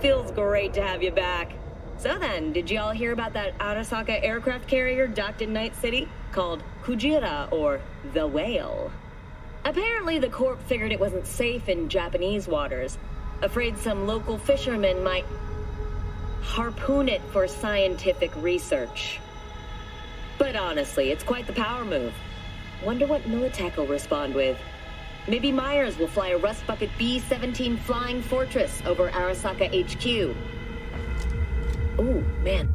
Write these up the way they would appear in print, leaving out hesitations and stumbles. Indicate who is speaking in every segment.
Speaker 1: Feels great to have you back. So then, did you all hear about that Arasaka aircraft carrier docked in Night City? Called Kujira, or the Whale. Apparently the Corp figured it wasn't safe in Japanese waters. Afraid some local fishermen might harpoon it for scientific research. But honestly, it's quite the power move. Wonder what Militech will respond with. Maybe Myers will fly a Rust Bucket B-17 Flying Fortress over Arasaka HQ. Ooh, man.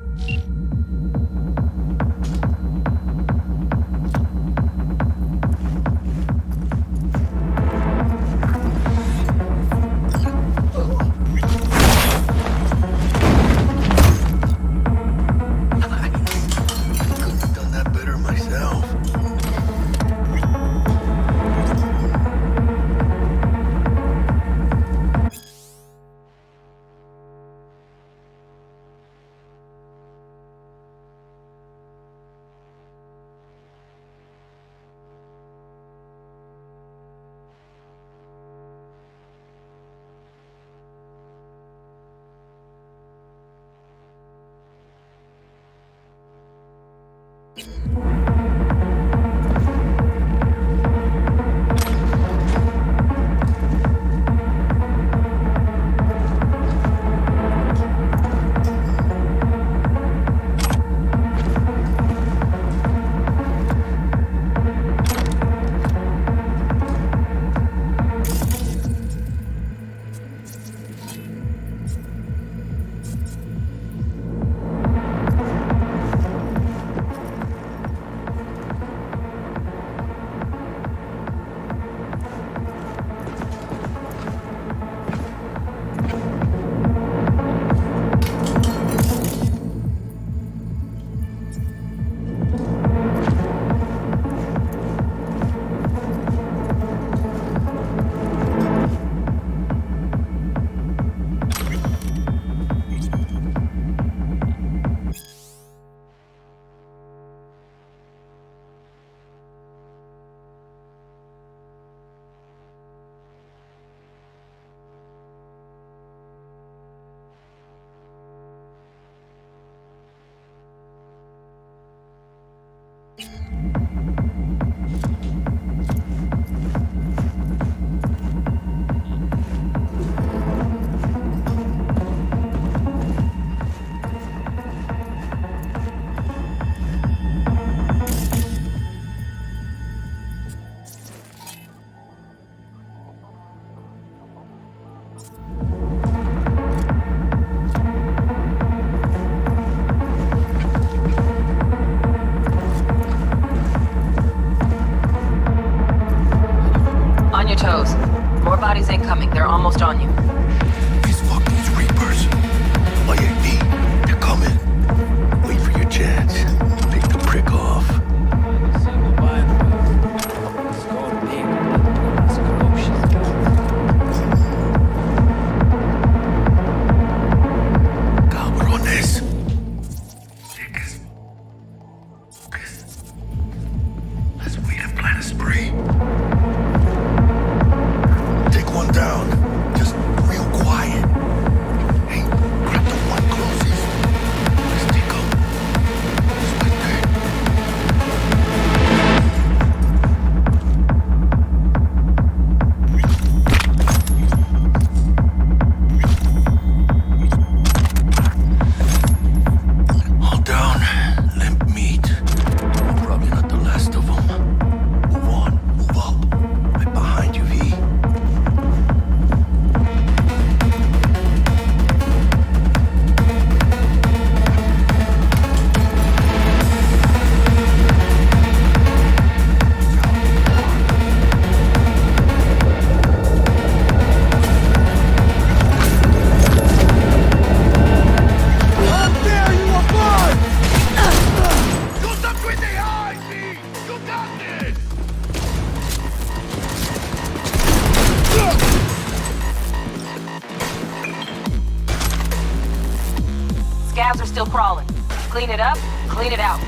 Speaker 2: Toes. More bodies incoming. They're almost on you.
Speaker 3: These fucking Reapers. IAV, they're coming. Wait for your chance. Pick the prick off. Cabrones. Let's wait and plan a spree. Take one down. Just real quiet. Hey, grab the one closest. Let's take him. All down. Limp meat. Probably not the last of them. Move on. Move up. Right behind you, V.
Speaker 2: Scavs are still crawling. Clean it up, clean it out.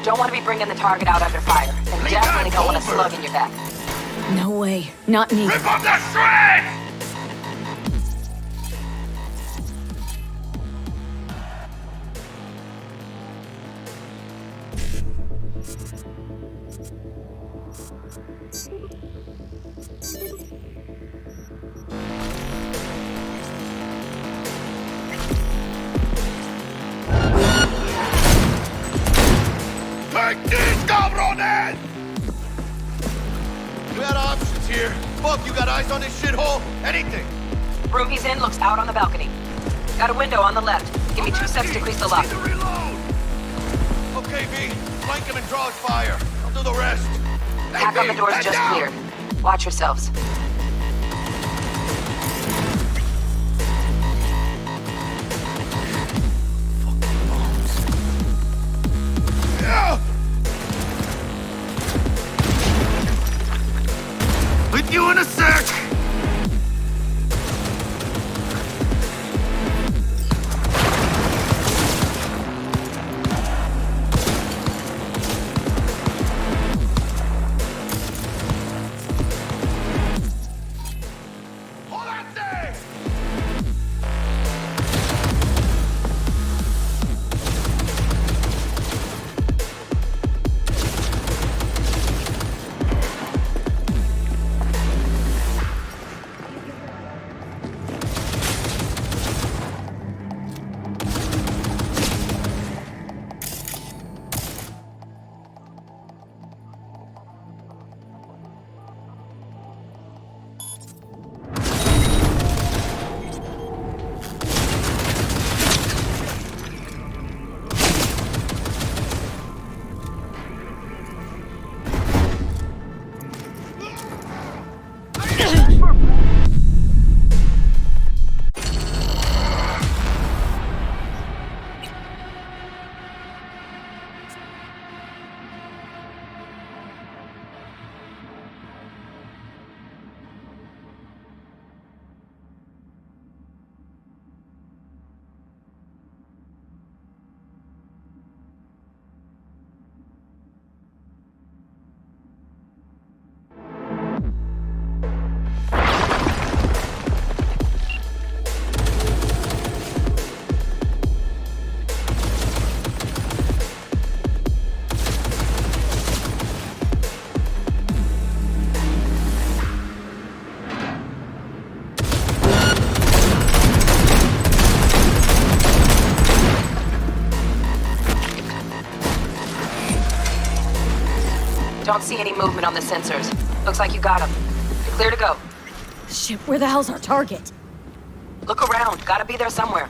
Speaker 2: Don't want to be bringing the target out under fire. And definitely don't want a slug in your back.
Speaker 1: No way. Not me.
Speaker 3: Rip up that shred! Take these, cabrones! We got options here. Fuck, you got eyes on this shithole? Anything?
Speaker 2: Room he's in looks out on the balcony. Got a window on the left. Give me 2 seconds to grease the lock.
Speaker 3: Okay, V. Flank him and draw his fire. I'll do the rest.
Speaker 2: Hack on the doors just cleared. Watch yourselves.
Speaker 3: With you in a sec!
Speaker 2: Don't see any movement on the sensors. Looks like you got them. You're clear to go.
Speaker 4: Shit, where the hell's our target?
Speaker 2: Look around. Gotta be there somewhere.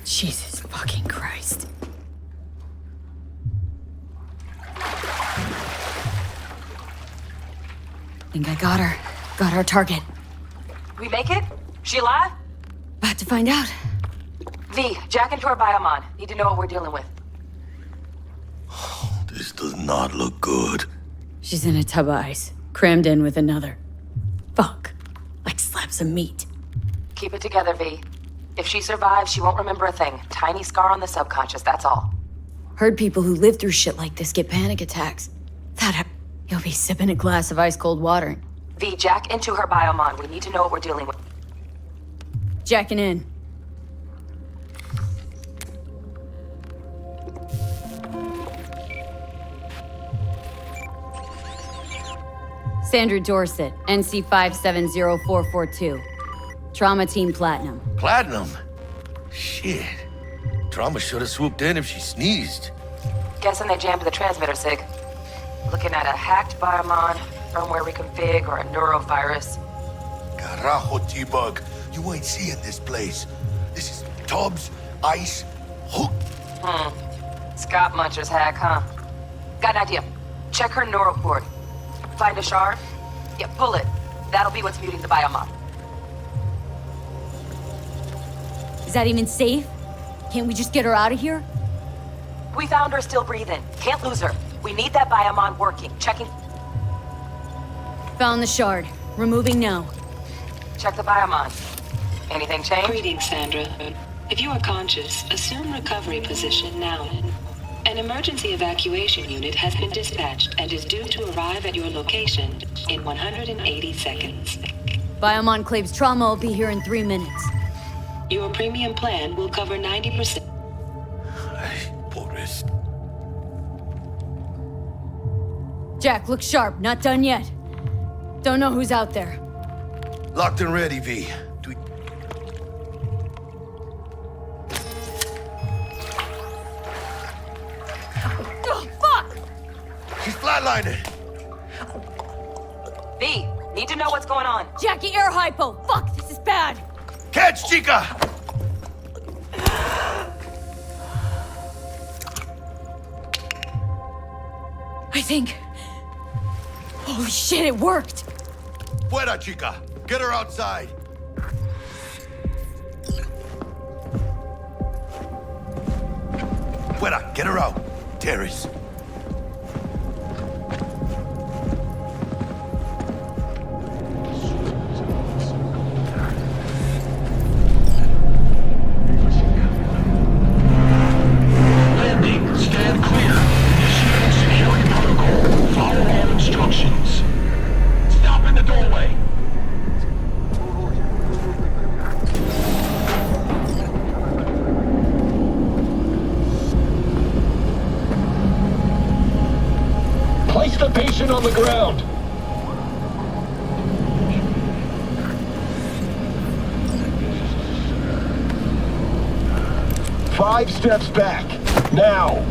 Speaker 4: Jesus fucking Christ. Think I got her. Got our target.
Speaker 2: We make it? She alive?
Speaker 4: About to find out.
Speaker 2: V, jack into her biomon. Need to know what we're dealing with.
Speaker 3: This does not look good.
Speaker 4: She's in a tub of ice, crammed in with another. Fuck. Like slabs of meat.
Speaker 2: Keep it together, V. If she survives, she won't remember a thing. Tiny scar on the subconscious, that's all.
Speaker 4: Heard people who live through shit like this get panic attacks. You'll be sipping a glass of ice-cold water.
Speaker 2: V, jack into her biomon. We need to know what we're dealing with.
Speaker 4: Jacking in. Sandra Dorset, NC 570442. Trauma Team Platinum.
Speaker 3: Platinum? Shit. Trauma should have swooped in if she sneezed.
Speaker 2: Guessing they jammed the transmitter, Sig. Looking at a hacked biomon, firmware reconfig or a neurovirus.
Speaker 3: Carajo, T-Bug. You ain't seeing this place. This is tubs, ice, hook.
Speaker 2: Scott Muncher's hack, huh? Got an idea. Check her neural cord. Find a shard? Yeah, pull it. That'll be what's muting the biomod.
Speaker 4: Is that even safe? Can't we just get her out of here?
Speaker 2: We found her still breathing. Can't lose her. We need that biomod working. Checking.
Speaker 4: Found the shard. Removing now.
Speaker 2: Check the biomod. Anything change?
Speaker 5: Greetings, Sandra. If you are conscious, assume recovery position now. An emergency evacuation unit has been dispatched and is due to arrive at your location in 180 seconds.
Speaker 4: Biomon claims trauma will be here in 3 minutes.
Speaker 5: Your premium plan will cover 90%.
Speaker 3: Ay, pobres.
Speaker 4: Jack, look sharp. Not done yet. Don't know who's out there.
Speaker 3: Locked and ready, V.
Speaker 4: Oh, fuck!
Speaker 3: She's flatlining.
Speaker 2: V, need to know what's going on.
Speaker 4: Jackie, air hypo! Fuck, this is bad!
Speaker 3: Catch, chica!
Speaker 4: I think... Holy shit, it worked!
Speaker 3: Fuera, chica. Get her outside. Fuera, get her out. Terrace.
Speaker 6: Landing. Stand clear. Initiating security protocol. Follow all instructions. Stop in the doorway. Place the patient on the ground. Five steps back. Now.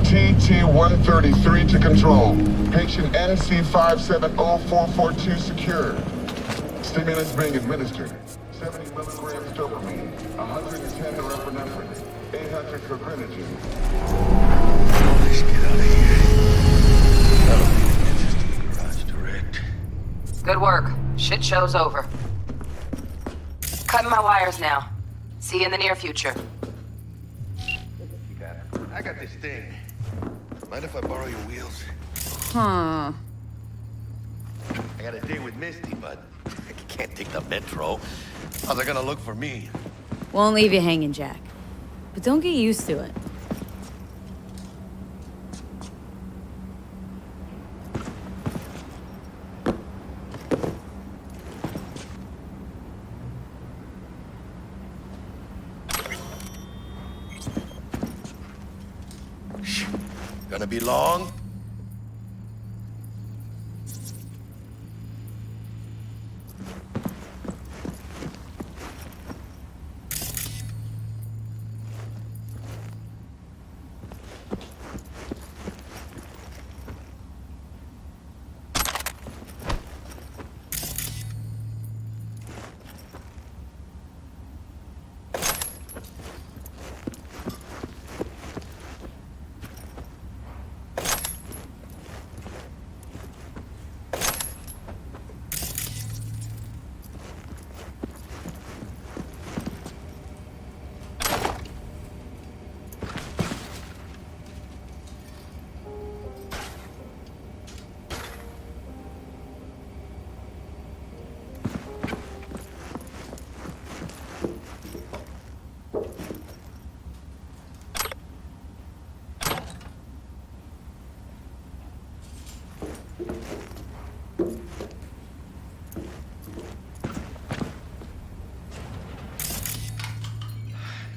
Speaker 6: TT-133 to control. Patient NC570442 secured. Stimulants being administered. 70 milligrams dopamine, 110 norepinephrine, 800 fibrinogen.
Speaker 3: Let's get out of here. That'll be the answers to the garage direct.
Speaker 2: Good work. Shit show's over. Cutting my wires now. See you in the near future.
Speaker 3: I got this thing. Mind if I borrow your wheels?
Speaker 4: Huh.
Speaker 3: I got a date with Misty, but I can't take the metro. How's they gonna look for me?
Speaker 4: Won't leave you hanging, Jack. But don't get used to it.
Speaker 3: Gonna be long?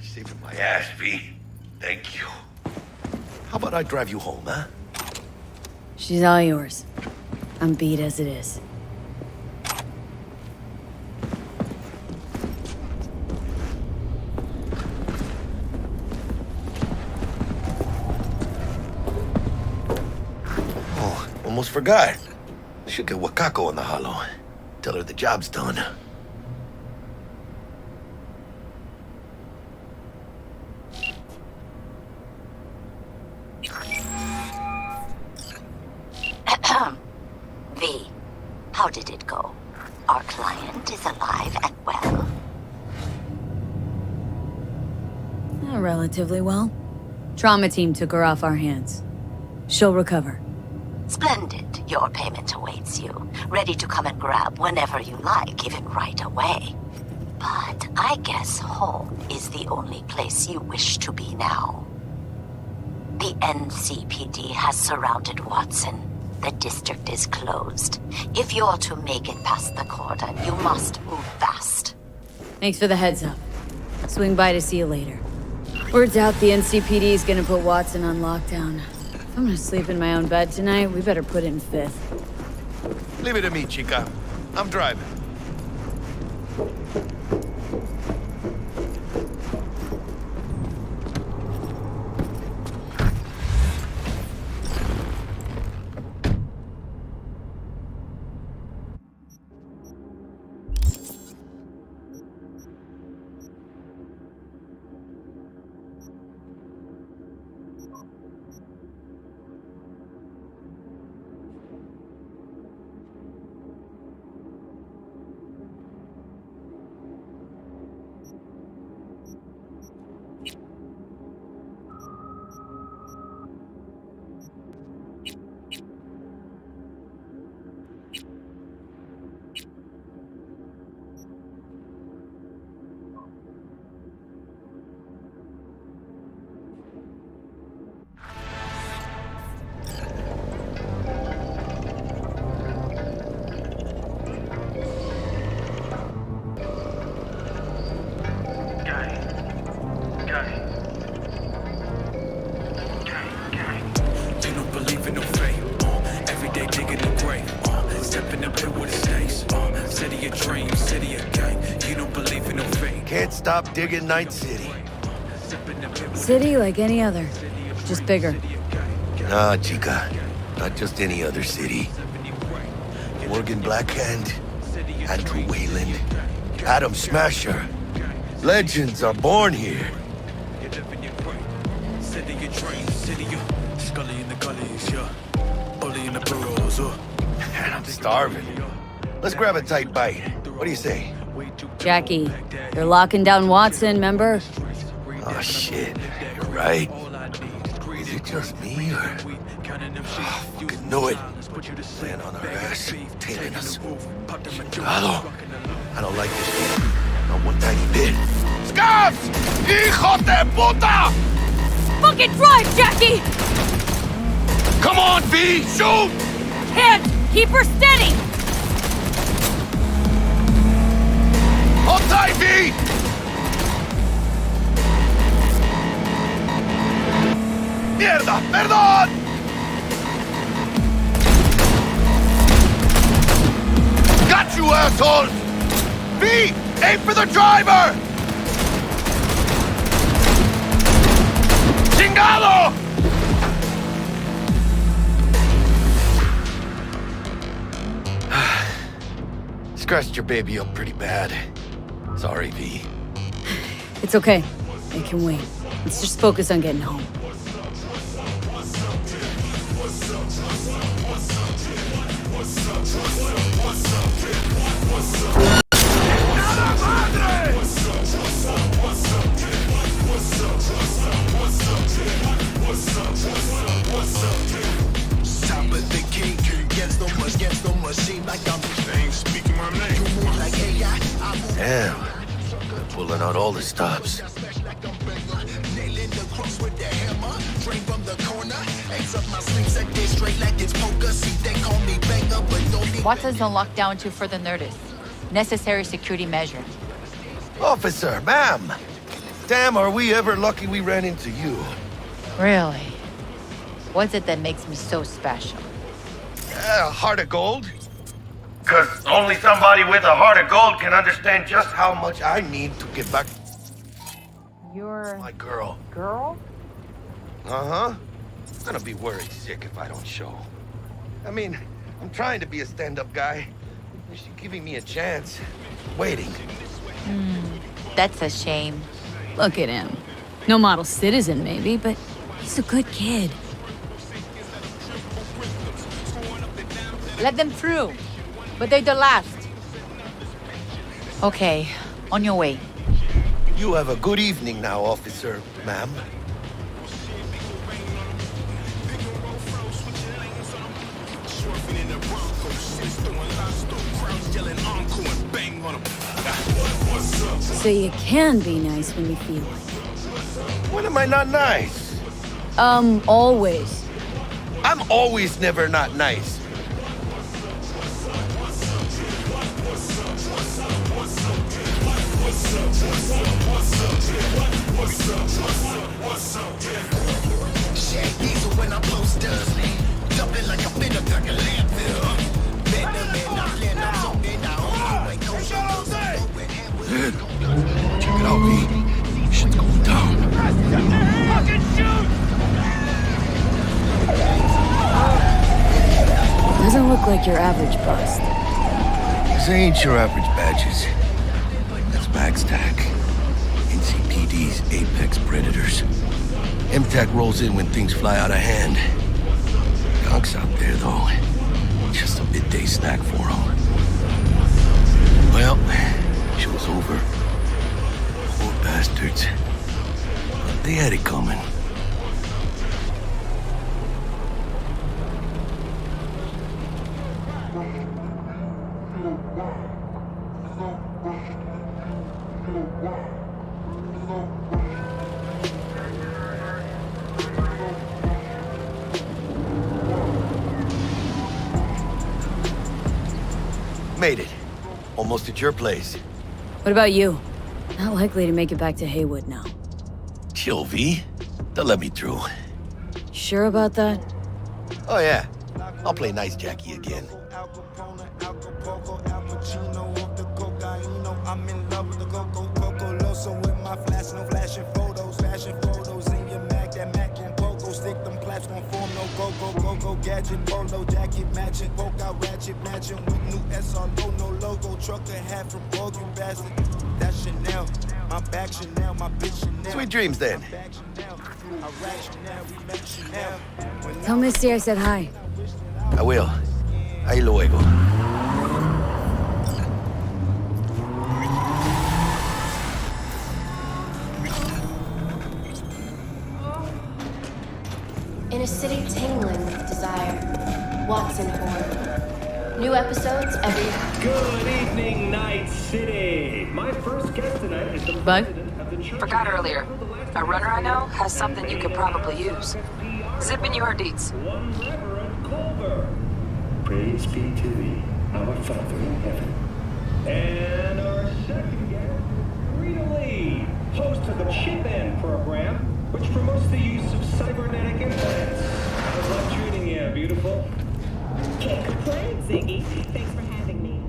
Speaker 3: Saving my ass, V. Thank you. How about I drive you home, huh?
Speaker 4: She's all yours. I'm beat as it is.
Speaker 3: Almost forgot. Should get Wakako on the holo. Tell her the job's done.
Speaker 7: V, how did it go? Our client is alive and well.
Speaker 4: Relatively well. Trauma team took her off our hands. She'll recover.
Speaker 7: Splendid. Your payment awaits you. Ready to come and grab whenever you like, even right away. But I guess home is the only place you wish to be now. The NCPD has surrounded Watson. The district is closed. If you're to make it past the cordon, you must move fast.
Speaker 4: Thanks for the heads up. Swing by to see you later. Word's out the NCPD is gonna put Watson on lockdown. If I'm gonna sleep in my own bed tonight, we better put it in 5th.
Speaker 3: Leave it to me, chica. I'm driving. Can't stop digging Night City.
Speaker 4: City like any other, just bigger.
Speaker 3: Nah, chica. Not just any other city. Morgan Blackhand, Andrew Wayland, Adam Smasher. Legends are born here. Man, I'm starving. Let's grab a tight bite. What do you say?
Speaker 4: Jackie, they're locking down Watson, remember?
Speaker 3: Oh, shit. You're right. Is it just me, or... Oh, fucking know it. Laying on our ass, tailing us. Chingado. I don't like this shit. Not one tiny bit. Scabs! Hijo de puta!
Speaker 4: Fucking drive, Jackie!
Speaker 3: Come on, V! Shoot!
Speaker 4: Hands! Keep her steady!
Speaker 3: Hold tight, V! Mierda! Perdón! Got you, assholes! V! Aim for the driver! Chingado! Scratched your baby up pretty bad. Sorry, V.
Speaker 4: It's okay. It can wait. Let's just focus on getting home.
Speaker 3: Damn. Pulling out all the stops.
Speaker 8: Watson's on lockdown to further notice. Necessary security measure.
Speaker 3: Officer, ma'am. Damn, are we ever lucky we ran into you.
Speaker 8: Really? What's it that makes me so special?
Speaker 3: Heart of gold? Because only somebody with a heart of gold can understand just how much I need to get back
Speaker 8: You're...
Speaker 3: my girl.
Speaker 8: girl?
Speaker 3: Uh-huh. I'm gonna be worried sick if I don't show. I mean, I'm trying to be a stand-up guy. She's giving me a chance. Waiting.
Speaker 8: That's a shame.
Speaker 4: Look at him. No model citizen, maybe, but he's a good kid.
Speaker 8: Let them through. But they're the last. Okay, on your way.
Speaker 3: You have a good evening now, officer, ma'am.
Speaker 4: So you can be nice when you feel like
Speaker 3: When am I not nice?
Speaker 4: it. Always.
Speaker 3: I'm always never not nice. Check it out, V. Shit's going down.
Speaker 4: Doesn't look like your average bust.
Speaker 3: This ain't your average badges. That's MaxTac. NCPD's apex predators. MTAC rolls in when things fly out of hand. Gonks out there, though. Just a midday snack for them. Well, show's over. Poor bastards. But they had it coming. Made it. Almost at your place.
Speaker 4: What about you? Not likely to make it back to Haywood now.
Speaker 3: Chill, V. They'll let me through.
Speaker 4: Sure about that?
Speaker 3: Oh, yeah. I'll play Nice Jackie again.
Speaker 9: I'm in love with the Coco Loso with my flash, no flashing photos in your Mac, that Mac and Poco, stick them claps, gon' form no go, gadget, polo, jacket matching, poke out ratchet matching with new SRO, no logo, trucker hat from Vogue, you bastard. That's Chanel, my back Chanel, my bitch Chanel.
Speaker 3: Sweet dreams, then.
Speaker 4: Tell Misty I said hi.
Speaker 3: I will. Ahí luego.
Speaker 10: In a city tingling with desire, Watson Horn. New episodes every...
Speaker 6: Good evening, Night City. My first guest tonight is the
Speaker 4: Bug?
Speaker 6: president of the church.
Speaker 2: Forgot earlier. A runner I know has something you could probably use. Zip in your deets.
Speaker 6: One Reverend Culver. Praise be to thee, our Father in heaven. And our second guest, Rita Lee, host of the Chip In program, which promotes the use of cybernetic implants. How's life treating you, beautiful?
Speaker 1: Can't complain, Ziggy. Thanks for having me.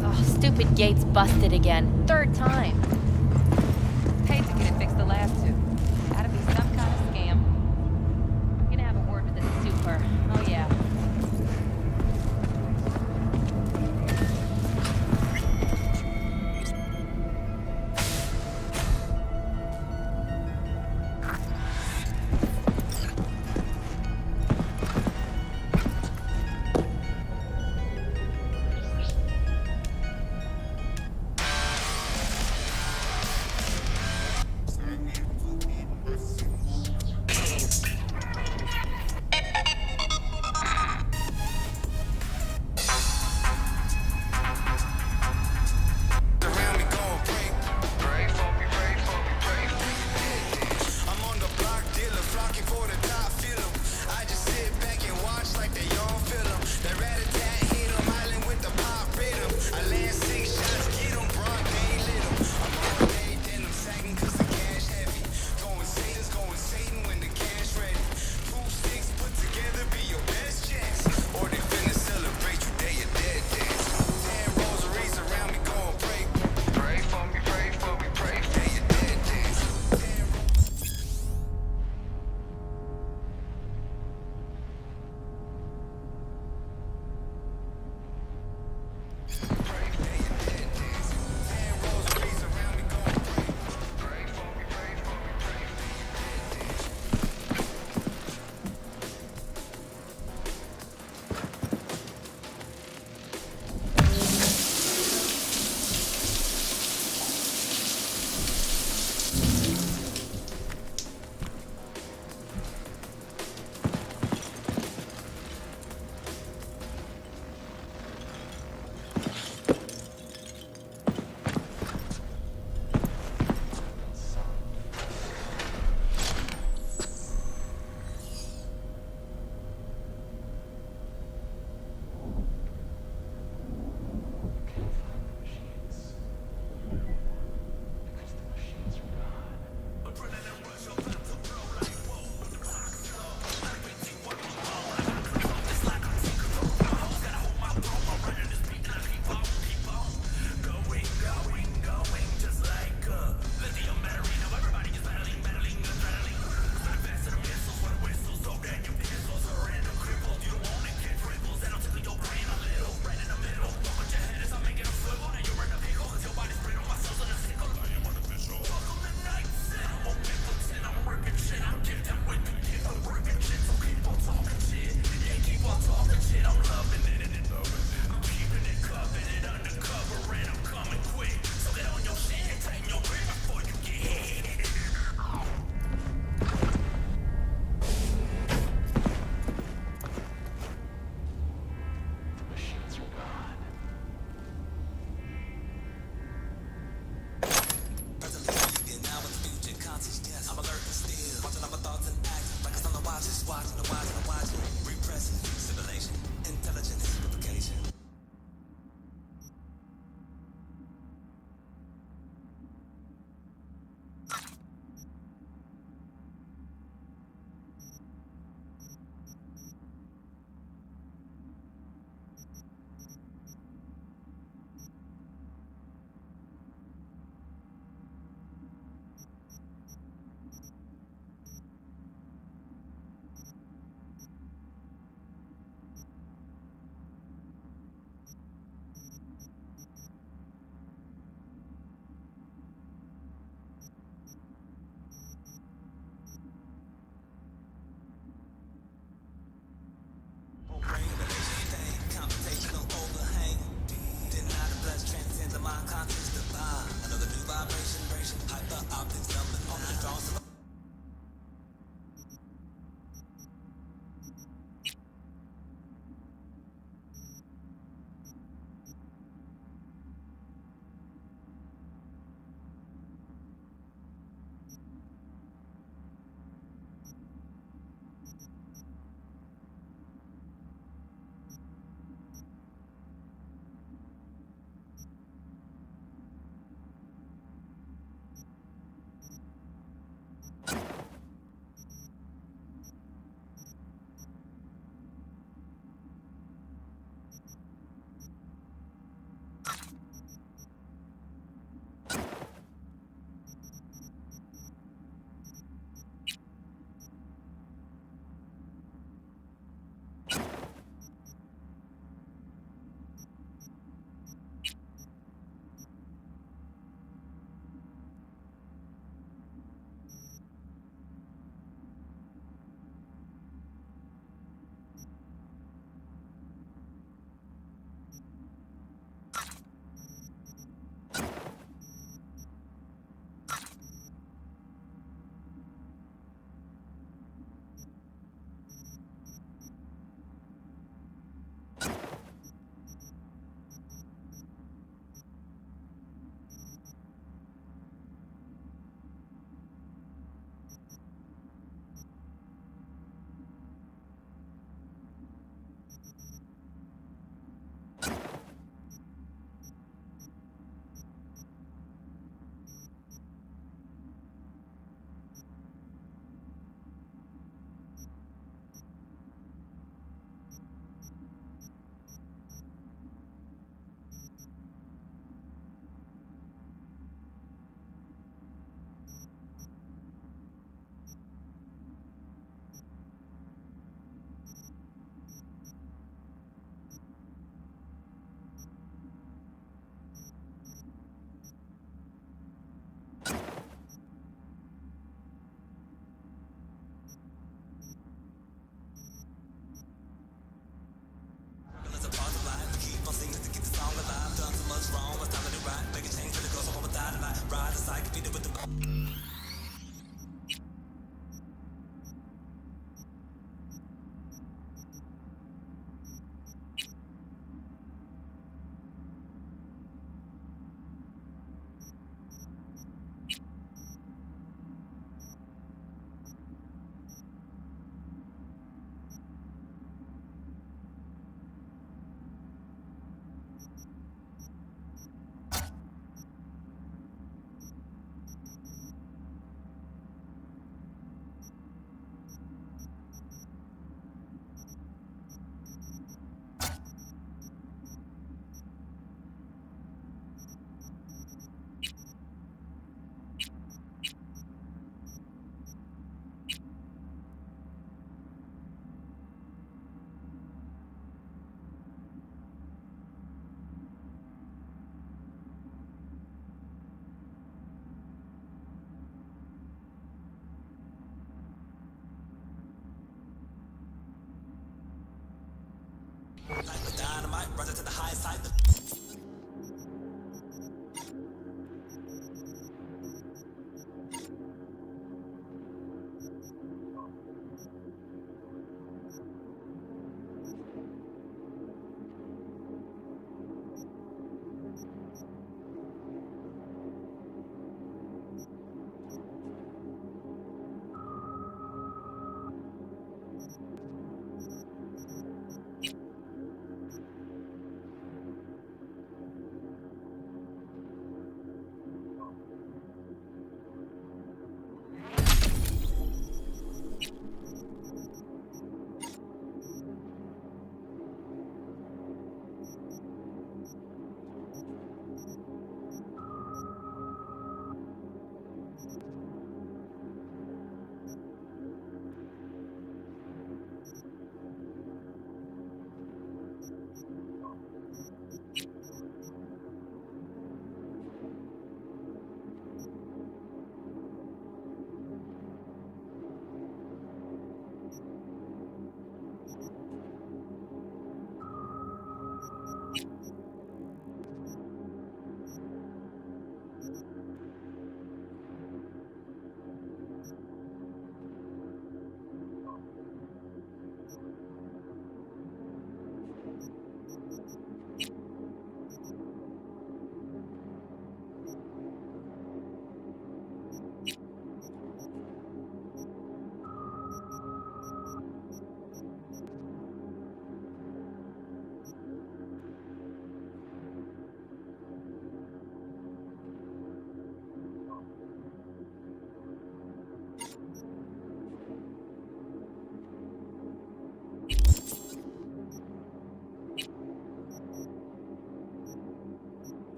Speaker 8: Oh, stupid gate's busted again. Third time. Paid to get it fixed the last two. Gotta be some kind of scam. I'm gonna have a word with this super. Oh yeah.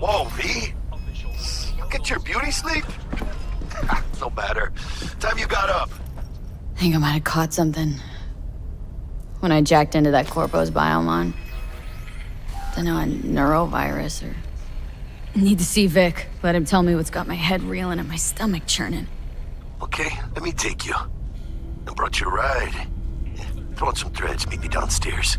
Speaker 3: Whoa, V? Look at your beauty sleep? No matter. Time you got up.
Speaker 4: I think I might have caught something when I jacked into that Corpo's biomon. Don't know, a neurovirus or... Need to see Vic. Let him tell me what's got my head reeling and my stomach churning.
Speaker 3: Okay, let me take you. I brought you a ride. Throw on some threads, meet me downstairs.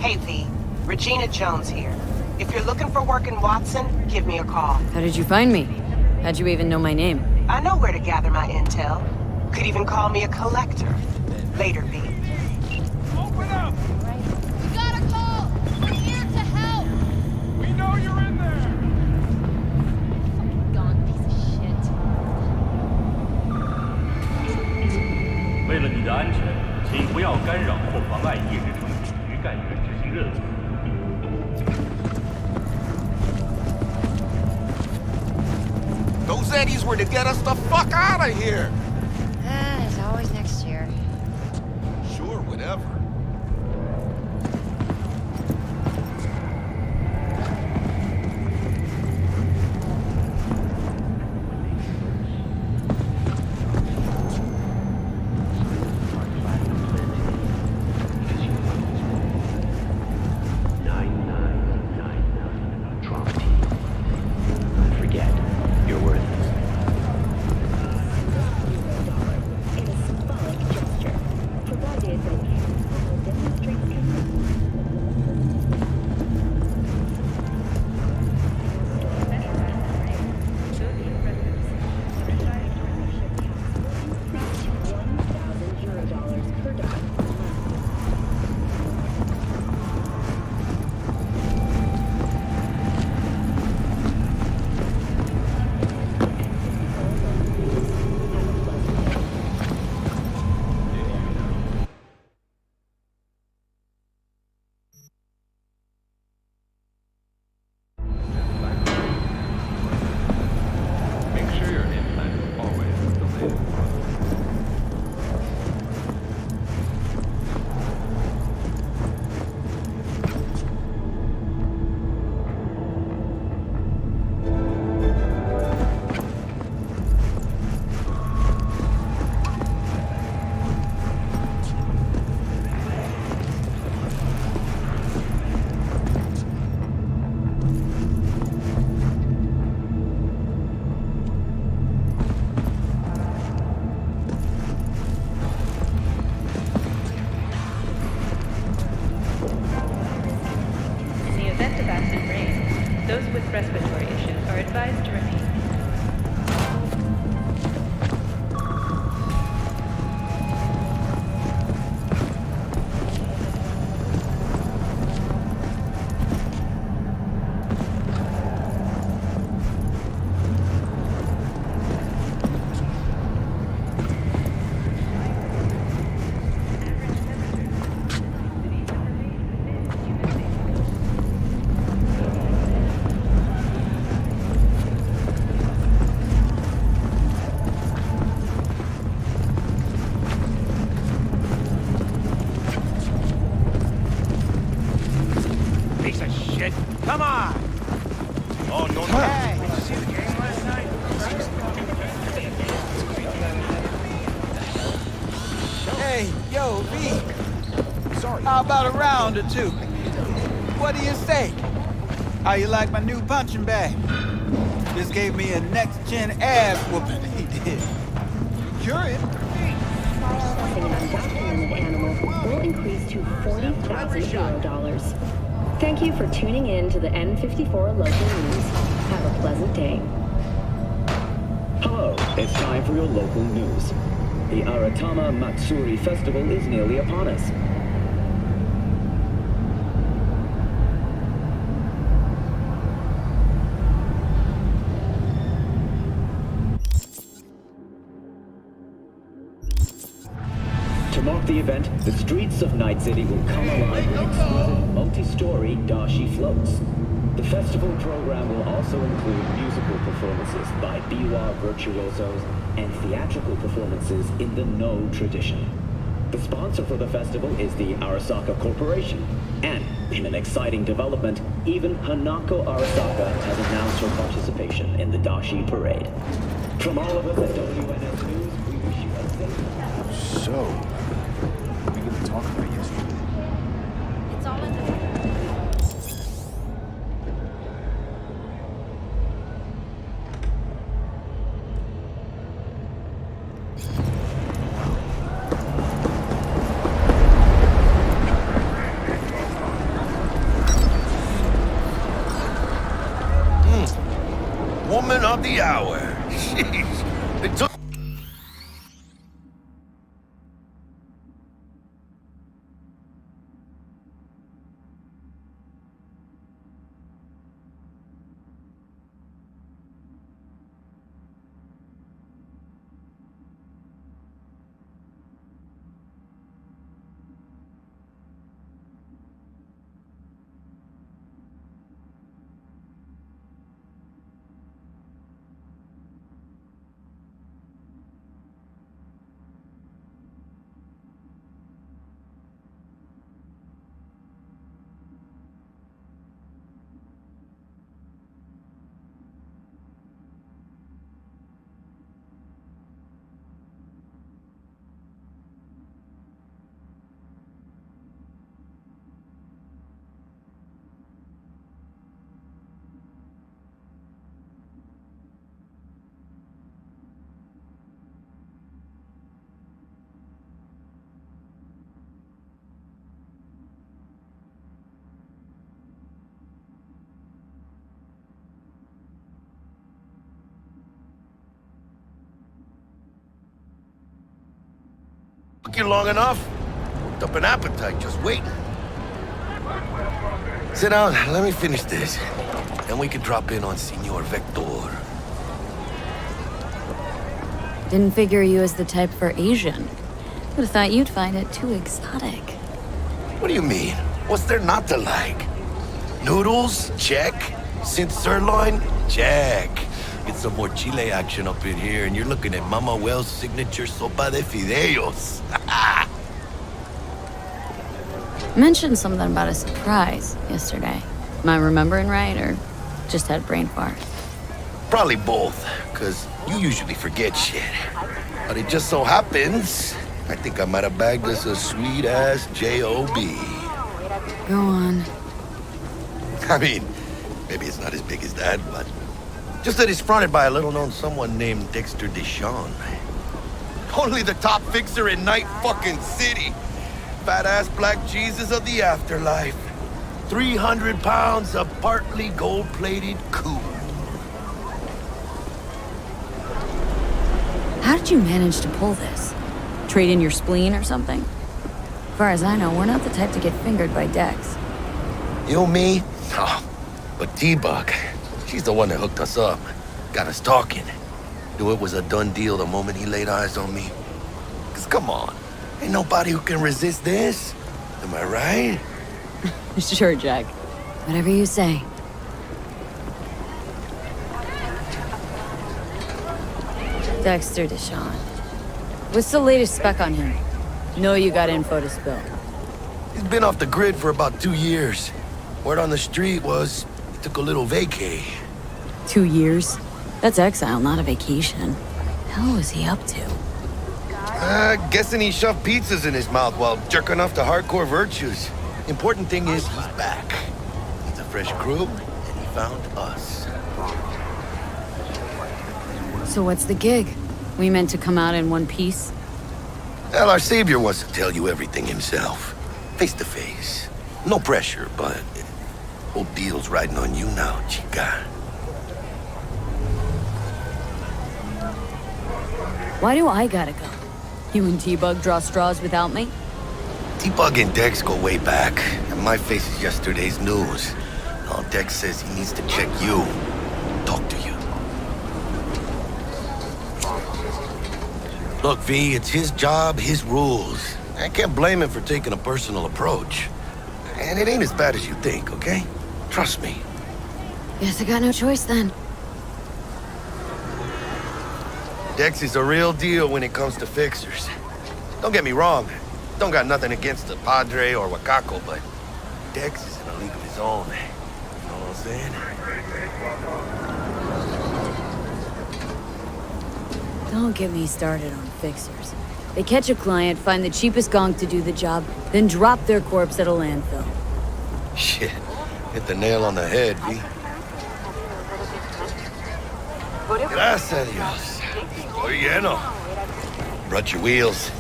Speaker 2: Hey, Lee. Regina Jones here. If you're looking for work in Watson, give me a call.
Speaker 4: How did you find me? How'd you even know my name?
Speaker 2: I know where to gather my intel. Could even call me a collector. Later, B.
Speaker 6: Open up!
Speaker 8: We got a call! We're here to help!
Speaker 6: We know you're in there!
Speaker 8: Gone piece of shit.
Speaker 11: 为了你的安全，请不要干扰或妨碍夜之城与干员执行任务。
Speaker 3: Those eddies were to get us the fuck out of here!
Speaker 8: It's always next year.
Speaker 3: Sure, whatever.
Speaker 12: respiratory issues are advised to remain.
Speaker 6: Come on! Oh, no, no. Hey, did you see the game last night?
Speaker 9: Hey, yo, V. Sorry. How about a round or two? What do you say? How you like my new punching bag? Just gave me a next-gen ass whooping, he did. Curious?
Speaker 1: Processing an undocumented animal will increase to $40,000. Thank you for tuning in to the N54 local news. Have a pleasant day.
Speaker 13: Hello, it's time for your local news. The Aratama Matsuri Festival is nearly upon us. To mark the event, the streets of Night City will come alive with exquisite multi-story dashi floats. The festival program will also include musical performances by biwa virtuosos and theatrical performances in the No tradition. The sponsor for the festival is the Arasaka Corporation, and in an exciting development, even Hanako Arasaka has announced her participation in the dashi parade. From all of us at WNS News, we wish you a safe...
Speaker 3: So, we gonna talk about yesterday?
Speaker 8: It's all in the...
Speaker 3: happy hour. Jeez. It took... Took you long enough? Worked up an appetite just waiting. Sit down, let me finish this. Then we can drop in on Senor Vector.
Speaker 4: Didn't figure you as the type for Asian. Would've thought you'd find it too exotic.
Speaker 3: What do you mean? What's there not to like? Noodles? Check. Synth sirloin? Check. Get some more Chile action up in here, and you're looking at Mama Wells' signature sopa de fideos.
Speaker 4: Mentioned something about a surprise yesterday. Am I remembering right, or just had brain fart?
Speaker 3: Probably both, because you usually forget shit. But it just so happens, I think I might have bagged us a sweet-ass J.O.B.
Speaker 4: Go on.
Speaker 3: I mean, maybe it's not as big as that, but... just that it's fronted by a little-known someone named Dexter Deshawn. Only the top fixer in Night fucking City. Fat-ass black Jesus of the afterlife. 300 pounds of partly gold-plated cool.
Speaker 4: How did you manage to pull this? Trade in your spleen or something? As far as I know, we're not the type to get fingered by Dex.
Speaker 3: You, me? Oh, but T-Bug, she's the one that hooked us up. Got us talking. Knew it was a done deal the moment he laid eyes on me. 'Cause come on, ain't nobody who can resist this. Am I right?
Speaker 4: Sure, Jack. Whatever you say. Dexter Deshawn. What's the latest spec on him? Know you got info to spill.
Speaker 3: He's been off the grid for about 2 years. Word on the street was he took a little vacay.
Speaker 4: 2 years? That's exile, not a vacation. Hell was he up to?
Speaker 3: Guessing he shoved pizzas in his mouth while jerking off to hardcore virtues. Important thing is he's back. He's a fresh crew, and he found us.
Speaker 4: So what's the gig? We meant to come out in one piece?
Speaker 3: Well, our savior wants to tell you everything himself. Face to face. No pressure, but whole deal's riding on you now, chica.
Speaker 4: Why do I gotta go? You and T-Bug draw straws without me?
Speaker 3: T-Bug and Dex go way back, and my face is yesterday's news. Now Dex says he needs to check you. Talk to you. Look, V, it's his job, his rules. I can't blame him for taking a personal approach. And it ain't as bad as you think, okay? Trust me.
Speaker 4: Guess I got no choice then.
Speaker 3: Dex is a real deal when it comes to fixers. Don't get me wrong. Don't got nothing against the Padre or Wakako, but Dex is in a league of his own. You know what I'm saying?
Speaker 4: Don't get me started on fixers. They catch a client, find the cheapest gonk to do the job, then drop their corpse at a landfill.
Speaker 3: Shit. Hit the nail on the head, V. Gracias a Dios. Estoy lleno. Brought your wheels.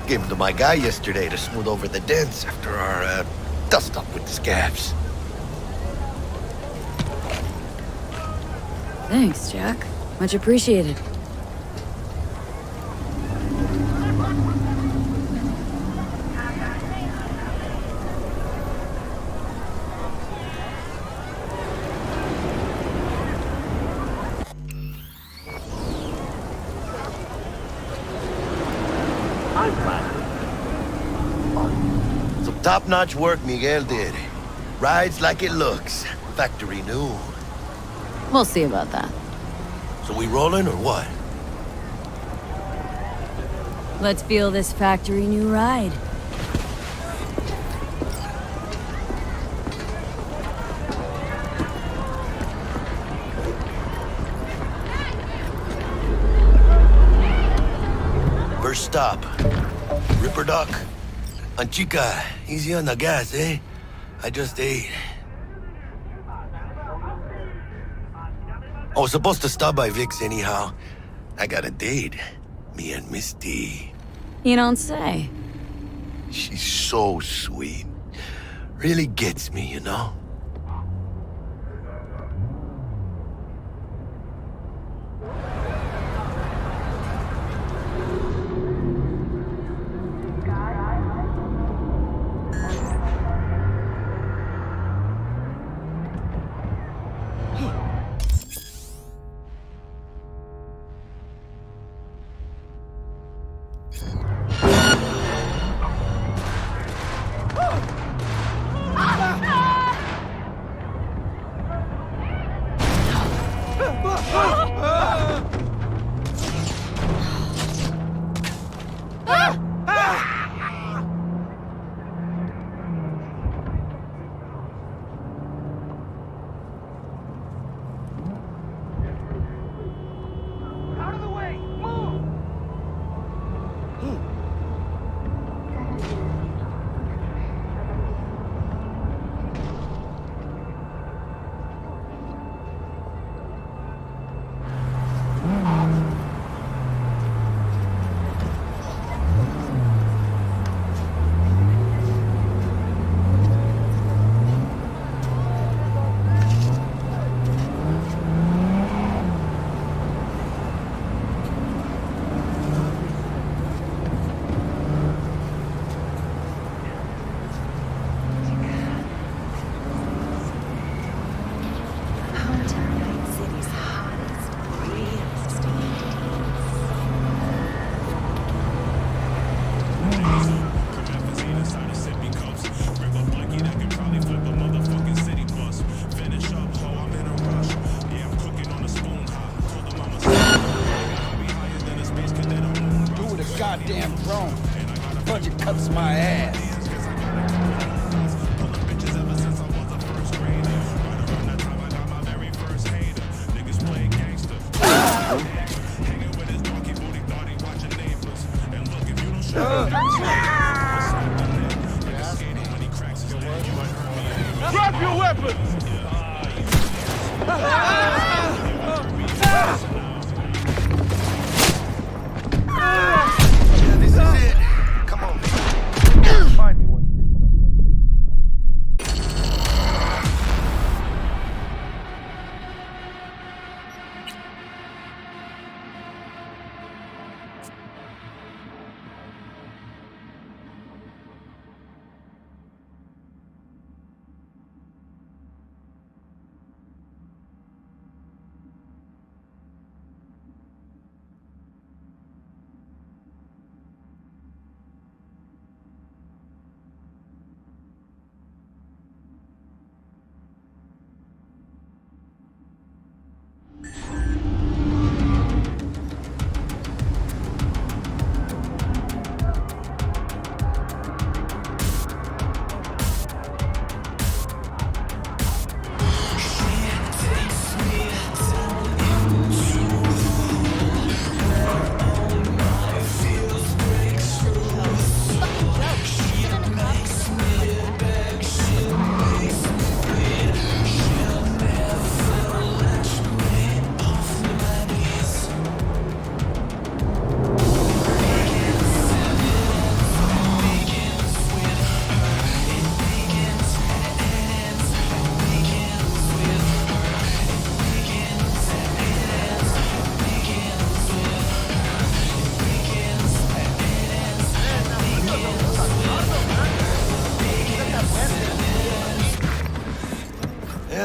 Speaker 3: Gave them to my guy yesterday to smooth over the dents after our dust-up with the scabs.
Speaker 4: Thanks, Jack. Much appreciated.
Speaker 3: Some top-notch work Miguel did. Rides like it looks. Factory new.
Speaker 4: We'll see about that.
Speaker 3: So we rolling or what?
Speaker 4: Let's feel this factory new ride.
Speaker 3: First stop. Ripper Dock. Anchica, easy on the gas, eh? I just ate. I was supposed to stop by Vic's anyhow. I got a date. Me and Misty.
Speaker 4: You don't say.
Speaker 3: She's so sweet. Really gets me, you know?
Speaker 14: Goddamn drone. Budget cuts my ass.
Speaker 9: Drop your weapons!
Speaker 3: This is it. Come on. Find me one.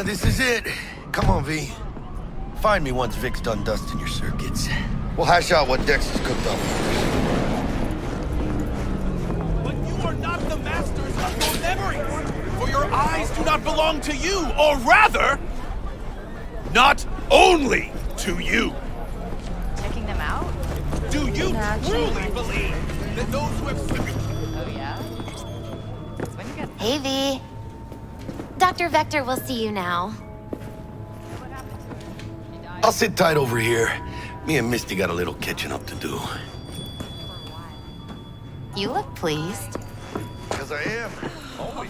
Speaker 3: This is it. Come on, V. Find me once Vic's done dusting your circuits. We'll hash out what Dex has cooked up.
Speaker 15: But you are not the masters of your memories! For your eyes do not belong to you, or rather, not only to you!
Speaker 8: Checking them out?
Speaker 15: Do you truly believe that those who have...
Speaker 8: Oh, yeah? When you get...
Speaker 10: Hey, V. Dr. Vector will see you now.
Speaker 3: I'll sit tight over here. Me and Misty got a little catching up to do.
Speaker 10: You look pleased.
Speaker 3: Because I am. Always.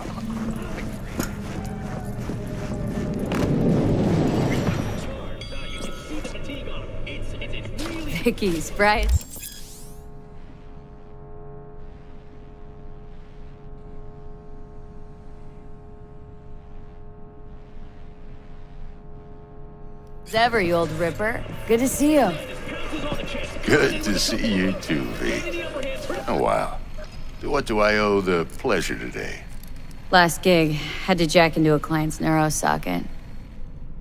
Speaker 4: Vicky's, right? As ever, you old ripper. Good to see you.
Speaker 16: Good to see you too, V. Oh, wow. What do I owe the pleasure today?
Speaker 4: Last gig, had to jack into a client's neuro socket.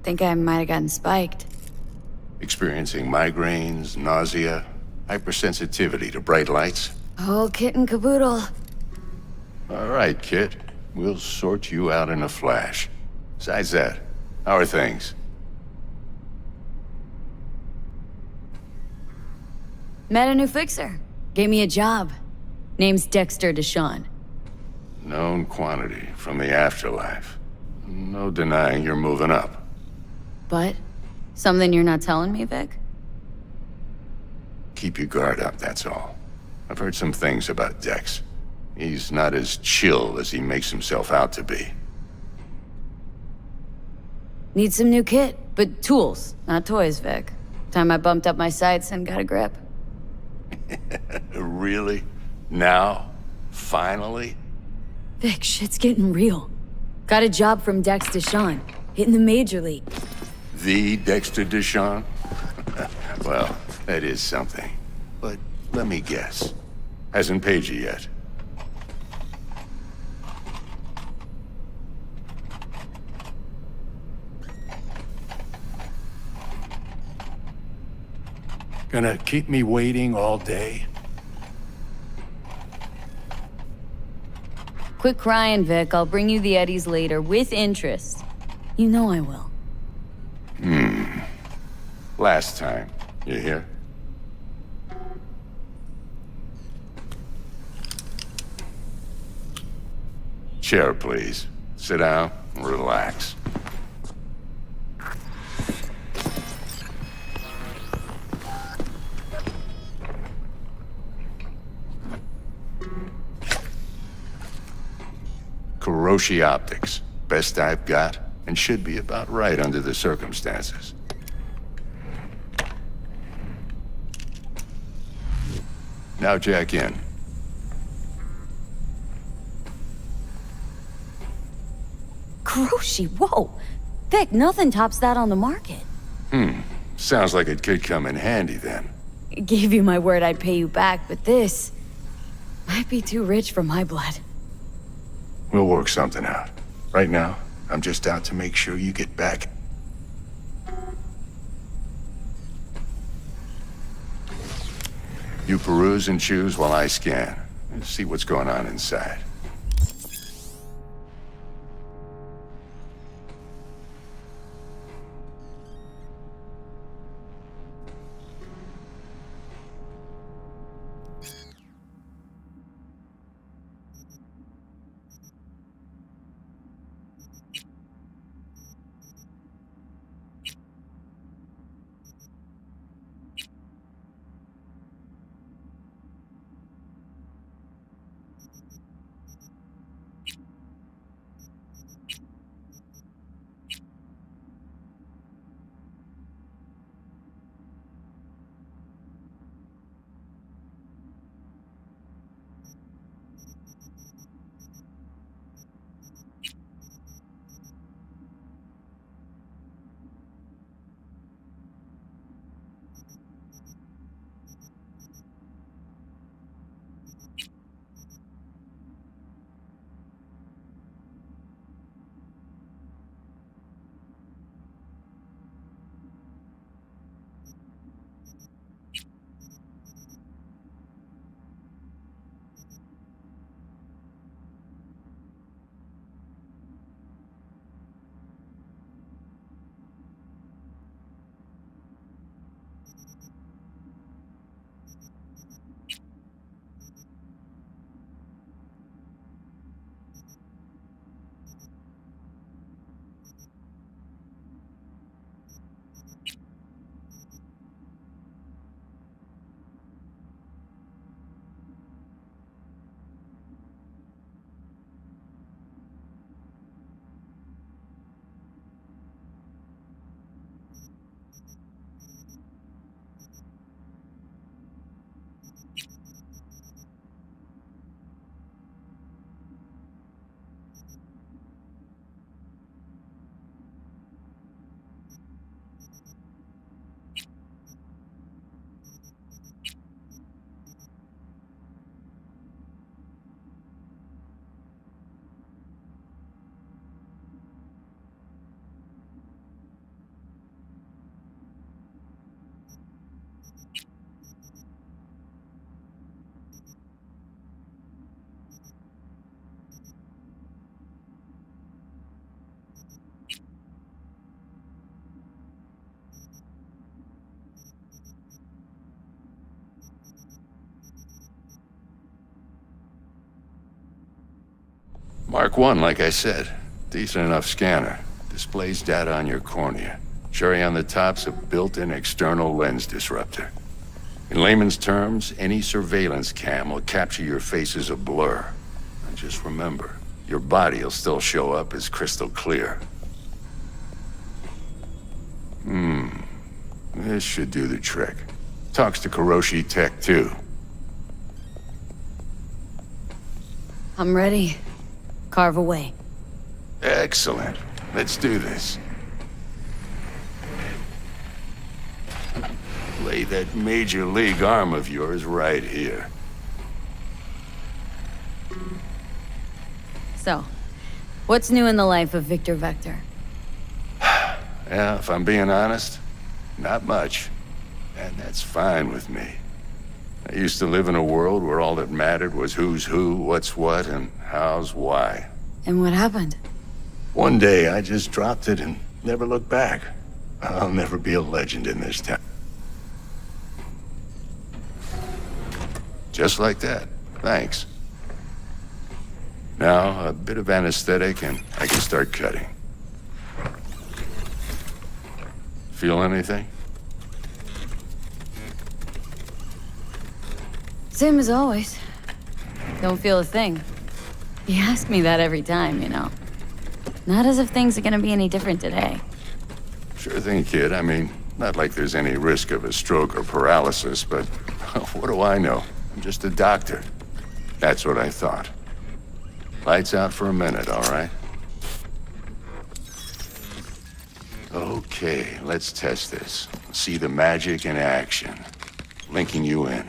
Speaker 4: Think I might have gotten spiked.
Speaker 16: Experiencing migraines, nausea, hypersensitivity to bright lights?
Speaker 4: Oh, kit and caboodle.
Speaker 16: All right, Kit. We'll sort you out in a flash. Besides that, how are things?
Speaker 4: Met a new fixer. Gave me a job. Name's Dexter Deshawn.
Speaker 16: Known quantity from the afterlife. No denying you're moving up.
Speaker 4: But? Something you're not telling me, Vic?
Speaker 16: Keep your guard up, that's all. I've heard some things about Dex. He's not as chill as he makes himself out to be.
Speaker 4: Need some new kit, but tools, not toys, Vic. Time I bumped up my sights and got a grip.
Speaker 16: Really? Now? Finally?
Speaker 4: Vic, shit's getting real. Got a job from Dex Deshawn, hitting the major league.
Speaker 16: The Dexter Deshawn? Well, that is something. But let me guess. Hasn't paid you yet. Gonna keep me waiting all day?
Speaker 4: Quit crying, Vic. I'll bring you the Eddies later, with interest. You know I will.
Speaker 16: Last time. You hear? Chair, please. Sit down and relax. Kuroshi Optics. Best I've got, and should be about right under the circumstances. Now jack in.
Speaker 4: Kuroshi, whoa! Vic, nothing tops that on the market.
Speaker 16: Sounds like it could come in handy then.
Speaker 4: Gave you my word I'd pay you back, but this might be too rich for my blood.
Speaker 16: We'll work something out. Right now, I'm just out to make sure you get back. You peruse and choose while I scan. And see what's going on inside. Mark 1, like I said. Decent enough scanner. Displays data on your cornea. Cherry on the top's a built-in external lens disruptor. In layman's terms, any surveillance cam will capture your face as a blur. And just remember, your body will still show up as crystal clear. This should do the trick. Talks to Kuroshi Tech, too.
Speaker 4: I'm ready. Carve away.
Speaker 16: Excellent. Let's do this. Lay that major league arm of yours right here.
Speaker 4: So, what's new in the life of Victor Vector?
Speaker 16: Yeah, if I'm being honest, not much. And that's fine with me. I used to live in a world where all that mattered was who's who, what's what, and how's why.
Speaker 4: And what happened?
Speaker 16: One day, I just dropped it and never looked back. I'll never be a legend in this town. Just like that. Thanks. Now, a bit of anesthetic and I can start cutting. Feel anything?
Speaker 4: Same as always. Don't feel a thing. You ask me that every time, you know. Not as if things are gonna be any different today.
Speaker 16: Sure thing, kid. I mean, not like there's any risk of a stroke or paralysis, but what do I know? I'm just a doctor. That's what I thought. Lights out for a minute, all right? Okay, let's test this. See the magic in action. Linking you in.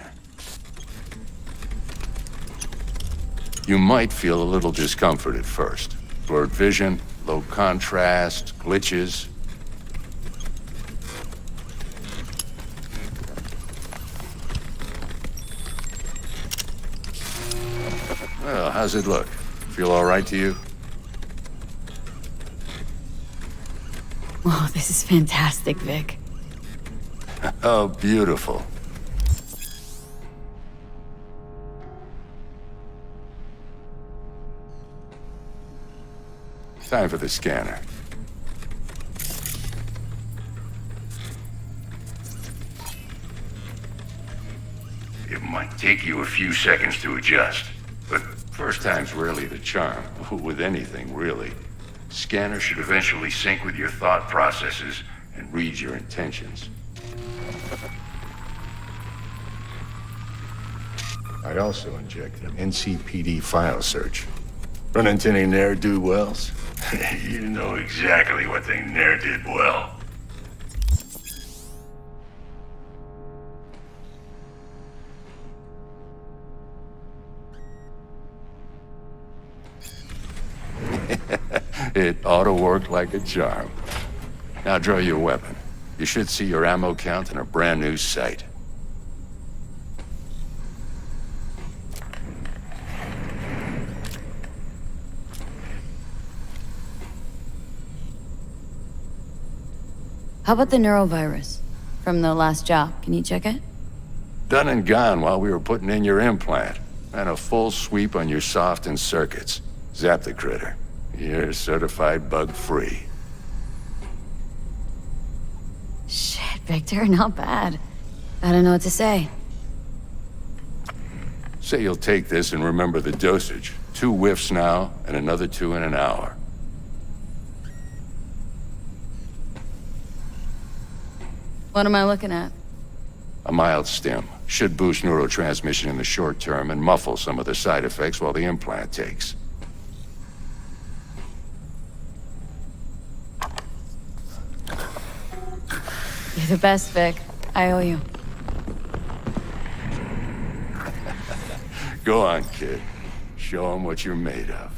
Speaker 16: You might feel a little discomfort at first. Blurred vision, low contrast, glitches. Well, how's it look? Feel all right to you?
Speaker 4: Oh, this is fantastic, Vic.
Speaker 16: Oh, beautiful. Time for the scanner. It might take you a few seconds to adjust, but first time's rarely the charm, with anything, really. Scanner should eventually sync with your thought processes and read your intentions. I'd also inject an NCPD file search. Run into any ne'er-do-wells? You know exactly what they ne'er did well. It ought to work like a charm. Now draw your weapon. You should see your ammo count in a brand new sight.
Speaker 4: How about the neurovirus from the last job? Can you check it?
Speaker 16: Done and gone while we were putting in your implant. And a full sweep on your soft and circuits. Zap the critter. You're certified bug-free.
Speaker 4: Shit, Victor, not bad. I don't know what to say.
Speaker 16: Say you'll take this and remember the dosage. 2 whiffs now, and another 2 in an hour.
Speaker 4: What am I looking at?
Speaker 16: A mild stim. Should boost neurotransmission in the short term and muffle some of the side effects while the implant takes.
Speaker 4: You're the best, Vic. I owe you.
Speaker 16: Go on, kid. Show them what you're made of.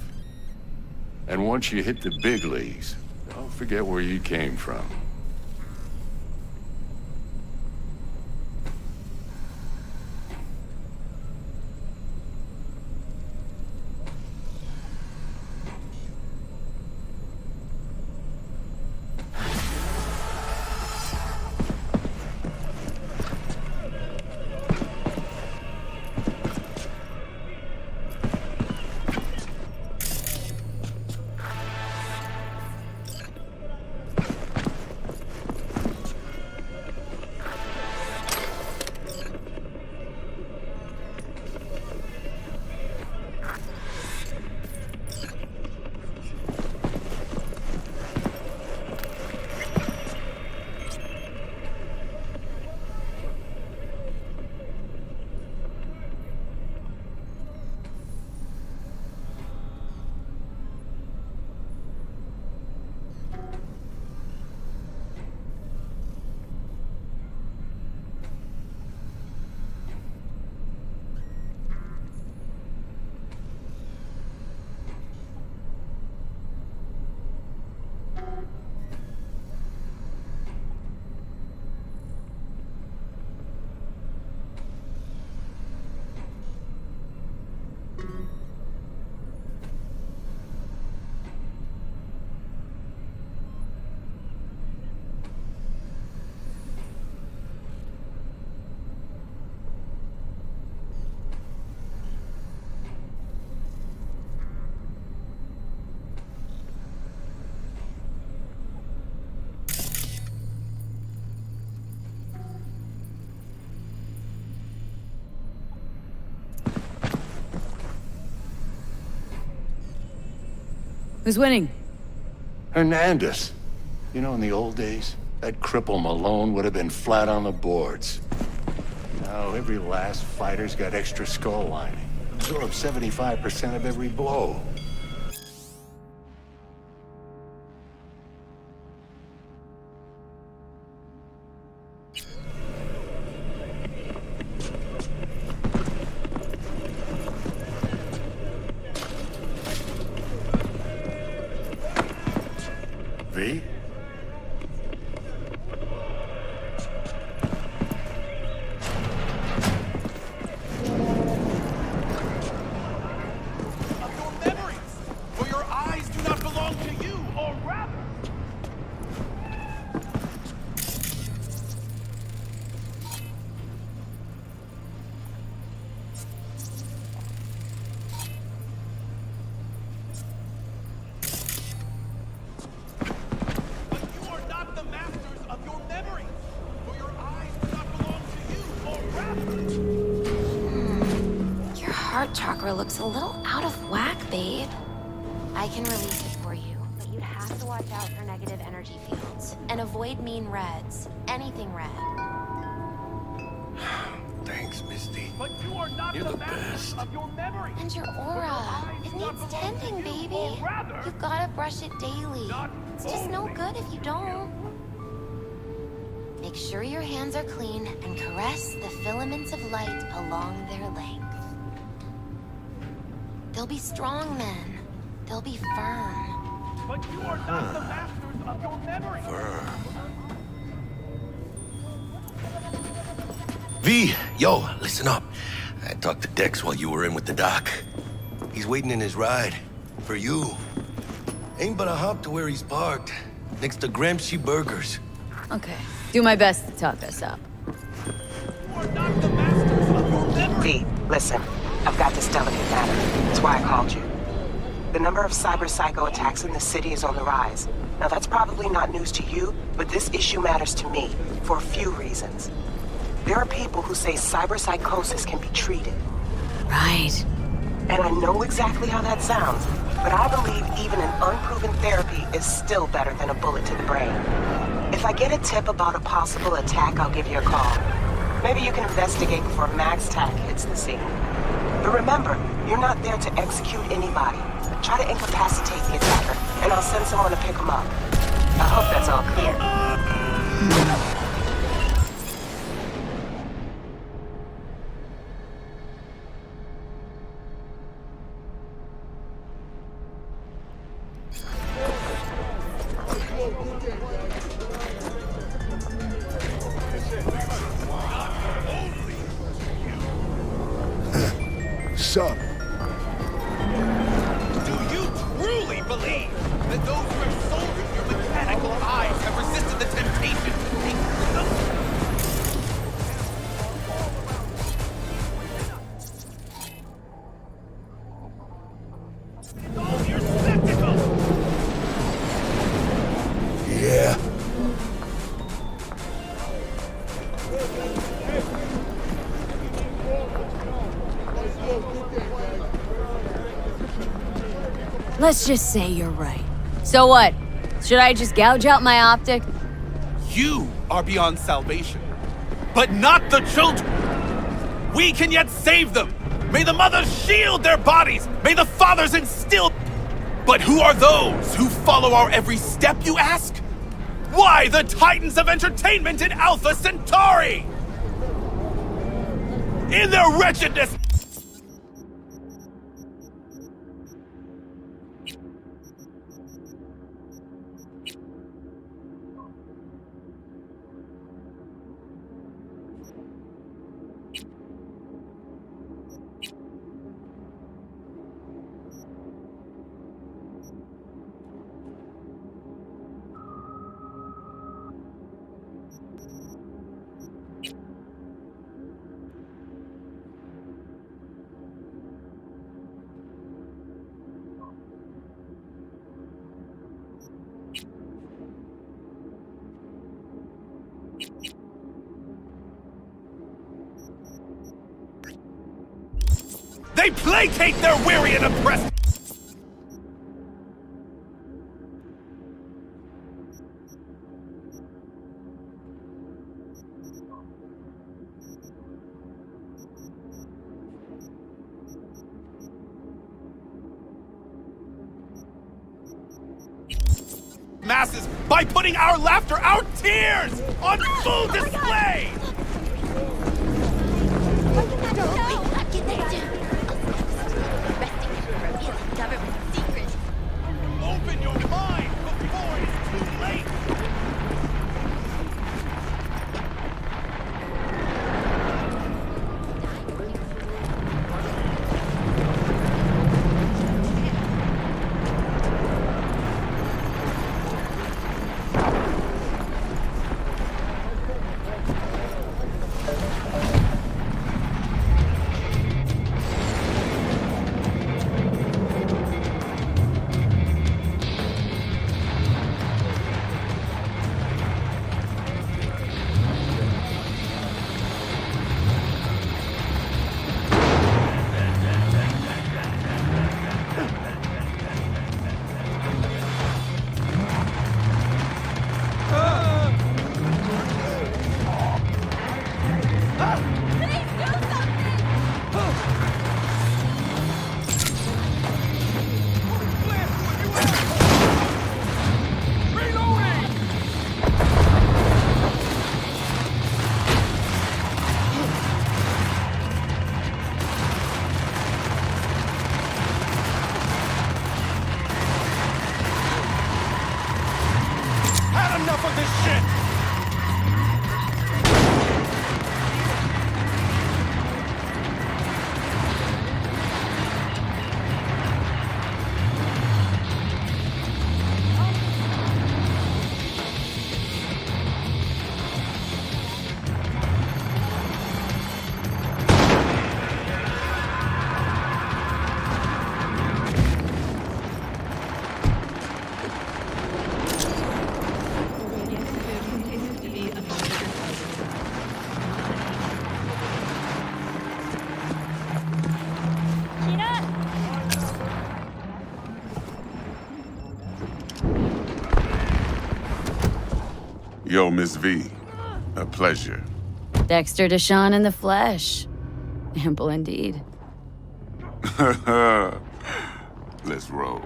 Speaker 16: And once you hit the big leagues, don't forget where you came from.
Speaker 4: Who's winning?
Speaker 16: Hernandez. You know, in the old days, that cripple Malone would have been flat on the boards. Now, every last fighter's got extra skull lining. Absorb 75% of every blow. V?
Speaker 15: For your eyes do not belong to you, or rather... But you are not the masters of your memories. For your eyes do not belong to you, or rather...
Speaker 10: Your heart chakra looks a little out of whack, babe. I can release it for you, but you'd have to watch out for negative energy fields and avoid mean reds. Anything red.
Speaker 3: Thanks, Misty.
Speaker 15: But you are not
Speaker 3: You're
Speaker 15: the
Speaker 3: the
Speaker 15: masters
Speaker 3: best.
Speaker 15: of your memories.
Speaker 10: And your aura. It needs tending, baby. You've gotta brush it daily. It's just no good if you don't. Make sure your hands are clean and caress the filaments of light along their length. They'll be strong then. They'll be firm.
Speaker 15: But you are not the masters of your memories.
Speaker 3: V, yo, listen up. I talked to Dex while you were in with the doc. He's waiting in his ride. For you. Ain't but a hop to where he's parked. Next to Gramsci Burgers.
Speaker 4: Okay. Do my best to talk us up.
Speaker 2: V, listen. I've got this delicate matter. That's why I called you. The number of cyber psycho attacks in the city is on the rise. Now that's probably not news to you, but this issue matters to me for a few reasons. There are people who say cyber psychosis can be treated.
Speaker 4: Right.
Speaker 2: And I know exactly how that sounds, but I believe even an unproven therapy is still better than a bullet to the brain. If I get a tip about a possible attack, I'll give you a call. Maybe you can investigate before Max Tack hits the scene. But remember, you're not there to execute anybody. Try to incapacitate the attacker, and I'll send someone to pick him up. I hope that's all clear.
Speaker 3: Sup?
Speaker 15: Do you truly believe that those who have sold you your mechanical eyes have resisted the temptation to take them? It's all your spectacle!
Speaker 3: Yeah.
Speaker 4: Let's just say you're right. So what? Should I just gouge out my optic?
Speaker 15: You are beyond salvation, but not the children. We can yet save them. May the mothers shield their bodies. May the fathers instill. But who are those who follow our every step, you ask? Why the titans of entertainment in Alpha Centauri? In their wretchedness. They placate their weary and oppressed. masses by putting our laughter, our tears, on full display! Open your mind before it's too late! Enough of this shit!
Speaker 17: Yo, Miss V. A pleasure.
Speaker 4: Dexter Deshawn in the flesh. Ample indeed.
Speaker 17: Let's roll.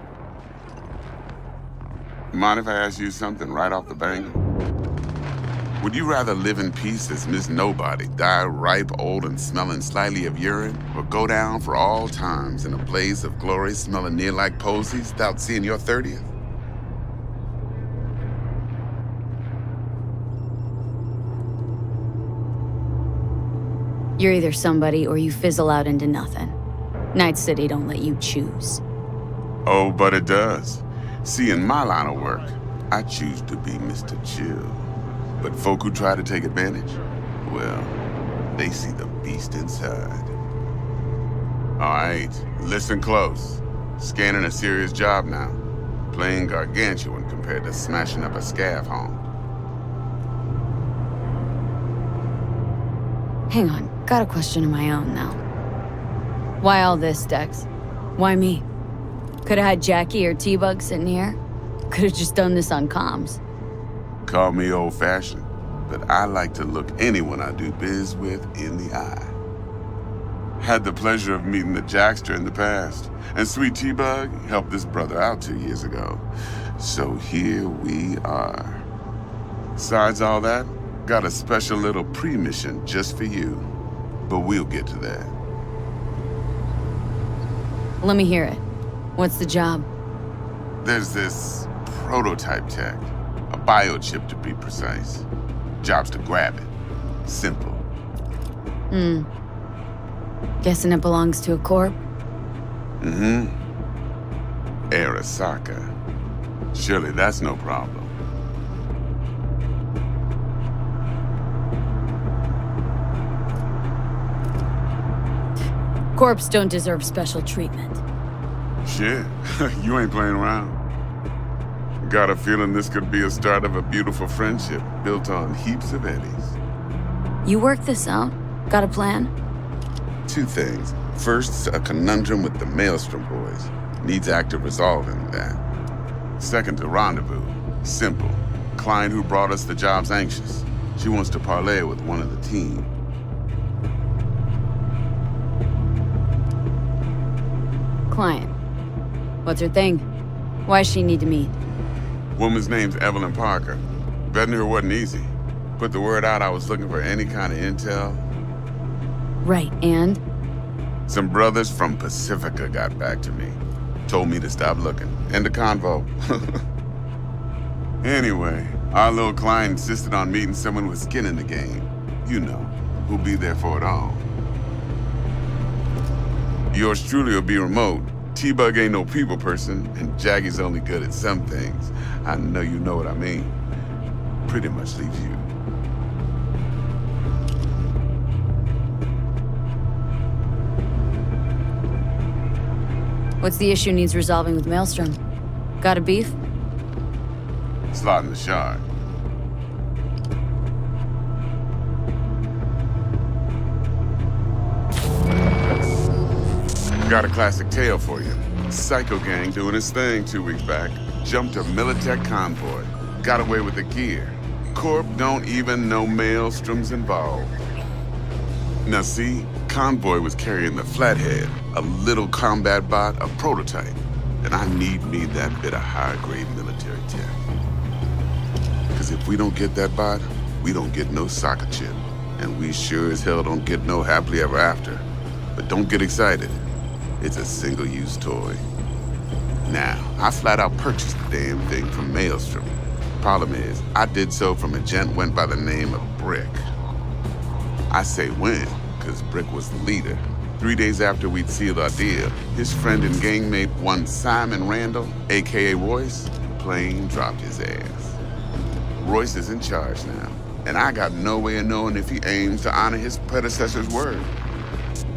Speaker 17: Mind if I ask you something right off the bank? Would you rather live in peace as Miss Nobody, die ripe, old, and smelling slightly of urine, or go down for all times in a blaze of glory smelling near like posies without seeing your 30th?
Speaker 4: You're either somebody or you fizzle out into nothing. Night City don't let you choose.
Speaker 17: Oh, but it does. See, in my line of work, I choose to be Mr. Chill. But folk who try to take advantage, well, they see the beast inside. All right, listen close. Scanning a serious job now. Playing gargantuan compared to smashing up a scav home.
Speaker 4: Hang on, got a question of my own now. Why all this, Dex? Why me? Could've had Jackie or T-Bug sitting here. Could've just done this on comms.
Speaker 17: Call me old-fashioned, but I like to look anyone I do biz with in the eye. Had the pleasure of meeting the Jackster in the past, and Sweet T-Bug helped this brother out 2 years ago. So here we are. Besides all that, got a special little pre-mission just for you. But we'll get to that.
Speaker 4: Let me hear it. What's the job?
Speaker 17: There's this prototype tech. A biochip to be precise. Job's to grab it. Simple.
Speaker 4: Guessing it belongs to a corp?
Speaker 17: Mm-hmm. Arasaka. Surely that's no problem.
Speaker 4: Corps don't deserve special treatment.
Speaker 17: Shit, you ain't playing around. Got a feeling this could be a start of a beautiful friendship built on heaps of eddies.
Speaker 4: You work this out? Got a plan?
Speaker 17: 2 things. First, a conundrum with the Maelstrom boys. Needs active resolving that. Second, a rendezvous. Simple. Client who brought us the job's anxious. She wants to parlay with one of the team.
Speaker 4: Client. What's her thing? Why does she need to meet?
Speaker 17: Woman's name's Evelyn Parker. Betting her wasn't easy. Put the word out I was looking for any kind of intel.
Speaker 4: Right, and?
Speaker 17: Some brothers from Pacifica got back to me. Told me to stop looking. End the convo. Anyway, our little client insisted on meeting someone with skin in the game. You know, who'll be there for it all. Yours truly will be remote. T-Bug ain't no people person, and Jaggy's only good at some things. I know you know what I mean. Pretty much leaves you.
Speaker 4: What's the issue needs resolving with Maelstrom? Got a beef?
Speaker 17: Slot in the shard. Got a classic tale for you. Psycho gang doing his thing 2 weeks back. Jumped a Militech convoy. Got away with the gear. Corp don't even know Maelstrom's involved. Now see, convoy was carrying the Flathead, a little combat bot, a prototype. And I need me that bit of high-grade military tech. Because if we don't get that bot, we don't get no soccer chip. And we sure as hell don't get no happily ever after. But don't get excited. It's a single-use toy. Now, I flat out purchased the damn thing from Maelstrom. Problem is, I did so from a gent went by the name of Brick. I say when, because Brick was the leader. 3 days after we'd sealed our deal, his friend and gangmate, one Simon Randall, aka Royce, plain dropped his ass. Royce is in charge now, and I got no way of knowing if he aims to honor his predecessor's word.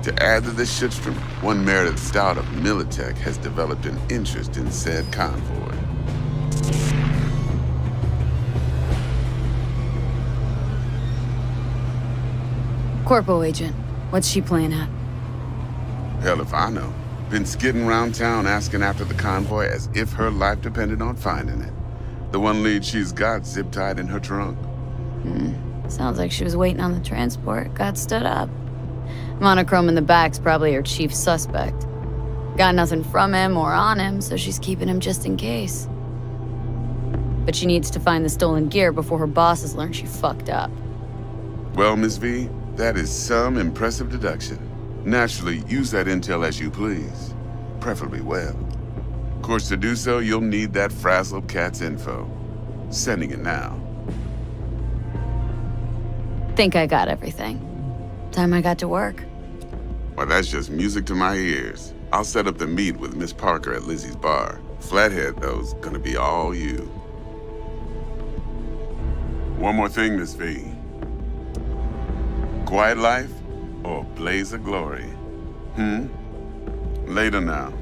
Speaker 17: To add to this shitstorm, one Meredith Stout of Militech has developed an interest in said convoy.
Speaker 4: Corpo agent. What's she playing at?
Speaker 17: Hell if I know. Been skidding around town asking after the convoy as if her life depended on finding it. The one lead she's got zip-tied in her trunk.
Speaker 4: Sounds like she was waiting on the transport, got stood up. Monochrome in the back's probably her chief suspect. Got nothing from him or on him, so she's keeping him just in case. But she needs to find the stolen gear before her bosses learn she fucked up.
Speaker 17: Well, Miss V, that is some impressive deduction. Naturally, use that intel as you please. Preferably well. Of course, to do so, you'll need that frazzled cat's info. Sending it now.
Speaker 4: Think I got everything. Time I got to work.
Speaker 17: Well, that's just music to my ears. I'll set up the meet with Miss Parker at Lizzie's bar. Flathead, though's gonna be all you. One more thing, Miss V. Quiet life or blaze of glory? Later now.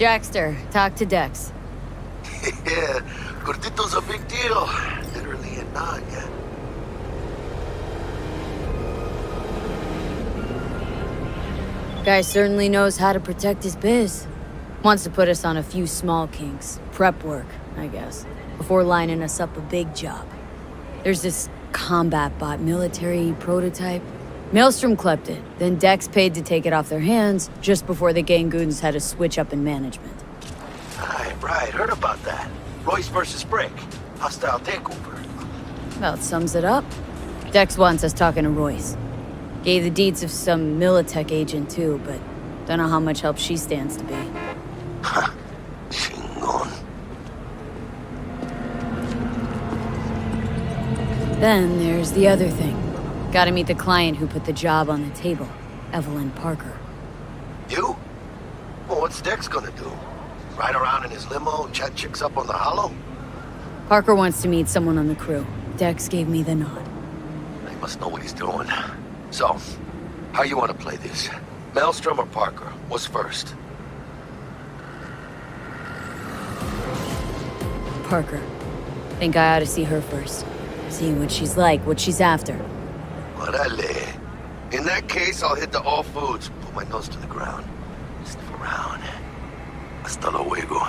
Speaker 4: Jackster, talk to Dex.
Speaker 3: Yeah, Gordito's a big deal. Literally and not, yeah.
Speaker 4: Guy certainly knows how to protect his biz. Wants to put us on a few small kinks. Prep work, I guess. Before lining us up a big job. There's this combat bot military prototype. Maelstrom clept it, then Dex paid to take it off their hands just before the Gangoons had a switch up in management.
Speaker 3: Right, heard about that. Royce versus Brick. Hostile takeover.
Speaker 4: About sums it up. Dex wants us talking to Royce. Gave the deeds of some Militech agent too, but don't know how much help she stands to be.
Speaker 3: Ha! Chingon.
Speaker 4: Then there's the other thing. Gotta meet the client who put the job on the table, Evelyn Parker.
Speaker 3: You? Well, what's Dex gonna do? Ride around in his limo, chat chicks up on the hollow?
Speaker 4: Parker wants to meet someone on the crew. Dex gave me the nod.
Speaker 3: He must know what he's doing. So, how you want to play this? Maelstrom or Parker? What's first?
Speaker 4: Parker. Think I ought to see her first. See what she's like, what she's after.
Speaker 3: Orale. In that case, I'll hit the all foods. Put my nose to the ground. Sniff around. Hasta luego.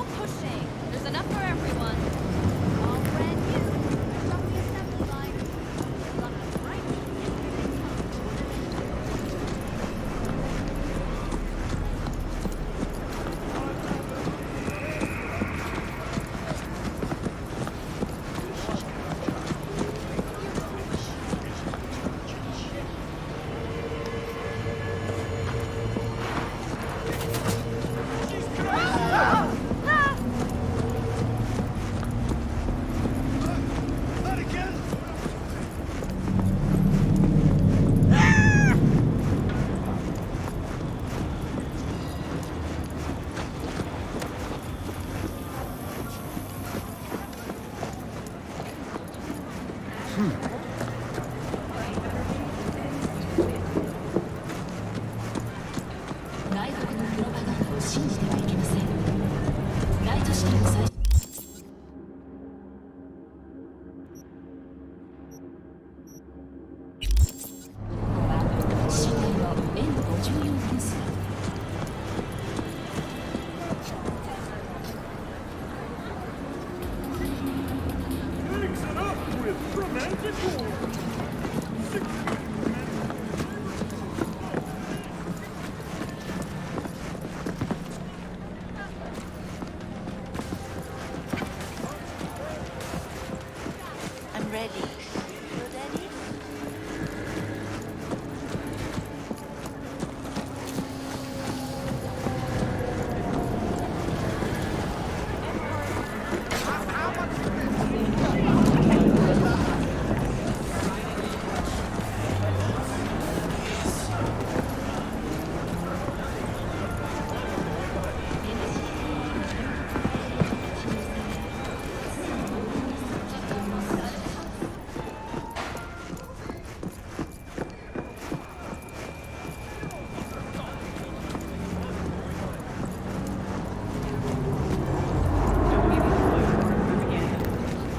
Speaker 8: No pushing. There's enough for everyone. All brand new. From the assembly line. On the right.
Speaker 7: I'm ready. You ready?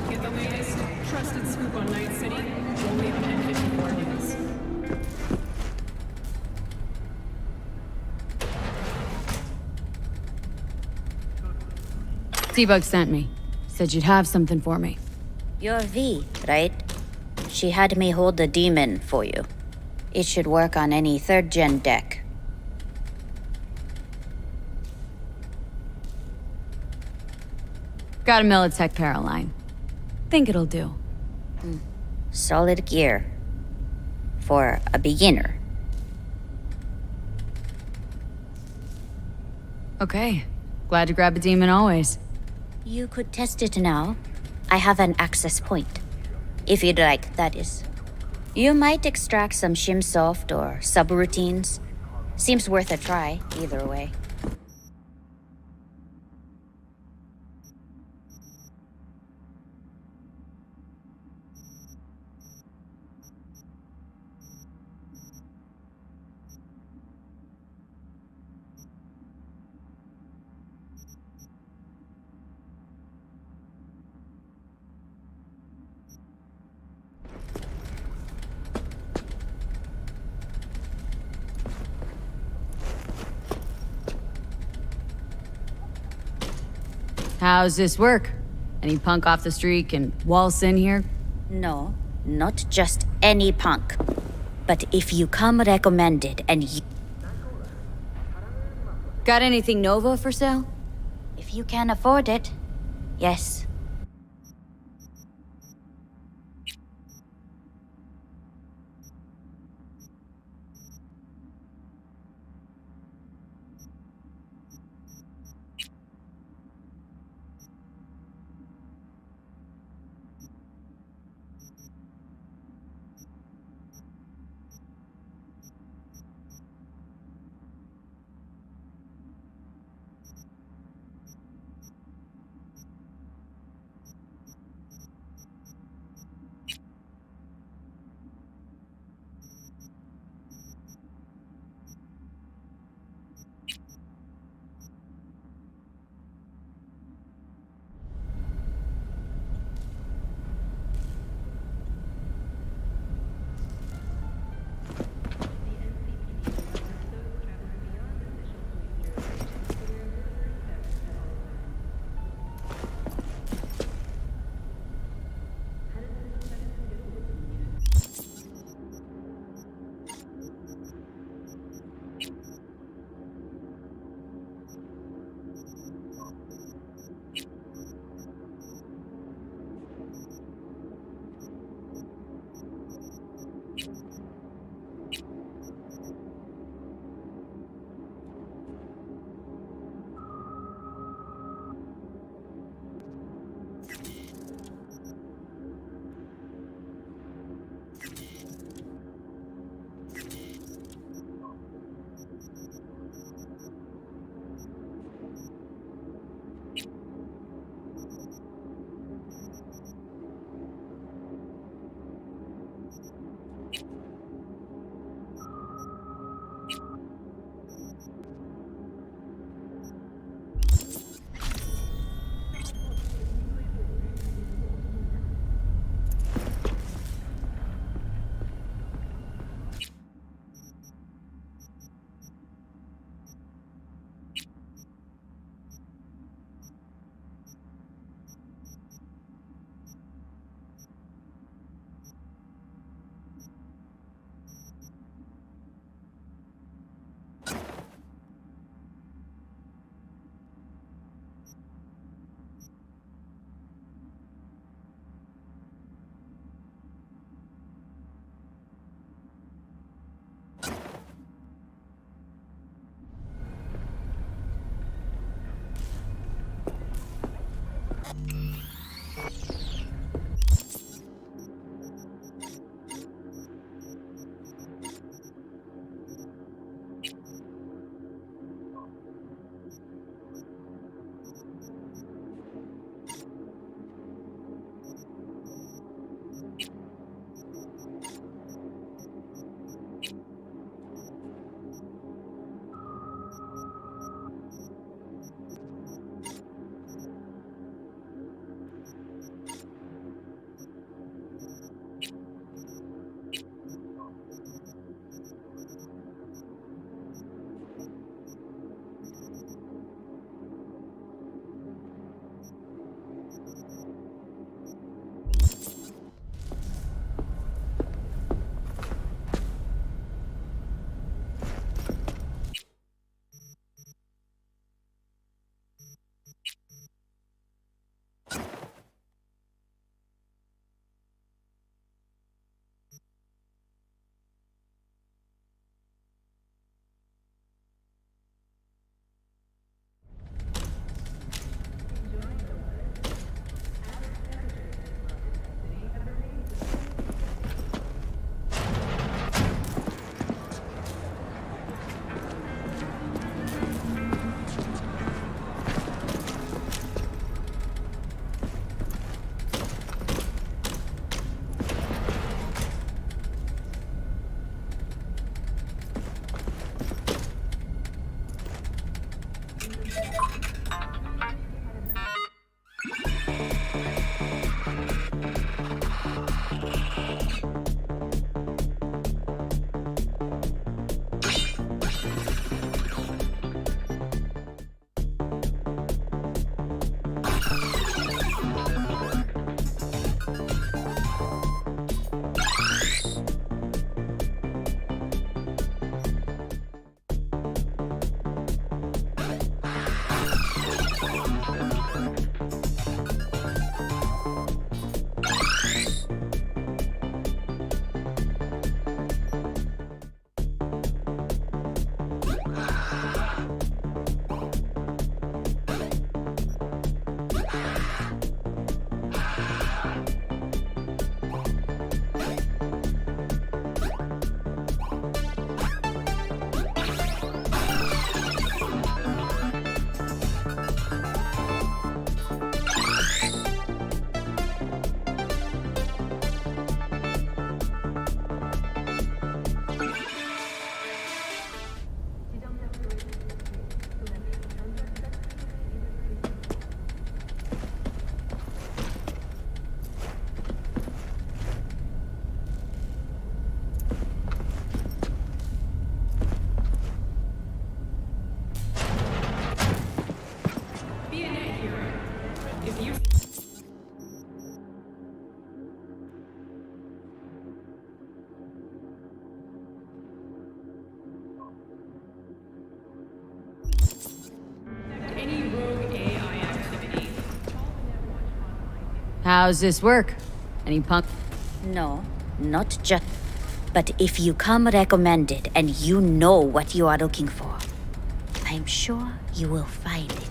Speaker 18: Get the latest trusted scoop on Night City, only on N54 News.
Speaker 4: T-Bug sent me. Said you'd have something for me.
Speaker 19: You're V, right? She had me hold the demon for you. It should work on any third-gen deck.
Speaker 4: Got a Militech Caroline. Think it'll do.
Speaker 19: Solid gear. For a beginner.
Speaker 4: Okay. Glad to grab a demon always.
Speaker 19: You could test it now. I have an access point. If you'd like, that is. You might extract some shimsoft or subroutines. Seems worth a try, either way.
Speaker 4: How's this work? Any punk off the street can waltz in here?
Speaker 19: No, not just any punk. But if you come recommended and you...
Speaker 4: Got anything Nova for sale?
Speaker 19: If you can afford it, yes.
Speaker 18: If you... Any rogue AI activity.
Speaker 4: How's this work? Any punk?
Speaker 19: No, not just. But if you come recommended and you know what you are looking for, I'm sure you will find it.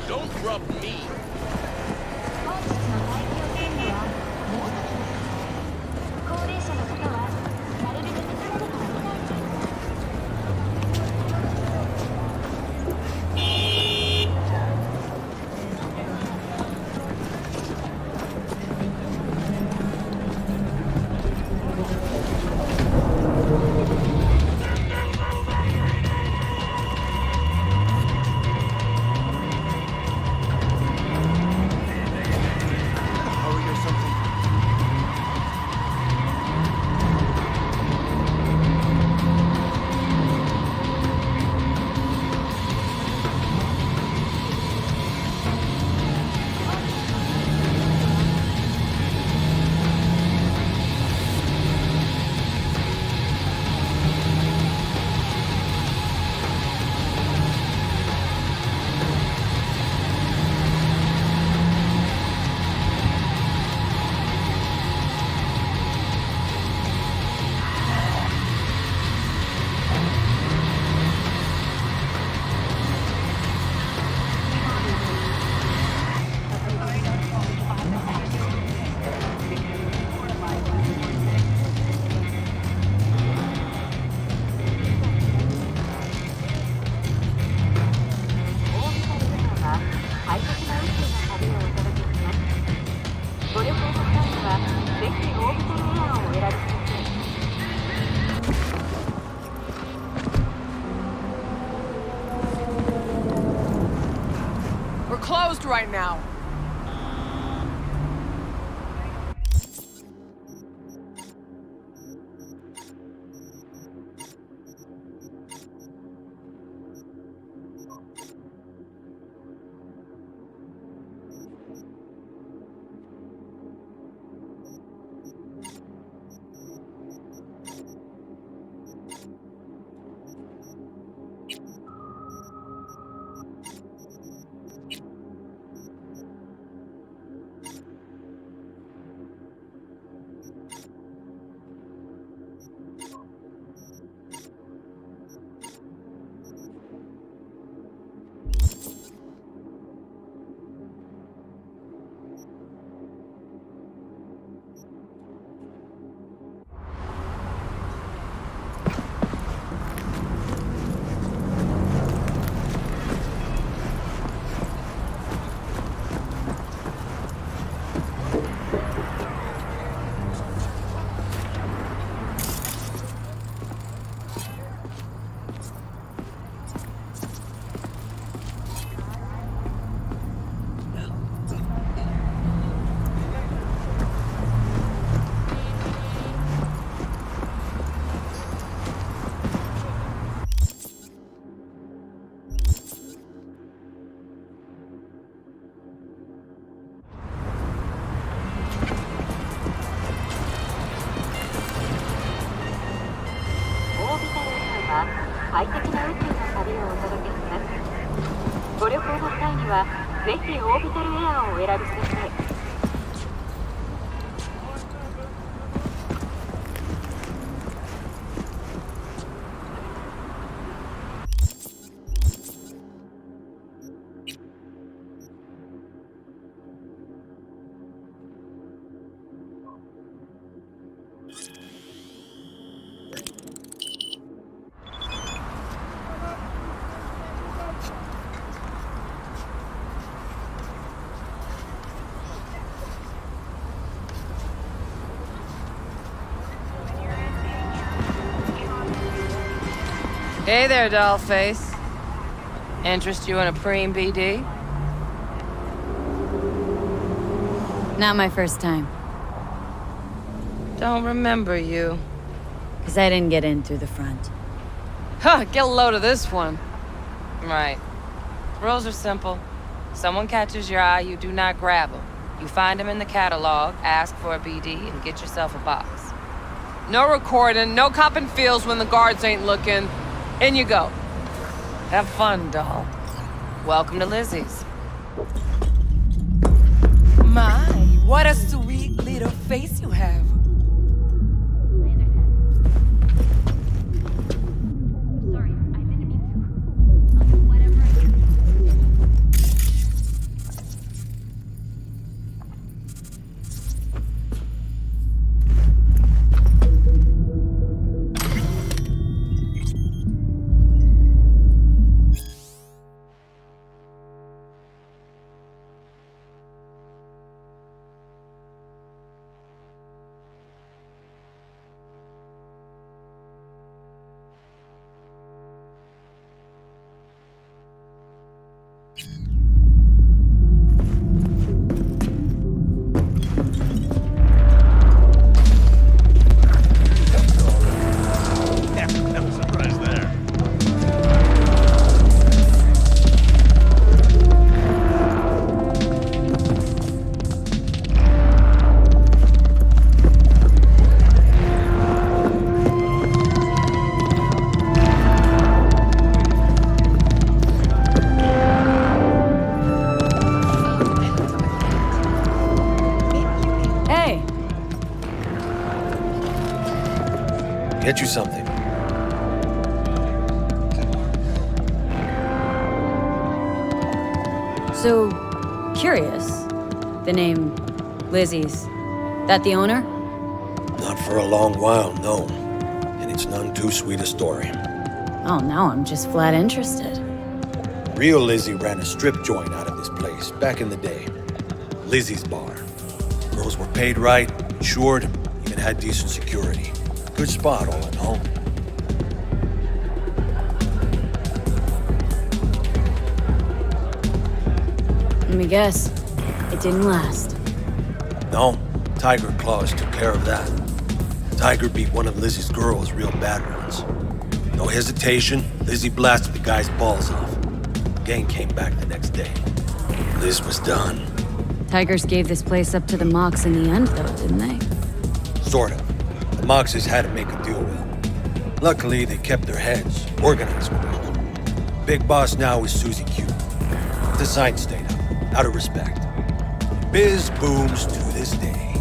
Speaker 15: Don't rub me.
Speaker 20: We're closed right now. 快適な宇宙の旅をお届けします。ご旅行の際にはぜひオービタルエアーをお選びください。
Speaker 21: Hey there, dollface. Interest you in a preem BD?
Speaker 4: Not my first time.
Speaker 21: Don't remember you.
Speaker 4: Because I didn't get in through the front.
Speaker 21: Huh, get a load of this one. Right. Rules are simple. Someone catches your eye, you do not grab them. You find them in the catalog, ask for a BD, and get yourself a box. No recording, no copping feels when the guards ain't looking. In you go. Have fun, doll. Welcome to Lizzie's.
Speaker 22: My, what a sweet little face you have.
Speaker 23: Get you something.
Speaker 4: So, curious. The name Lizzie's. That the owner?
Speaker 23: Not for a long while, no. And it's none too sweet a story.
Speaker 4: Oh, now I'm just flat interested.
Speaker 23: Real Lizzie ran a strip joint out of this place back in the day. Lizzie's Bar. Girls were paid right, insured, even had decent security. Good spot all in all.
Speaker 4: Let me guess. It didn't last.
Speaker 23: No, Tiger Claws took care of that. Tiger beat one of Lizzie's girls real bad once. No hesitation, Lizzie blasted the guy's balls off. Gang came back the next day. Liz was done.
Speaker 4: Tigers gave this place up to the Mox in the end, though, didn't they?
Speaker 23: Sort of. The Moxes had to make a deal with them. Luckily, they kept their heads, organized quick. Big boss now is Susie Q. The sign stayed up, out of respect. Biz booms to this day.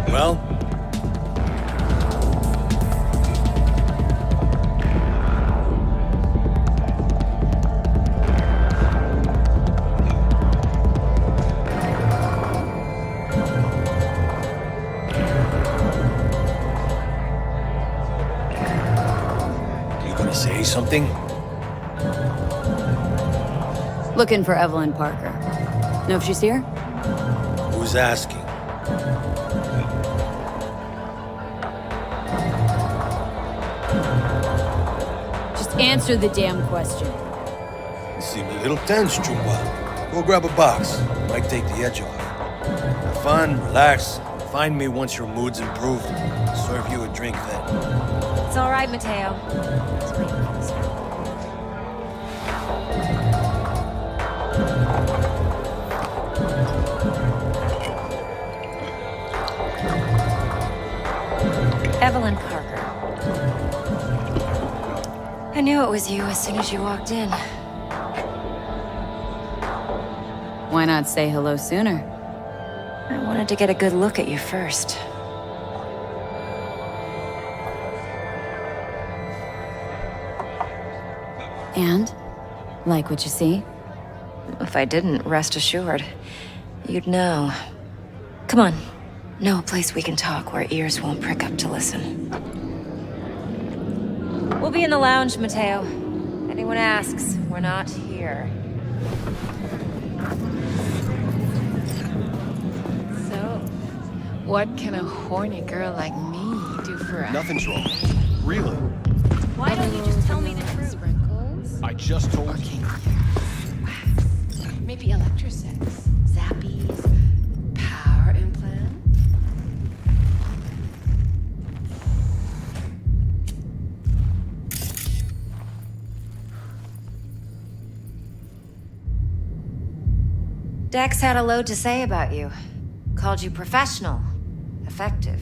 Speaker 23: Well, say something?
Speaker 4: Looking for Evelyn Parker. Know if she's here?
Speaker 23: Who's asking?
Speaker 4: Just answer the damn question.
Speaker 23: You seem a little tense, Chumba. Go grab a box. Might take the edge off. Have fun, relax. Find me once your mood's improved. Serve you a drink then.
Speaker 8: It's all right, Mateo.
Speaker 10: Evelyn Parker. I knew it was you as soon as you walked in.
Speaker 4: Why not say hello sooner?
Speaker 10: I wanted to get a good look at you first.
Speaker 4: And? Like what you see?
Speaker 10: If I didn't, rest assured, you'd know. Come on. Know a place we can talk where ears won't prick up to listen. We'll be in the lounge, Mateo. Anyone asks, we're not here.
Speaker 5: So, what can a horny girl like me do for us?
Speaker 15: Nothing's wrong. Really.
Speaker 8: Why don't you just tell me the truth?
Speaker 5: Sprinkles?
Speaker 15: I just told you.
Speaker 5: Maybe electrosex, zappies, power implant.
Speaker 10: Dex had a load to say about you. Called you professional, effective,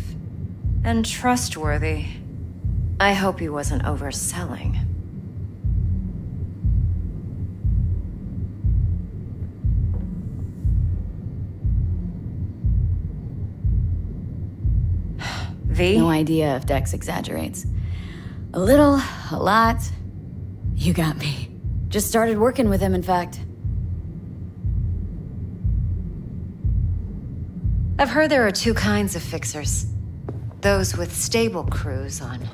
Speaker 10: and trustworthy. I hope he wasn't overselling. V?
Speaker 4: No idea if Dex exaggerates. A little, a lot. You got me. Just started working with him, in fact.
Speaker 10: I've heard there are two kinds of fixers. Those with stable crews on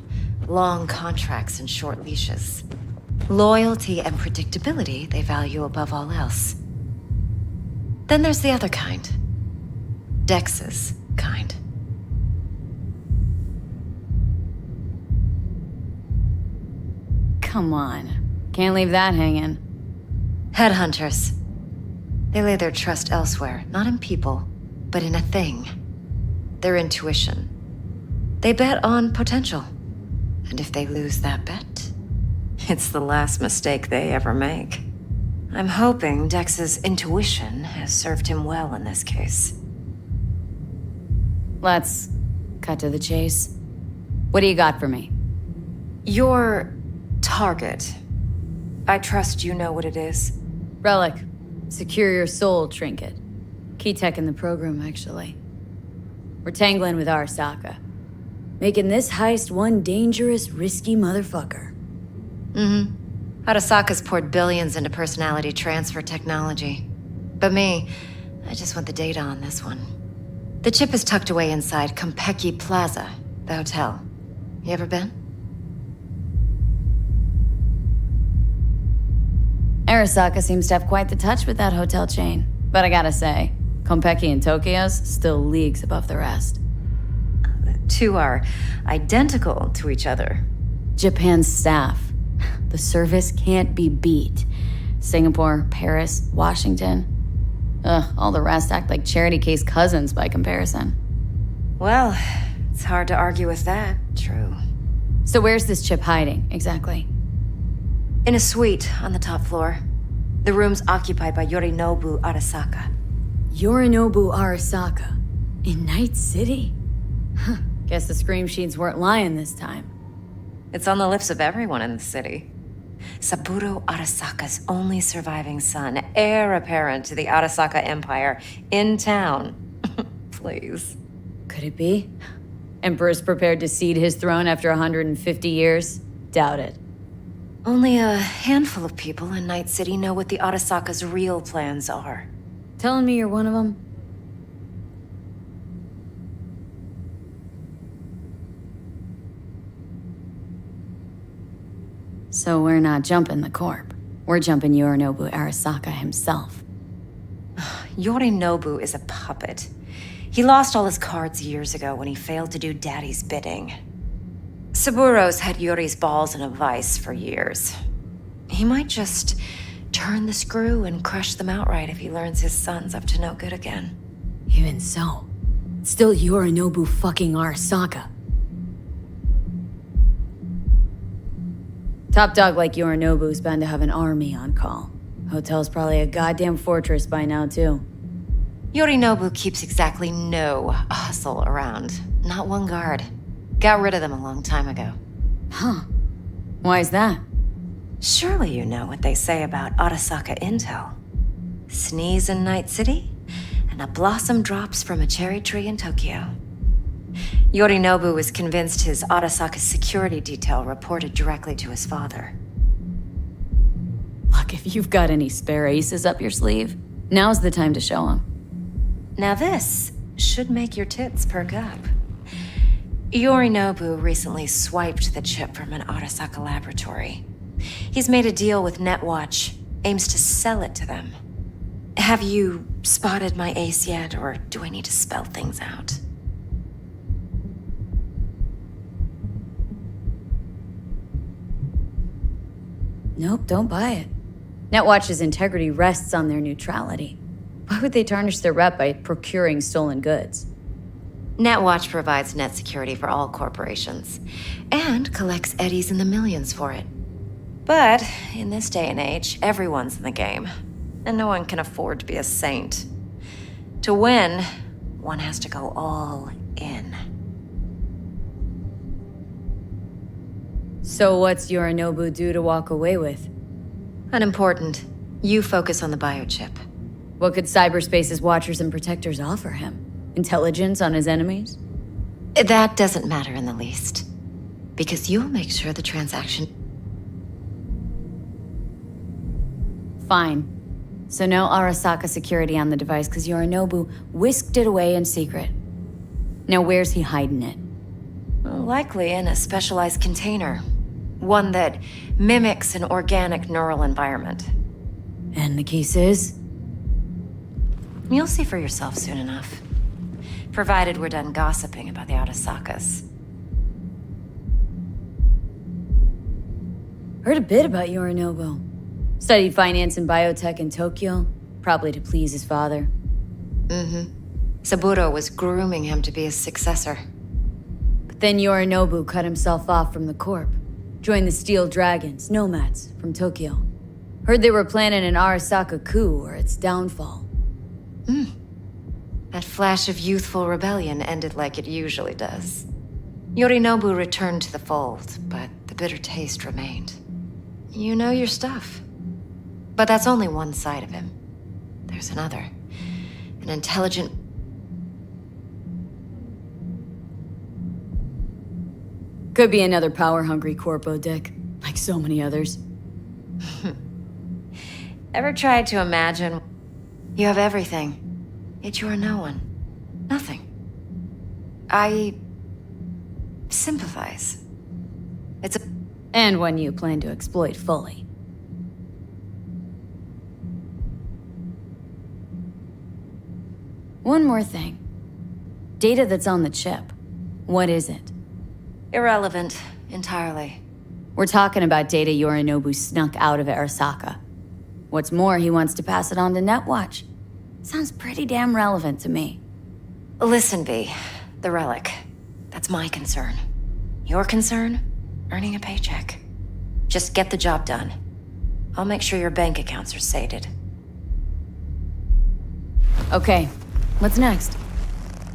Speaker 10: long contracts and short leashes. Loyalty and predictability they value above all else. Then there's the other kind. Dex's kind.
Speaker 4: Come on. Can't leave that hanging.
Speaker 10: Headhunters. They lay their trust elsewhere, not in people, but in a thing. Their intuition. They bet on potential. And if they lose that bet, it's the last mistake they ever make. I'm hoping Dex's intuition has served him well in this case.
Speaker 4: Let's cut to the chase. What do you got for me?
Speaker 10: Your target. I trust you know what it is.
Speaker 4: Relic. Secure your soul trinket. Key tech in the program, actually. We're tangling with Arasaka. Making this heist one dangerous, risky motherfucker.
Speaker 10: Mm-hmm. Arasaka's poured billions into personality transfer technology. But me, I just want the data on this one. The chip is tucked away inside Konpeki Plaza, the hotel. You ever been?
Speaker 4: Arasaka seems to have quite the touch with that hotel chain. But I gotta say, Konpeki and Tokyo's still leagues above the rest.
Speaker 10: The two are identical to each other.
Speaker 4: Japan's staff. The service can't be beat. Singapore, Paris, Washington. All the rest act like charity case cousins by comparison.
Speaker 10: Well, it's hard to argue with that. True.
Speaker 4: So where's this chip hiding, exactly?
Speaker 10: In a suite on the top floor. The room's occupied by Yorinobu Arasaka.
Speaker 4: Yorinobu Arasaka? In Night City? Huh. Guess the scream sheets weren't lying this time.
Speaker 10: It's on the lips of everyone in the city. Saburo Arasaka's only surviving son, heir apparent to the Arasaka Empire, in town. Please.
Speaker 4: Could it be? Emperor's prepared to cede his throne after 150 years? Doubt it.
Speaker 10: Only a handful of people in Night City know what the Arasaka's real plans are.
Speaker 4: Telling me you're one of them? So we're not jumping the Corp. We're jumping Yorinobu Arasaka himself.
Speaker 10: Yorinobu is a puppet. He lost all his cards years ago when he failed to do Daddy's bidding. Saburo's had Yuri's balls in a vice for years. He might just turn the screw and crush them outright if he learns his son's up to no good again.
Speaker 4: Even so, it's still Yorinobu fucking Arasaka. Top dog like Yorinobu's bound to have an army on call. Hotel's probably a goddamn fortress by now, too.
Speaker 10: Yorinobu keeps exactly no hustle around. Not one guard. Got rid of them a long time ago.
Speaker 4: Huh. Why is that?
Speaker 10: Surely you know what they say about Arasaka intel. Sneeze in Night City, and a blossom drops from a cherry tree in Tokyo. Yorinobu was convinced his Arasaka security detail reported directly to his father.
Speaker 4: Look, if you've got any spare aces up your sleeve, now's the time to show them.
Speaker 10: Now this should make your tits perk up. Yorinobu recently swiped the chip from an Arasaka laboratory. He's made a deal with Netwatch, aims to sell it to them. Have you spotted my ace yet, or do I need to spell things out?
Speaker 4: Nope, don't buy it. Netwatch's integrity rests on their neutrality. Why would they tarnish their rep by procuring stolen goods?
Speaker 10: Netwatch provides net security for all corporations, and collects eddies in the millions for it. But in this day and age, everyone's in the game, and no one can afford to be a saint. To win, one has to go all in.
Speaker 4: So what's Yorinobu due to walk away with?
Speaker 10: Unimportant. You focus on the biochip.
Speaker 4: What could cyberspace's watchers and protectors offer him? Intelligence on his enemies?
Speaker 10: That doesn't matter in the least. Because you'll make sure the transaction...
Speaker 4: Fine. So no Arasaka security on the device because Yorinobu whisked it away in secret. Now where's he hiding it?
Speaker 10: Likely in a specialized container. One that mimics an organic neural environment.
Speaker 4: And the case is?
Speaker 10: You'll see for yourself soon enough. Provided we're done gossiping about the Arasakas.
Speaker 4: Heard a bit about Yorinobu. Studied finance and biotech in Tokyo, probably to please his father.
Speaker 10: Mm-hmm. Saburo was grooming him to be his successor.
Speaker 4: But then Yorinobu cut himself off from the Corp. Joined the Steel Dragons, nomads, from Tokyo. Heard they were planning an Arasaka coup or its downfall.
Speaker 10: That flash of youthful rebellion ended like it usually does. Yorinobu returned to the fold, but the bitter taste remained. You know your stuff. But that's only one side of him. There's another. An intelligent...
Speaker 4: Could be another power-hungry corpo dick, like so many others.
Speaker 10: Ever tried to imagine you have everything, yet you are no one? Nothing. I sympathize. It's a...
Speaker 4: And one you plan to exploit fully. One more thing. Data that's on the chip. What is it?
Speaker 10: Irrelevant, entirely.
Speaker 4: We're talking about data Yorinobu snuck out of Arasaka. What's more, he wants to pass it on to Netwatch. Sounds pretty damn relevant to me.
Speaker 10: Listen, V. The relic. That's my concern. Your concern? Earning a paycheck. Just get the job done. I'll make sure your bank accounts are sated.
Speaker 4: Okay, what's next?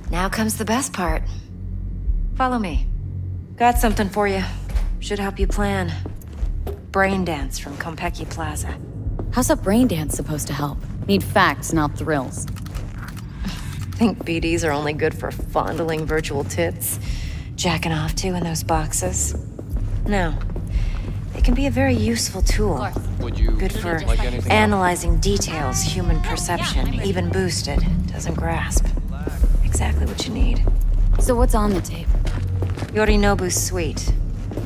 Speaker 10: Now comes the best part. Follow me. Got something for you. Should help you plan. Brain dance from Konpeki Plaza.
Speaker 4: How's a brain dance supposed to help? Need facts, not thrills.
Speaker 10: Think BDs are only good for fondling virtual tits? Jacking off to in those boxes? No. They can be a very useful tool. Good for analyzing details human perception, even boosted, doesn't grasp. Exactly what you need.
Speaker 4: So what's on the tape?
Speaker 10: Yorinobu's suite.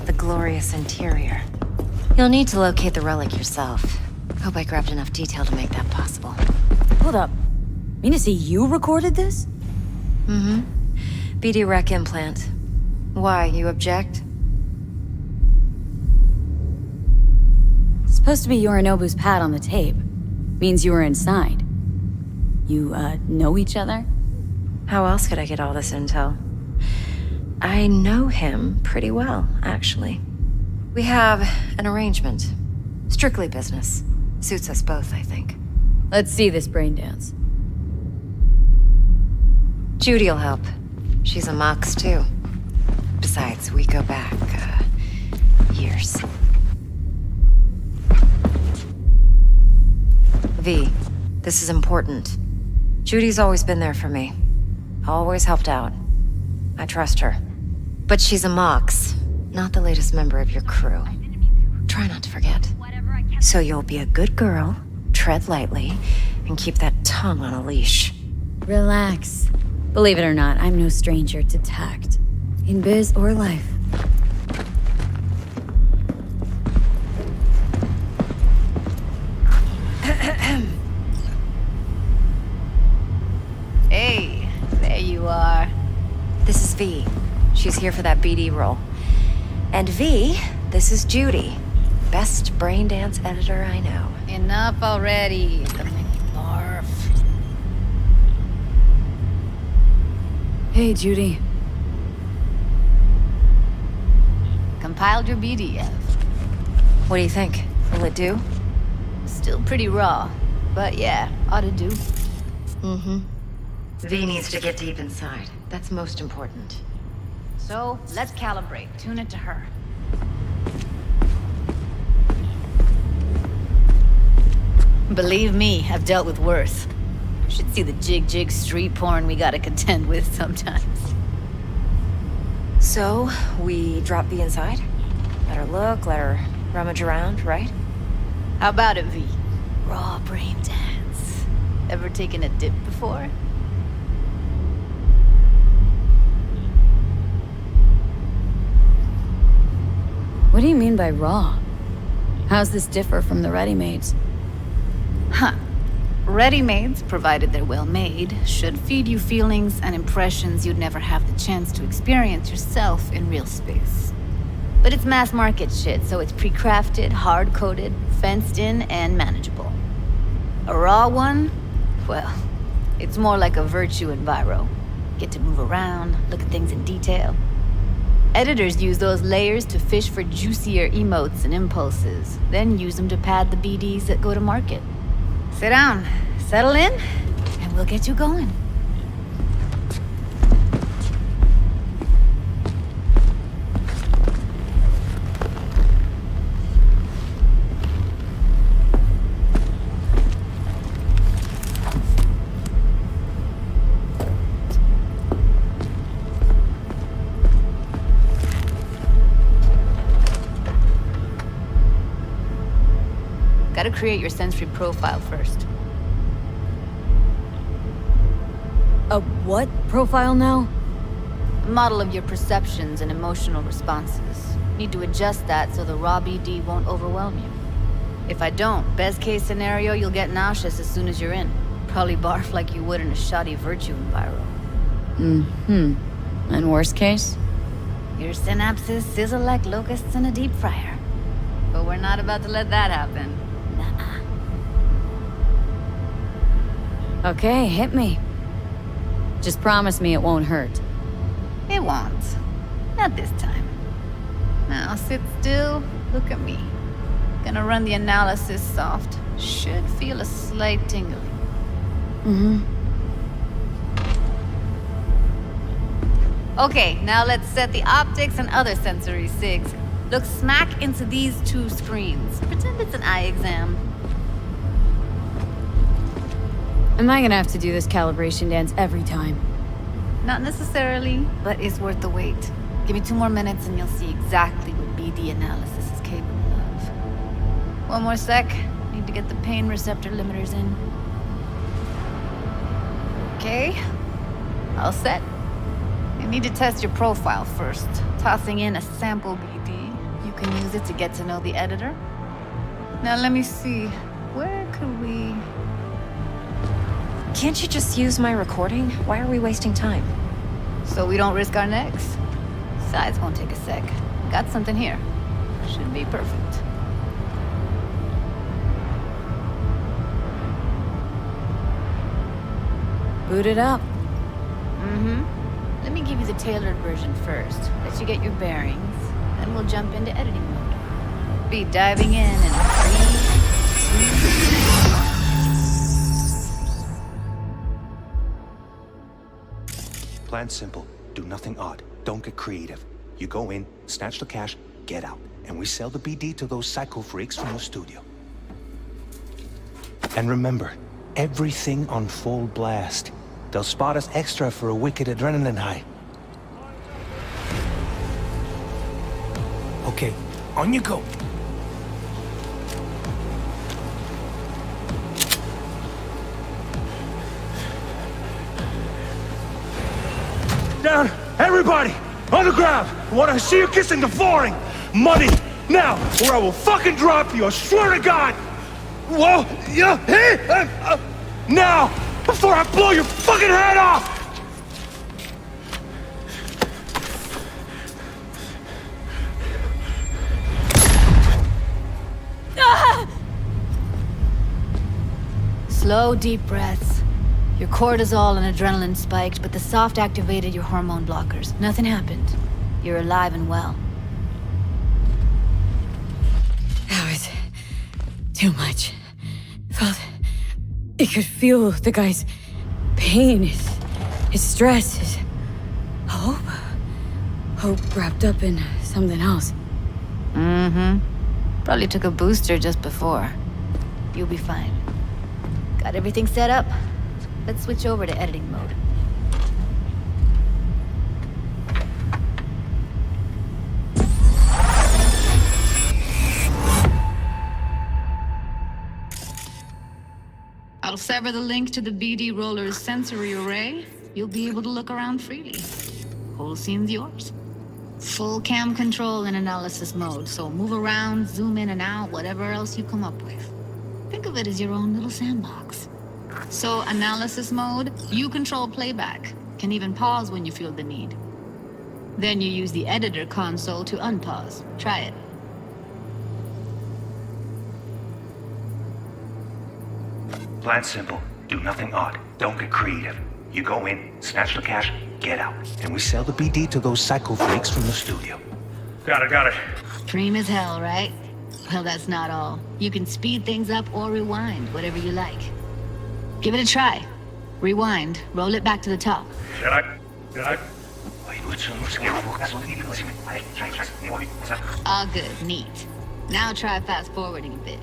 Speaker 10: The glorious interior. You'll need to locate the relic yourself. Hope I grabbed enough detail to make that possible.
Speaker 4: Hold up. Mean to say you recorded this?
Speaker 10: Mm-hmm. BD rec implant. Why, you object?
Speaker 4: Supposed to be Yorinobu's pad on the tape. Means you were inside. You, know each other?
Speaker 10: How else could I get all this intel? I know him pretty well, actually. We have an arrangement. Strictly business. Suits us both, I think.
Speaker 4: Let's see this brain dance.
Speaker 10: Judy'll help. She's a mox, too. Besides, we go back, years. V, this is important. Judy's always been there for me. Always helped out. I trust her. But she's a Mox, not the latest member of your crew. Try not to forget. So you'll be a good girl, tread lightly, and keep that tongue on a leash.
Speaker 4: Relax. Believe it or not, I'm no stranger to tact. In biz or life.
Speaker 10: Hey, there you are. This is V. She's here for that BD role. And V, this is Judy. Best brain dance editor I know.
Speaker 4: Enough already. Gonna make me barf. Hey, Judy.
Speaker 6: Compiled your BDF.
Speaker 10: What do you think? Will it do?
Speaker 6: Still pretty raw, but yeah, ought to do.
Speaker 10: Mm-hmm. V needs to get deep inside. That's most important.
Speaker 6: So, let's calibrate. Tune it to her. Believe me, I've dealt with worse. Should see the jig street porn we gotta contend with sometimes.
Speaker 10: So, we drop V inside? Let her look, let her rummage around, right?
Speaker 6: How about it, V? Raw brain dance. Ever taken a dip before?
Speaker 4: What do you mean by raw? How's this differ from the ready-mades?
Speaker 6: Huh. Ready-mades, provided they're well made, should feed you feelings and impressions you'd never have the chance to experience yourself in real space. But it's mass market shit, so it's pre-crafted, hard-coded, fenced in, and manageable. A raw one? Well, it's more like a virtue enviro. Get to move around, look at things in detail. Editors use those layers to fish for juicier emotes and impulses, then use them to pad the BDs that go to market. Sit down, settle in, and we'll get you going. Gotta create your sensory profile first.
Speaker 4: A what profile now?
Speaker 6: A model of your perceptions and emotional responses. Need to adjust that so the raw BD won't overwhelm you. If I don't, best case scenario, you'll get nauseous as soon as you're in. Probably barf like you would in a shoddy virtue enviro.
Speaker 4: Mm-hmm. And worst case?
Speaker 6: Your synapses sizzle like locusts in a deep fryer. But we're not about to let that happen.
Speaker 4: Okay, hit me. Just promise me it won't hurt.
Speaker 6: It won't. Not this time. Now sit still, look at me. Gonna run the analysis soft. Should feel a slight tingling.
Speaker 4: Mm-hmm.
Speaker 6: Okay, now let's set the optics and other sensory sigs. Look smack into these two screens. Pretend it's an eye exam.
Speaker 4: Am I gonna have to do this calibration dance every time?
Speaker 6: Not necessarily, but it's worth the wait. Give me 2 more minutes and you'll see exactly what BD analysis is capable of. 1 more sec. Need to get the pain receptor limiters in. Okay. All set. You need to test your profile first. Tossing in a sample BD. You can use it to get to know the editor. Now let me see. Where could we...
Speaker 10: Can't you just use my recording? Why are we wasting time?
Speaker 6: So we don't risk our necks? Size won't take a sec. Got something here. Should be perfect.
Speaker 4: Boot it up.
Speaker 6: Mm-hmm. Let me give you the tailored version first. Let you get your bearings. Then we'll jump into editing mode. Be diving in and 3, 2...
Speaker 11: Plan simple. Do nothing odd. Don't get creative.
Speaker 1: You go in, snatch the cash, get out. And we sell the BD to those psycho freaks from the studio. And remember, everything on full blast. They'll spot us extra for a wicked adrenaline high. Okay, on you go. Down, everybody! On the ground! I want to see you kissing the flooring! Money! Now, or I will fucking drop you, I swear to God! Whoa! Yeah! Hey! Now! Before I blow your fucking head off!
Speaker 6: Slow, deep breaths. Your cortisol and adrenaline spiked, but the soft activated your hormone blockers. Nothing happened. You're alive and well.
Speaker 4: That was too much. I could feel the guy's pain, his stress, his hope. Hope wrapped up in something else.
Speaker 6: Mm-hmm. Probably took a booster just before. You'll be fine. Got everything set up? Let's switch over to editing mode. I'll sever the link to the BD Roller's sensory array. You'll be able to look around freely. Whole scene's yours. Full cam control in analysis mode, so move around, zoom in and out, whatever else you come up with. Think of it as your own little sandbox. So, analysis mode, you control playback. Can even pause when you feel the need. Then you use the editor console to unpause. Try it.
Speaker 1: Plan simple. Do nothing odd. Don't get creative. You go in, snatch the cash, get out. And we sell the BD to those psycho freaks from the studio. Got it.
Speaker 6: Dream as hell, right? Well, that's not all. You can speed things up or rewind, whatever you like. Give it a try. Rewind. Roll it back to the top.
Speaker 1: Did I?
Speaker 6: All good. Neat. Now try fast forwarding a bit.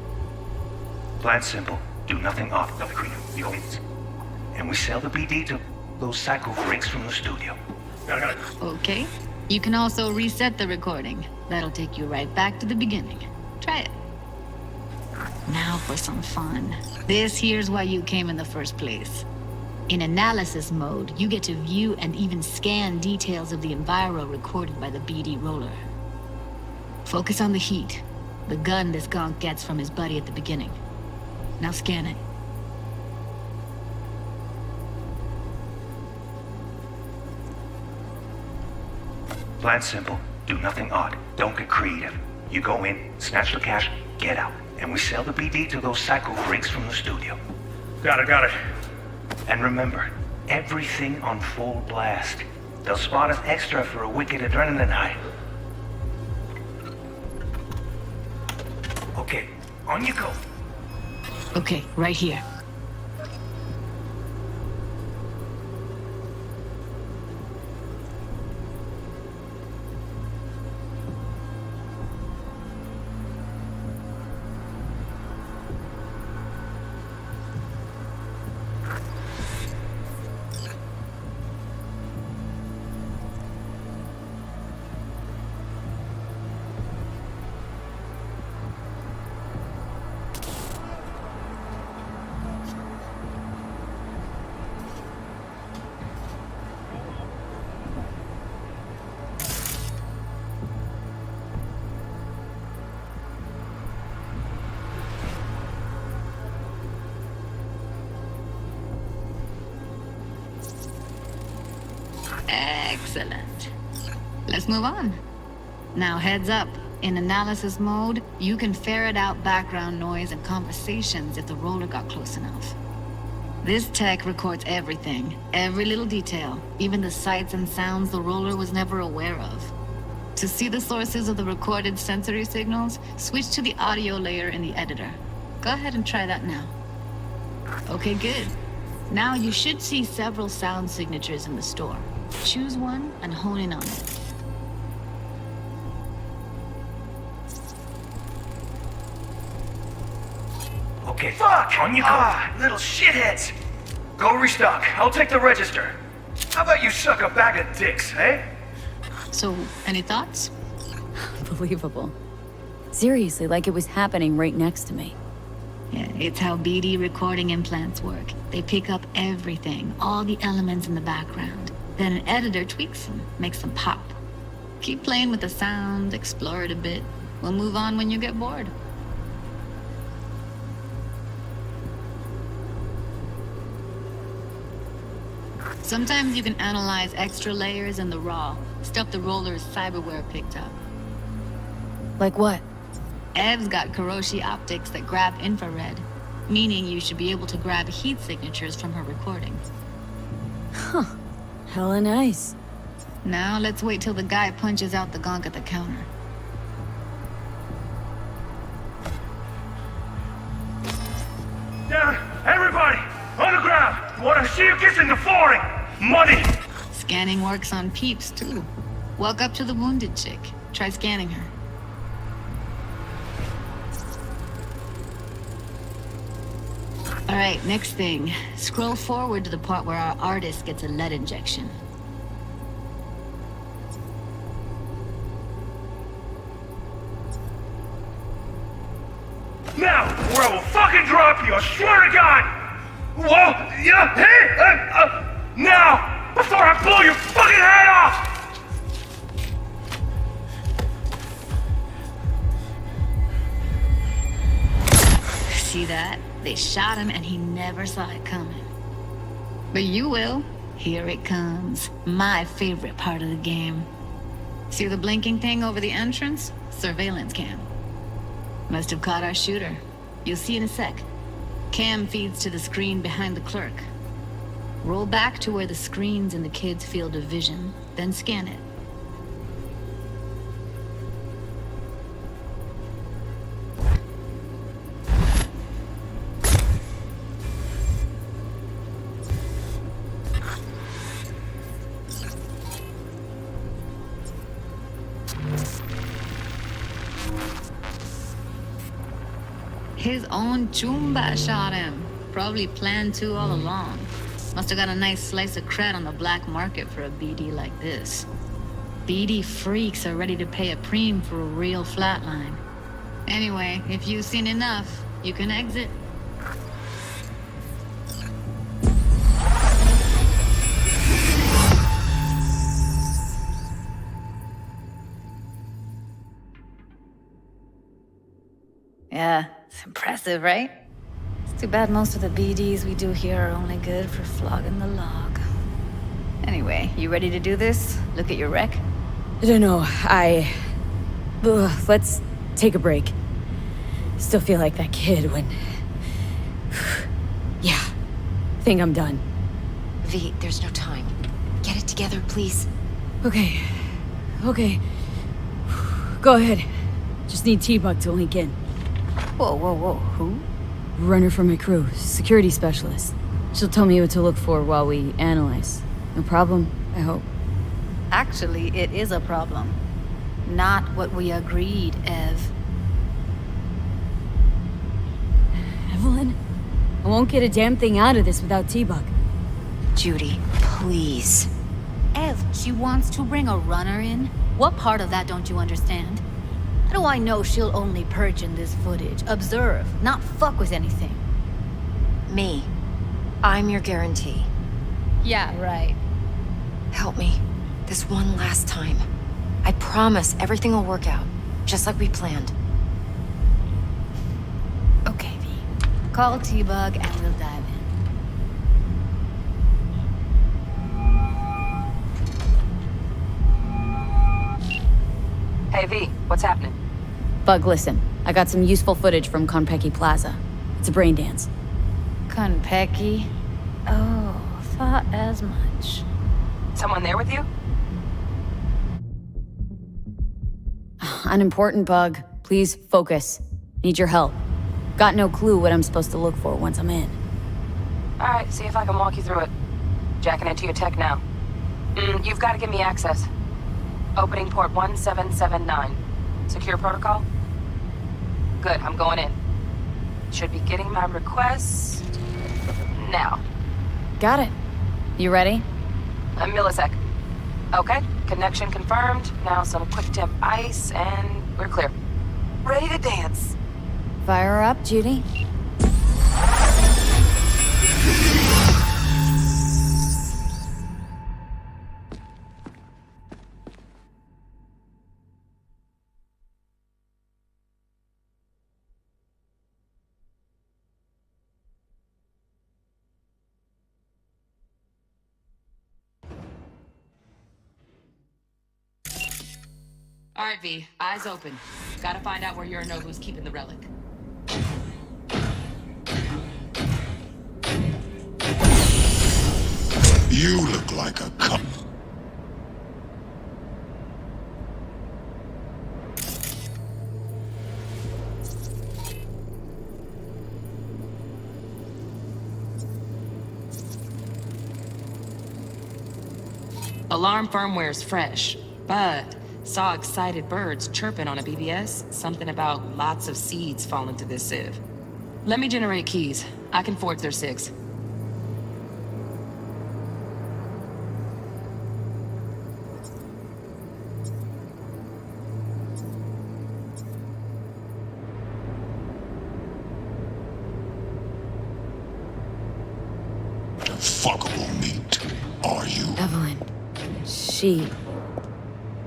Speaker 1: Plan simple. Do nothing odd. You go in. And we sell the BD to those psycho freaks from the studio. Got it.
Speaker 6: Okay. You can also reset the recording. That'll take you right back to the beginning. Try it. Now for some fun. This here's why you came in the first place. In analysis mode, you get to view and even scan details of the enviro recorded by the BD roller. Focus on the heat, the gun this gonk gets from his buddy at the beginning. Now scan it.
Speaker 1: Plan simple. Do nothing odd. Don't get creative. You go in, snatch the cash, get out. And we sell the BD to those psycho freaks from the studio. Got it. And remember, everything on full blast. They'll spot us extra for a wicked adrenaline high. Okay, on you go.
Speaker 6: Okay, right here. Excellent. Let's move on. Now heads up. In analysis mode, you can ferret out background noise and conversations if the roller got close enough. This tech records everything, every little detail, even the sights and sounds the roller was never aware of. To see the sources of the recorded sensory signals, switch to the audio layer in the editor. Go ahead and try that now. Okay, good. Now you should see several sound signatures in the store. Choose one and hone in on it.
Speaker 1: Okay, fuck! On your car, little shitheads! Go restock. I'll take the register. How about you suck a bag of dicks, eh?
Speaker 6: So, any thoughts?
Speaker 4: Unbelievable. Seriously, like it was happening right next to me.
Speaker 6: Yeah, it's how BD recording implants work. They pick up everything, all the elements in the background. Then an editor tweaks them, makes them pop. Keep playing with the sound, explore it a bit. We'll move on when you get bored. Sometimes you can analyze extra layers in the raw, stuff the roller's cyberware picked up.
Speaker 4: Like what?
Speaker 6: Ev's got Kiroshi optics that grab infrared, meaning you should be able to grab heat signatures from her recording.
Speaker 4: Huh. Hella nice.
Speaker 6: Now let's wait till the guy punches out the gonk at the counter.
Speaker 1: Down! Everybody! On the ground! Wanna see you kissing the flooring! Money!
Speaker 6: Scanning works on peeps, too. Walk up to the wounded chick. Try scanning her. Alright, next thing. Scroll forward to the part where our artist gets a lead injection.
Speaker 1: Now, or I will fucking drop you, I swear to God! Whoa! Yeah! Hey! Now! Before I blow your fucking head off!
Speaker 6: See that? They shot him and he never saw it coming. But you will. Here it comes. My favorite part of the game. See the blinking thing over the entrance? Surveillance cam. Must have caught our shooter. You'll see in a sec. Cam feeds to the screen behind the clerk. Roll back to where the screen's in the kid's field of vision, then scan it. His own Chumba shot him. Probably planned to all along. Must have got a nice slice of cred on the black market for a BD like this. BD freaks are ready to pay a preem for a real flatline. Anyway, if you've seen enough, you can exit. Yeah, it's impressive, right? It's too bad most of the BDs we do here are only good for flogging the log. Anyway, you ready to do this? Look at your wreck?
Speaker 4: I don't know, let's take a break. Still feel like that kid when... Yeah, think I'm done.
Speaker 10: V, there's no time. Get it together, please.
Speaker 4: Okay. Go ahead. Just need T-Bug to link in.
Speaker 6: Whoa, who?
Speaker 4: Runner from my crew, security specialist. She'll tell me what to look for while we analyze. No problem, I hope.
Speaker 6: Actually, it is a problem. Not what we agreed, Ev.
Speaker 4: Evelyn? I won't get a damn thing out of this without T-Bug.
Speaker 10: Judy, please.
Speaker 6: Ev, she wants to bring a runner in? What part of that don't you understand? How do I know she'll only purge in this footage? Observe, not fuck with anything.
Speaker 10: Me. I'm your guarantee.
Speaker 6: Yeah, right.
Speaker 10: Help me. This one last time. I promise everything will work out, just like we planned.
Speaker 6: Okay, V. Call T-Bug and we'll dive in.
Speaker 2: Hey, V, what's happening?
Speaker 4: Bug, listen. I got some useful footage from Konpeki Plaza. It's a brain dance.
Speaker 6: Konpeki? Oh, thought as much.
Speaker 2: Someone there with you?
Speaker 4: Unimportant, Bug. Please focus. Need your help. Got no clue what I'm supposed to look for once I'm in.
Speaker 2: Alright, see if I can walk you through it. Jacking into your tech now. You've got to give me access. Opening port 1779. Secure protocol? Good, I'm going in.
Speaker 21: Should be getting my request now.
Speaker 4: Got it. You ready?
Speaker 21: A millisec. Okay, connection confirmed. Now some quick temp ice, and we're clear.
Speaker 2: Ready to dance.
Speaker 4: Fire her up, Judy.
Speaker 8: All right, V. Eyes open. Gotta find out where Yorinobu's keeping the relic.
Speaker 11: You look like a cup.
Speaker 8: Alarm firmware's fresh, but saw excited birds chirping on a BBS. Something about lots of seeds falling to this sieve. Let me generate keys. I can forge their SIGs.
Speaker 11: Fuckable meat, are you?
Speaker 4: Evelyn.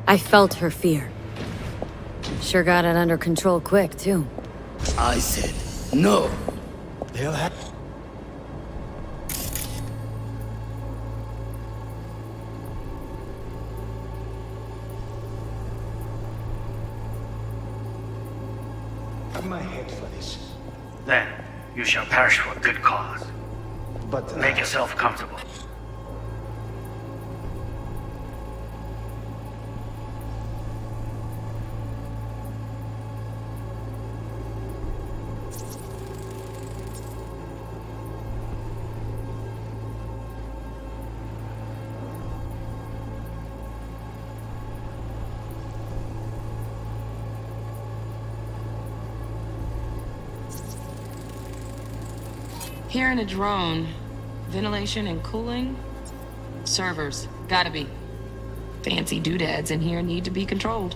Speaker 4: I felt her fear. Sure got it under control quick, too.
Speaker 14: I said no. They'll have.
Speaker 1: Have my head for this. Then you shall perish for a good cause. But make yourself comfortable.
Speaker 8: Here in a drone. Ventilation and cooling? Servers. Gotta be. Fancy doodads in here need to be controlled.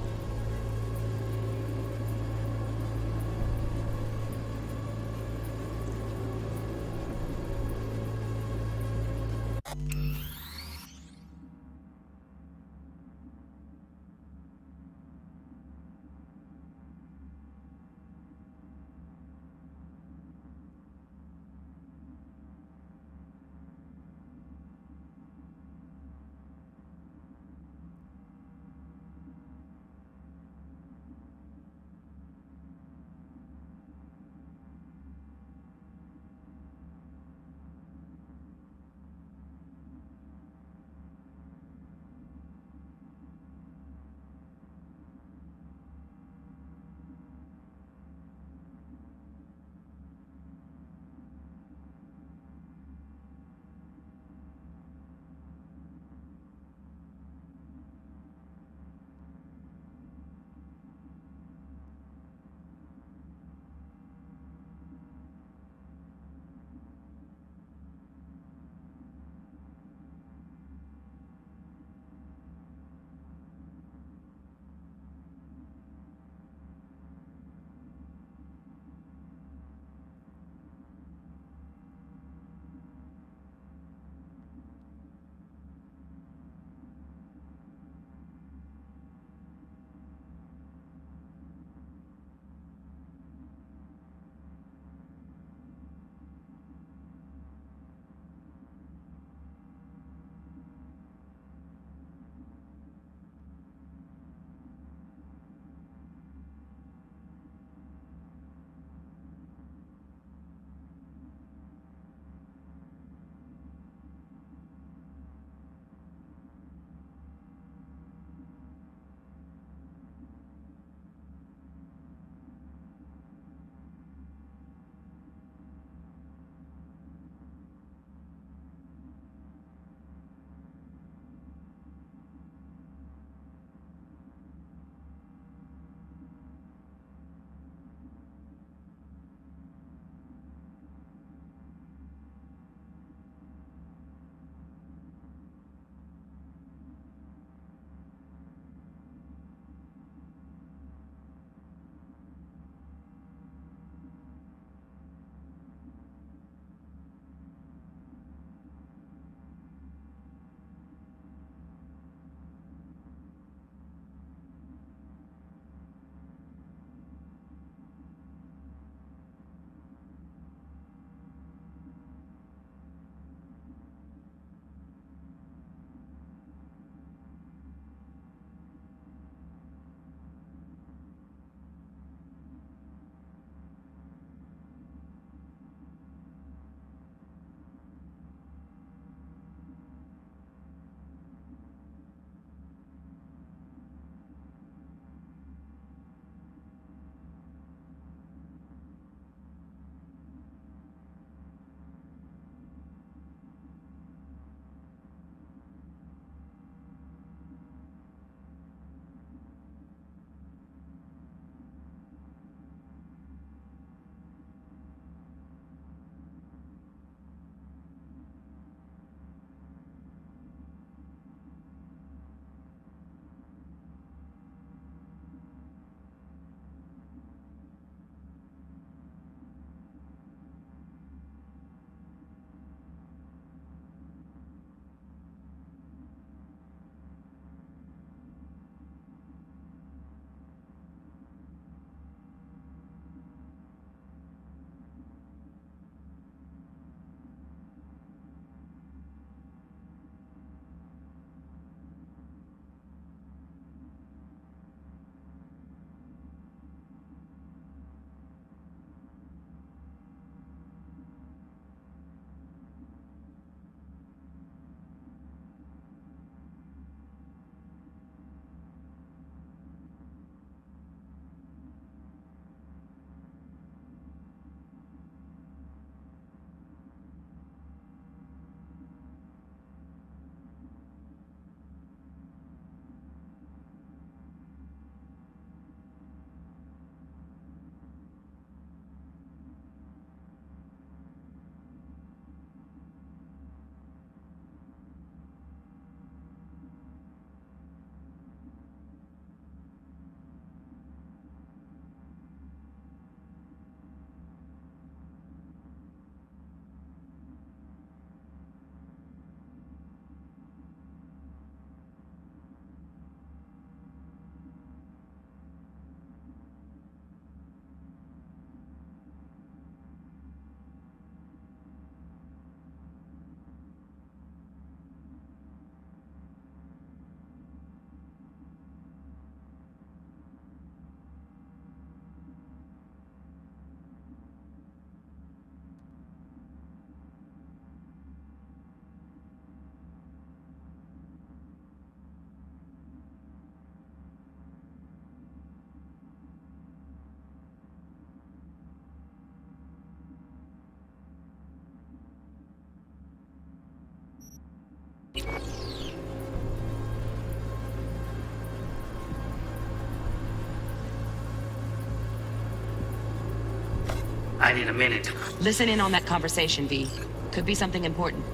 Speaker 14: I need a minute to...
Speaker 8: Listen in on that conversation, V. Could be something important.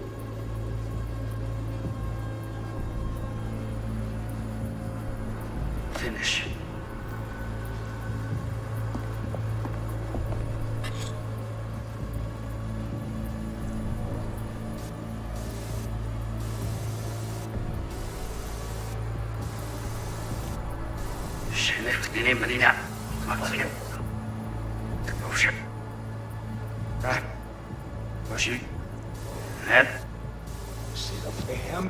Speaker 14: Finish. شنفت منين منين أطلع وش راح وشي هاد سيفهم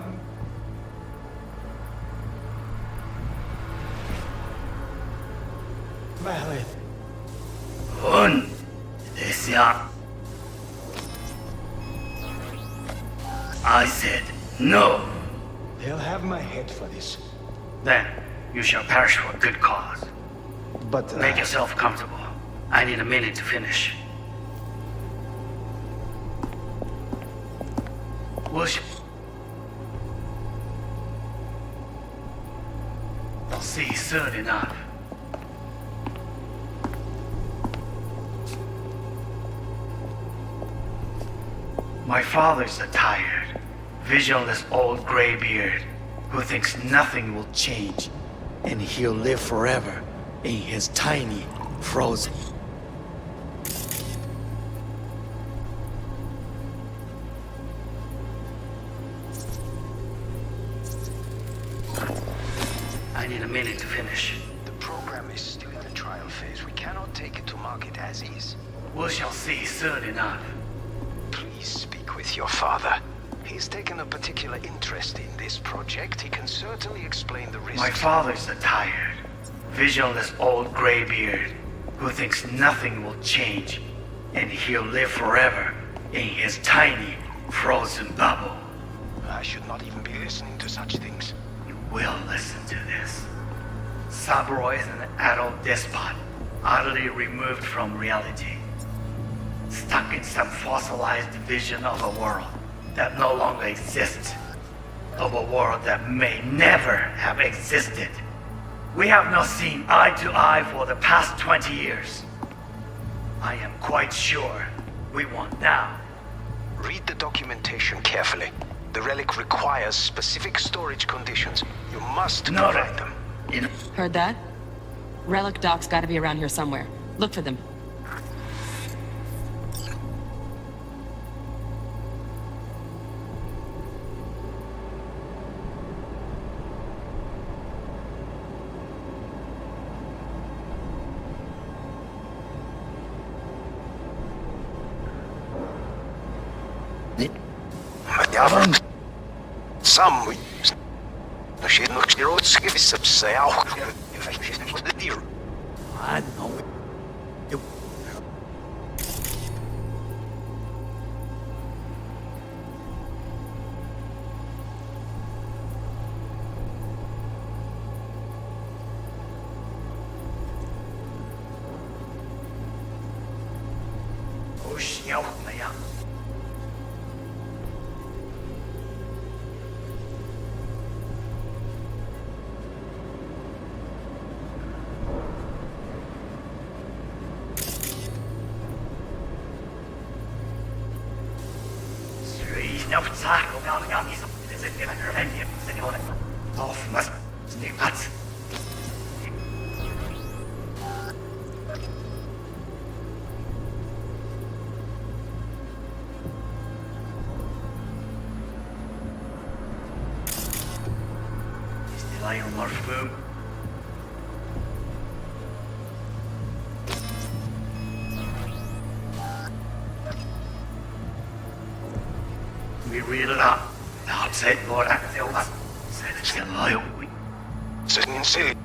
Speaker 14: Valid. On. This ya. I said no.
Speaker 9: They'll have my head for this.
Speaker 14: Then you shall perish for a good cause.
Speaker 9: But
Speaker 14: make yourself comfortable. I need a minute to finish. We'll I'll see you soon enough. My father's a tired, visionless old graybeard who thinks nothing will change, and he'll live forever in his tiny, frozen. I need a minute to finish.
Speaker 9: The program is still in the trial phase. We cannot take it to market as is.
Speaker 14: We shall see soon enough.
Speaker 9: Please speak with your father. He's taken a particular interest in this project. He can certainly explain the risks.
Speaker 14: My father's a tired, visionless old graybeard who thinks nothing will change, and he'll live forever in his tiny, frozen bubble.
Speaker 9: I should not even be listening to such things.
Speaker 14: You will listen to this. Saburo is an adult despot, utterly removed from reality. Stuck in some fossilized vision of a world that no longer exists. Of a world that may never have existed. We have not seen eye to eye for the past 20 years. I am quite sure we won't now.
Speaker 9: Read the documentation carefully. The relic requires specific storage conditions. You must provide them.
Speaker 8: Heard that? Relic docks gotta be around here somewhere. Look for them.
Speaker 9: Some I know.
Speaker 14: We read it up. I'll say Lord I feel us. Say it's the loyal.
Speaker 9: Sitting in city.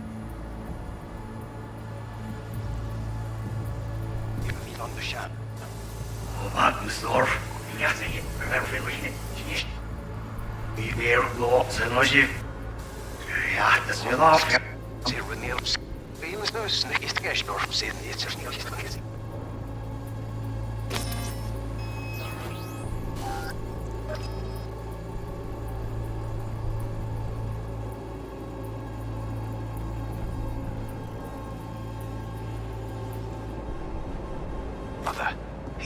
Speaker 9: On the shot.
Speaker 14: About Miss Orf. You have to get everything. We bear laws and logic. Ja, das wird auf.
Speaker 9: Sie werden nie aufs. Wie ist das nicht gestorben sind jetzt nicht gesehen.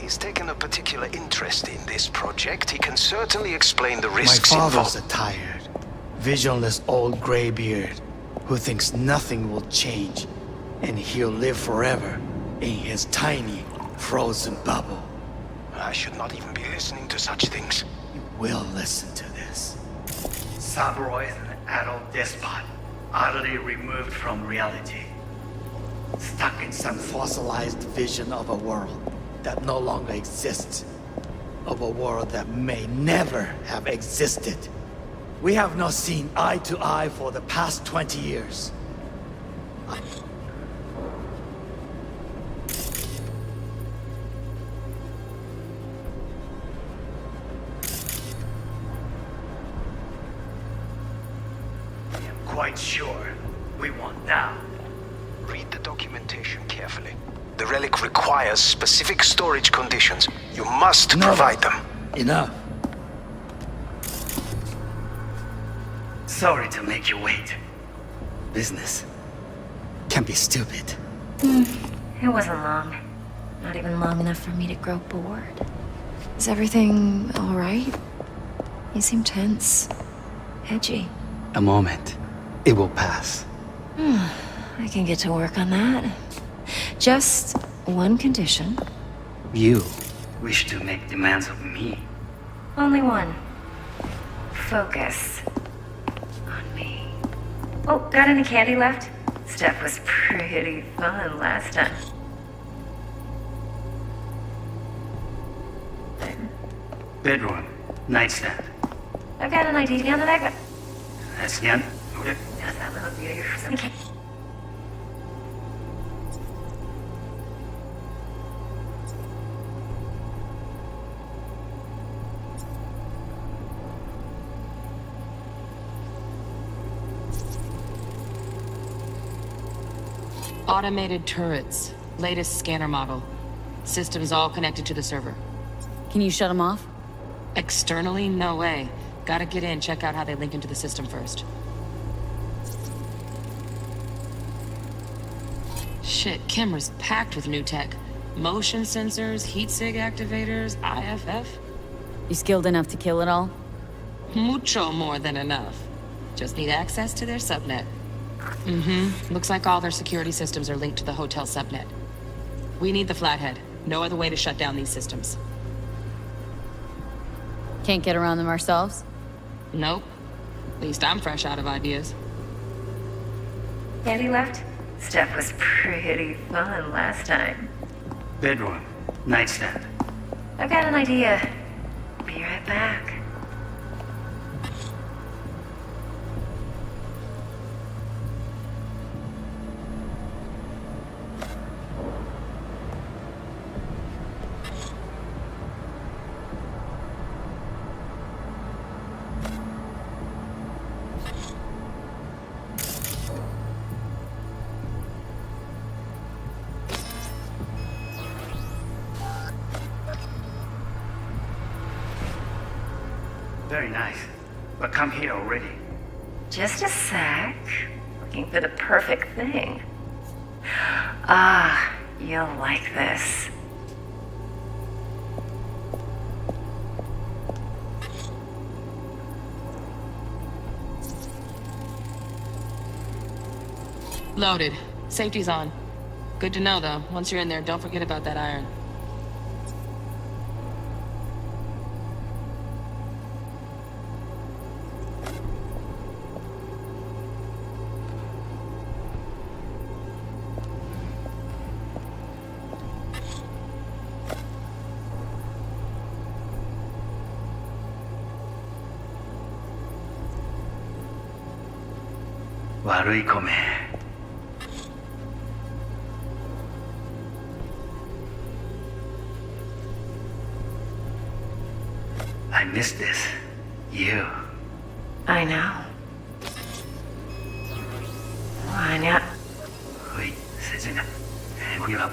Speaker 9: He's taken a particular interest in this project. He can certainly explain the
Speaker 14: My
Speaker 9: risks
Speaker 14: father's
Speaker 9: involved.
Speaker 14: a tired, visionless old graybeard who thinks nothing will change, and he'll live forever in his tiny, frozen bubble.
Speaker 9: I should not even be listening to such things.
Speaker 14: You will listen to this. Cyberpunk is an adult despot, utterly removed from reality. Stuck in some fossilized vision of a world that no longer exists. Of a world that may never have existed. We have not seen eye to eye for the past 20 years. I'm quite sure we want now.
Speaker 9: Read the documentation carefully. The relic requires specific storage conditions. You must provide them.
Speaker 14: Enough. Sorry to make you wait. Business can be stupid.
Speaker 10: It wasn't long. Not even long enough for me to grow bored. Is everything all right? You seem tense. Edgy.
Speaker 14: A moment. It will pass.
Speaker 10: I can get to work on that. Just one condition.
Speaker 14: You wish to make demands of me.
Speaker 10: Only one. Focus on me. Oh, got any candy left? Stuff was pretty fun last time.
Speaker 14: Bedroom. Nightstand.
Speaker 10: I've got an idea on the back.
Speaker 14: That's the end.
Speaker 10: Does that little beauty for some candy?
Speaker 8: Automated turrets. Latest scanner model. Systems all connected to the server.
Speaker 4: Can you shut them off?
Speaker 8: Externally, no way. Gotta get in, check out how they link into the system first. Shit, camera's packed with new tech. Motion sensors, heat sig activators, IFF.
Speaker 4: You skilled enough to kill it all?
Speaker 8: Mucho more than enough. Just need access to their subnet. Mm-hmm. Looks like all their security systems are linked to the hotel subnet. We need the Flathead. No other way to shut down these systems.
Speaker 4: Can't get around them ourselves?
Speaker 8: Nope. At least I'm fresh out of ideas.
Speaker 10: Candy left? Stuff was pretty fun last time.
Speaker 14: Bedroom. Nightstand.
Speaker 10: I've got an idea. Be right back.
Speaker 14: Very nice. But come here already.
Speaker 10: Just a sec. Looking for the perfect thing. Ah, you'll like this.
Speaker 8: Loaded. Safety's on. Good to know, though. Once you're in there, don't forget about that iron.
Speaker 14: I miss this. You.
Speaker 10: I know. Why
Speaker 14: Wait, 세진아. 우리 밥.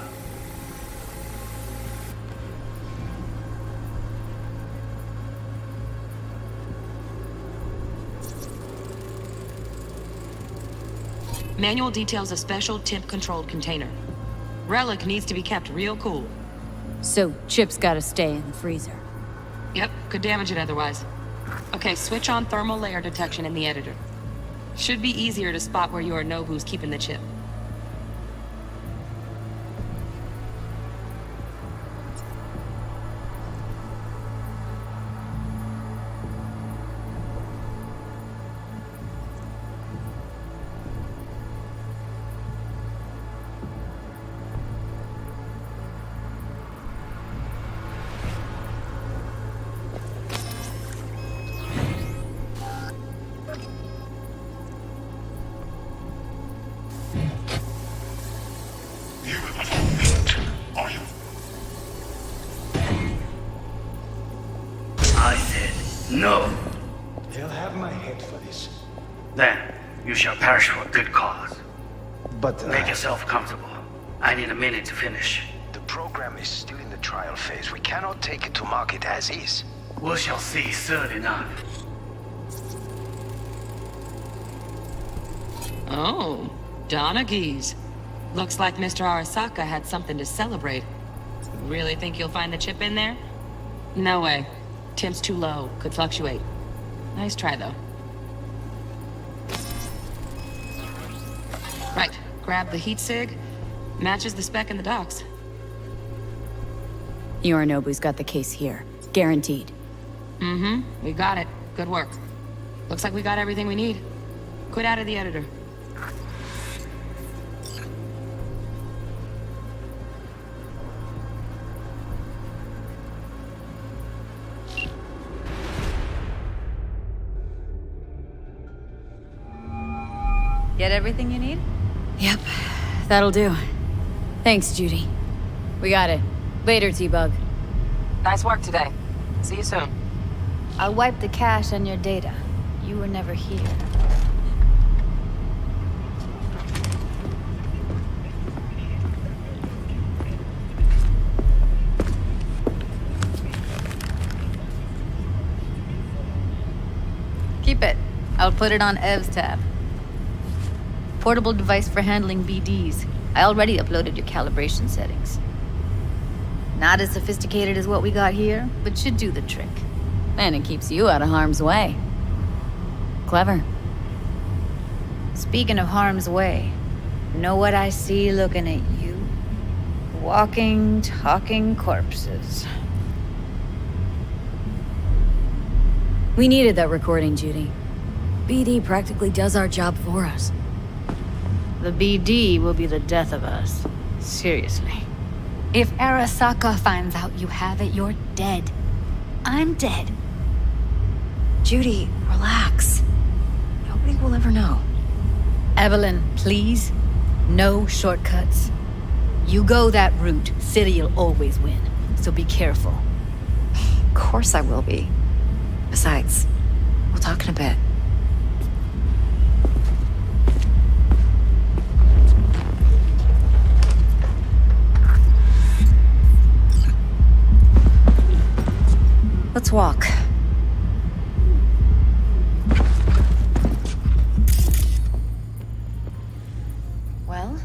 Speaker 8: Manual details a special temp-controlled container. Relic needs to be kept real cool.
Speaker 4: So Chip's gotta stay in the freezer.
Speaker 8: Yep, could damage it otherwise. Okay, switch on thermal layer detection in the editor. Should be easier to spot where Yorinobu's keeping the chip.
Speaker 14: I said no.
Speaker 9: They'll have my head for this.
Speaker 14: Then you shall perish for a good cause.
Speaker 9: But
Speaker 14: Make yourself comfortable. I need a minute to finish.
Speaker 9: the program is still in the trial phase. We cannot take it to market as is.
Speaker 14: We shall see soon enough.
Speaker 8: Oh, Donaghy's. Looks like Mr. Arasaka had something to celebrate. Really think you'll find the chip in there? No way. Temp's too low. Could fluctuate. Nice try, though. Right. Grab the heat sig. Matches the spec in the docks.
Speaker 4: Yorinobu's got the case here. Guaranteed.
Speaker 8: Mm-hmm. We got it. Good work. Looks like we got everything we need. Quit out of the editor.
Speaker 6: Get everything you need?
Speaker 4: Yep, that'll do. Thanks, Judy. We got it. Later, T-Bug.
Speaker 8: Nice work today. See you soon.
Speaker 6: I'll wipe the cache on your data. You were never here. Keep it. I'll put it on Ev's tab. Portable device for handling BDs. I already uploaded your calibration settings. Not as sophisticated as what we got here, but should do the trick.
Speaker 4: And it keeps you out of harm's way. Clever.
Speaker 6: Speaking of harm's way, know what I see looking at you? Walking, talking corpses.
Speaker 4: We needed that recording, Judy. BD practically does our job for us.
Speaker 6: The BD will be the death of us. Seriously. If Arasaka finds out you have it, you're dead. I'm dead.
Speaker 10: Judy, relax. Nobody will ever know.
Speaker 6: Evelyn, please. No shortcuts. You go that route, City'll always win. So be careful.
Speaker 10: Of course I will be. Besides, we'll talk in a bit. Let's walk. Well,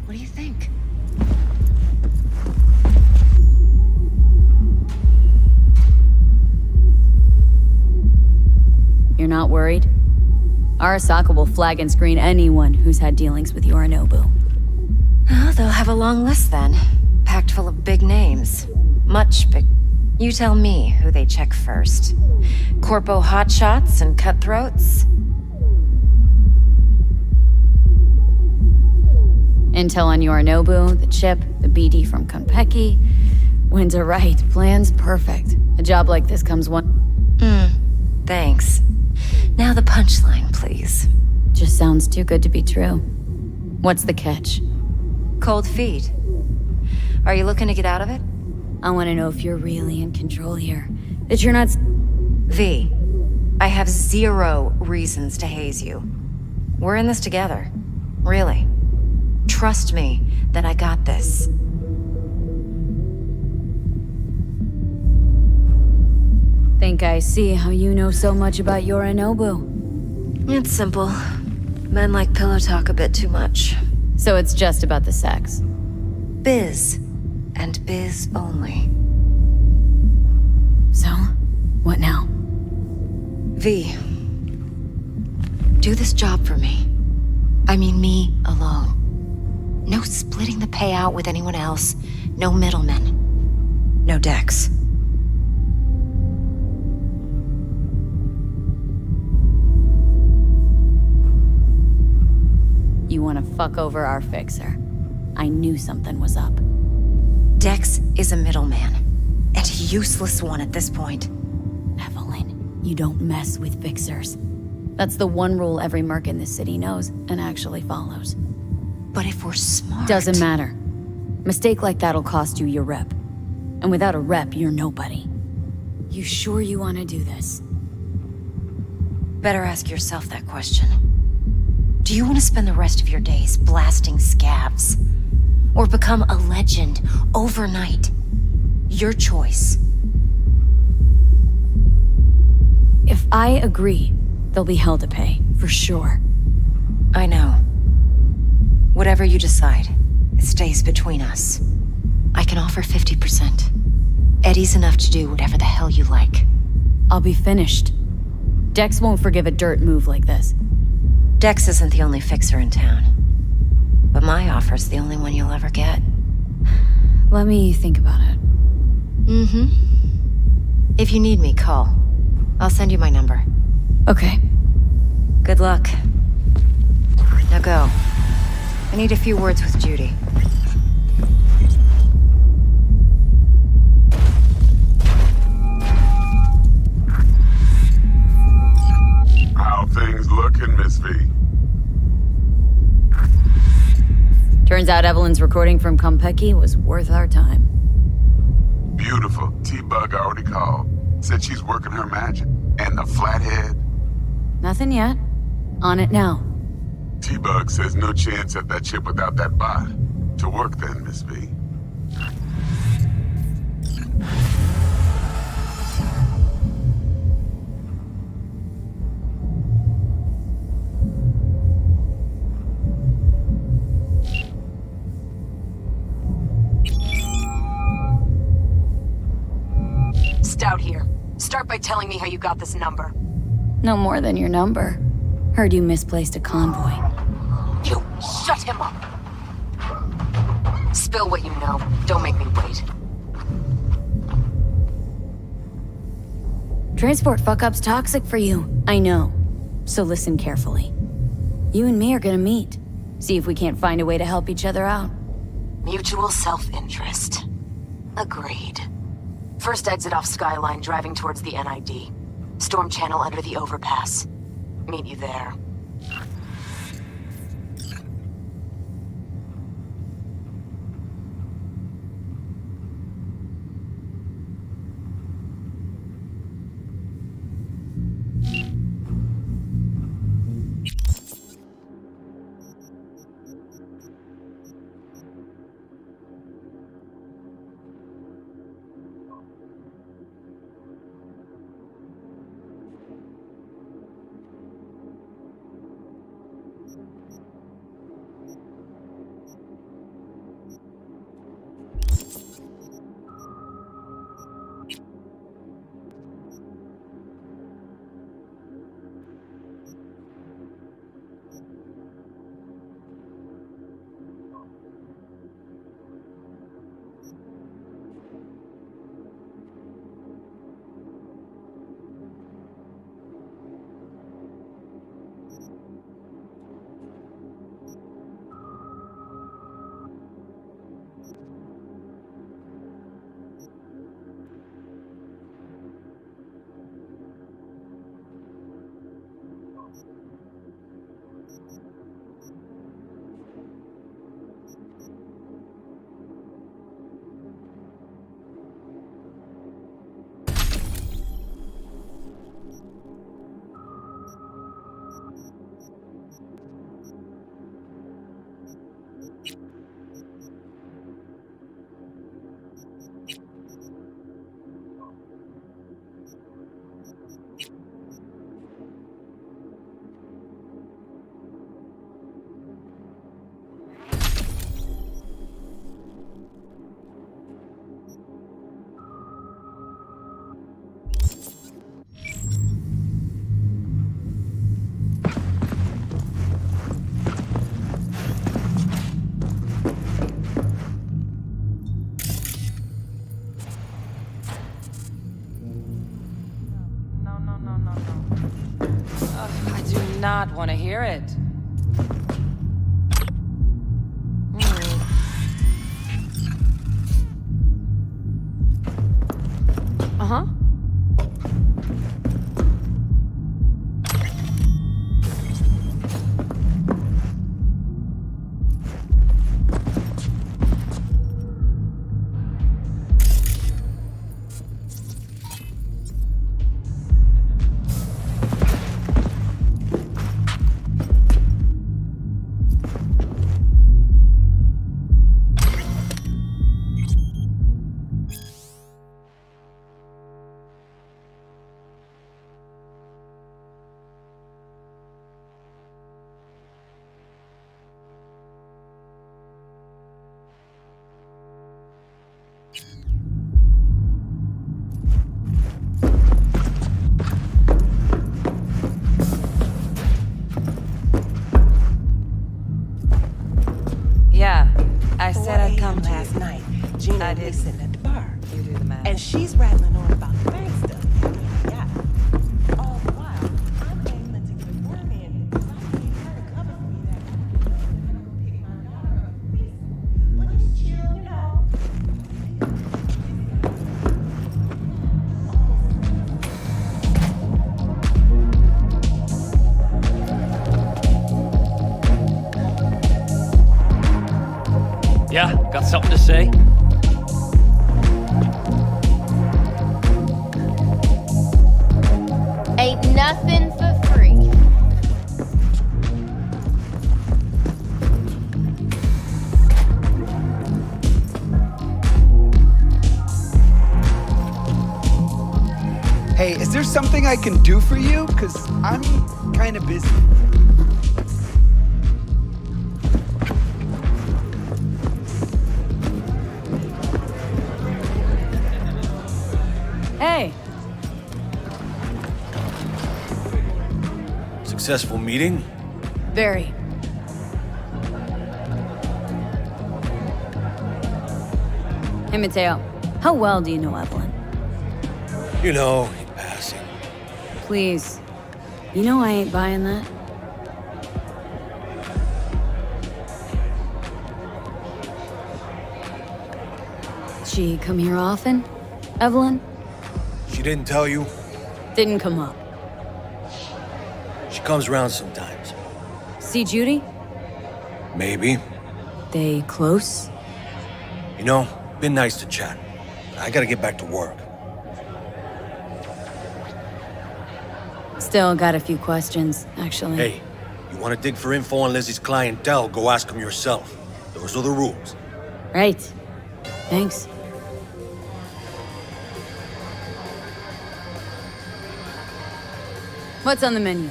Speaker 10: what do you think?
Speaker 4: You're not worried? Arasaka will flag and screen anyone who's had dealings with Yorinobu.
Speaker 10: Oh, they'll have a long list then. Packed full of big names. Much big. You tell me who they check first. Corpo hotshots and cutthroats?
Speaker 4: Intel on Yorinobu, the chip, the BD from Konpeki. Winds are right, plan's perfect. A job like this comes one...
Speaker 10: Thanks. Now the punchline, please.
Speaker 4: Just sounds too good to be true. What's the catch?
Speaker 10: Cold feet. Are you looking to get out of it?
Speaker 4: I want to know if you're really in control here. That you're not...
Speaker 10: V, I have 0 reasons to haze you. We're in this together. Really. Trust me that I got this.
Speaker 4: Think I see how you know so much about Yorinobu.
Speaker 10: It's simple. Men like pillow talk a bit too much.
Speaker 4: So it's just about the sex.
Speaker 10: Biz. and biz only.
Speaker 4: So, what now?
Speaker 10: V, do this job for me. I mean me alone. No splitting the payout with anyone else. No middlemen. No Dex.
Speaker 4: You want to fuck over our fixer. I knew something was up.
Speaker 10: Dex is a middleman. And a useless one at this point.
Speaker 4: Evelyn, you don't mess with fixers. That's the one rule every merc in this city knows and actually follows.
Speaker 10: But if we're smart...
Speaker 4: Doesn't matter. Mistake like that'll cost you your rep. And without a rep, you're nobody. You sure you want to do this?
Speaker 10: Better ask yourself that question. Do you want to spend the rest of your days blasting scabs? Or become a legend overnight? Your choice.
Speaker 4: If I agree, there'll be hell to pay, for sure.
Speaker 10: I know. Whatever you decide, it stays between us. I can offer 50%. Eddie's enough to do whatever the hell you like.
Speaker 4: I'll be finished. Dex won't forgive a dirt move like this.
Speaker 10: Dex isn't the only fixer in town. But my offer's the only one you'll ever get.
Speaker 4: Let me think about it.
Speaker 10: Mm-hmm. If you need me, call. I'll send you my number.
Speaker 4: Okay.
Speaker 10: Good luck. Now go. I need a few words with Judy.
Speaker 17: How things looking, Miss V?
Speaker 4: Turns out Evelyn's recording from Konpeki was worth our time.
Speaker 17: Beautiful. T-Bug already called. Said she's working her magic. And the flathead?
Speaker 4: Nothing yet. On it now.
Speaker 17: T-Bug says no chance at that chip without that bot. To work then, Miss V.
Speaker 12: Stout here. Start by telling me how you got this number.
Speaker 4: No more than your number. Heard you misplaced a convoy.
Speaker 12: You shut him up! Spill what you know. Don't make me wait.
Speaker 4: Transport fuck-up's toxic for you. I know. So listen carefully. You and me are gonna meet. See if we can't find a way to help each other out.
Speaker 12: Mutual self-interest. Agreed. First exit off Skyline, driving towards the NID. Storm channel under the overpass. Meet you there.
Speaker 21: I do not want to hear it.
Speaker 4: Uh-huh.
Speaker 21: Yeah, I said I'd come to
Speaker 2: last
Speaker 21: you.
Speaker 2: night. Gina
Speaker 21: I
Speaker 2: and me
Speaker 21: did.
Speaker 2: sitting at the bar.
Speaker 21: You do the math.
Speaker 2: And she's rattling on about the bank stuff. Yeah. All the while, I'm angling to get a worm in because I need her to cover for me that I don't pick my daughter up. But just chill, you know.
Speaker 3: Yeah, got something to say?
Speaker 19: Ain't nothing for free.
Speaker 13: Hey, is there something I can do for you? Because I'm kind of busy.
Speaker 4: Hey,
Speaker 23: Successful meeting?
Speaker 4: Barry. Hey, Mateo. How well do you know Evelyn?
Speaker 23: You know, in passing.
Speaker 4: Please. You know I ain't buying that. She come here often, Evelyn?
Speaker 23: She didn't tell you?
Speaker 4: Didn't come up.
Speaker 23: She comes around sometimes.
Speaker 4: See Judy?
Speaker 23: Maybe.
Speaker 4: They close?
Speaker 23: You know, been nice to chat. But I gotta get back to work.
Speaker 4: Still got a few questions, actually.
Speaker 23: Hey, you wanna dig for info on Lizzie's clientele, go ask them yourself. Those are the rules.
Speaker 4: Right. Thanks. What's on the menu?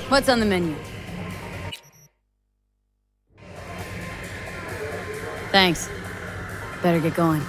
Speaker 4: What's on the menu? Thanks. Better get going.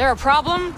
Speaker 21: there a problem?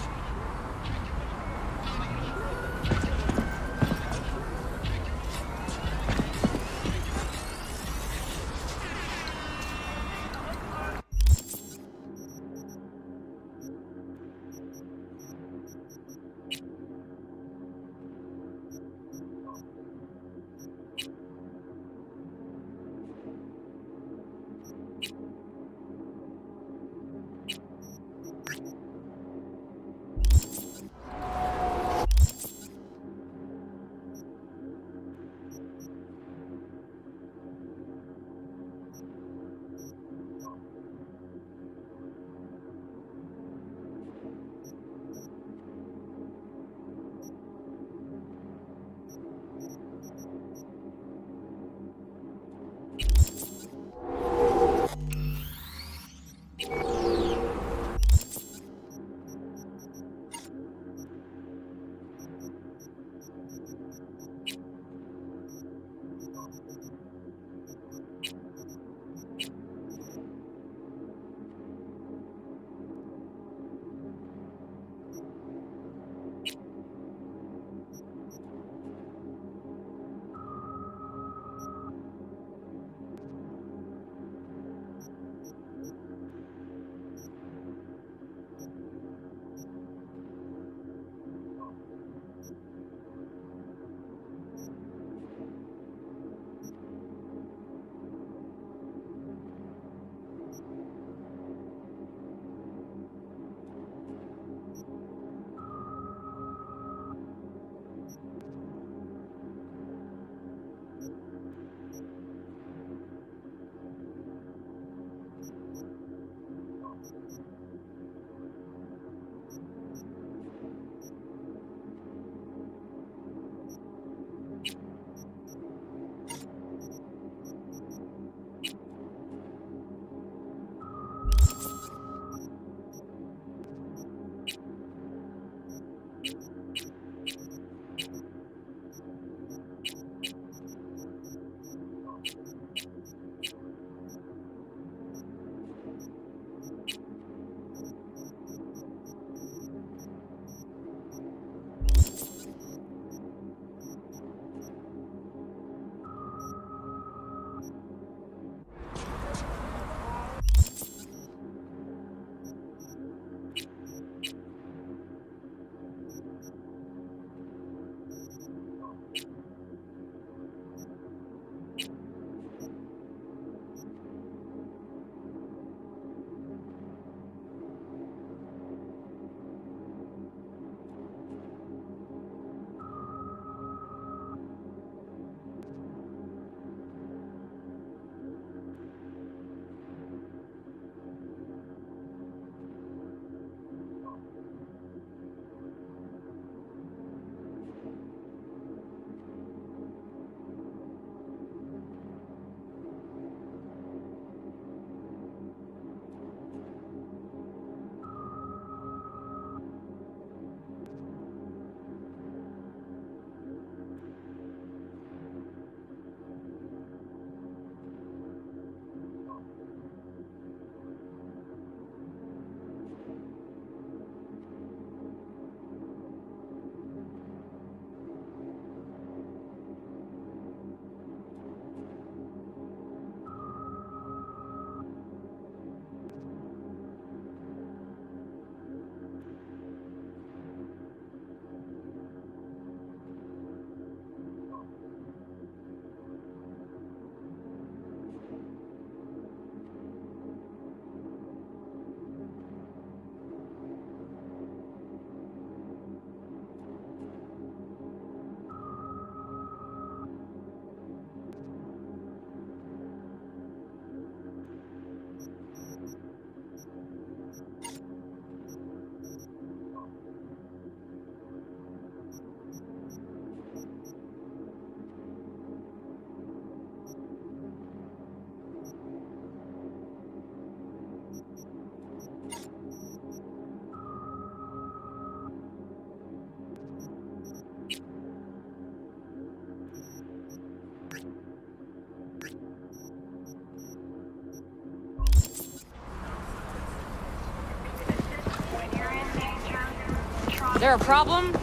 Speaker 21: There a problem?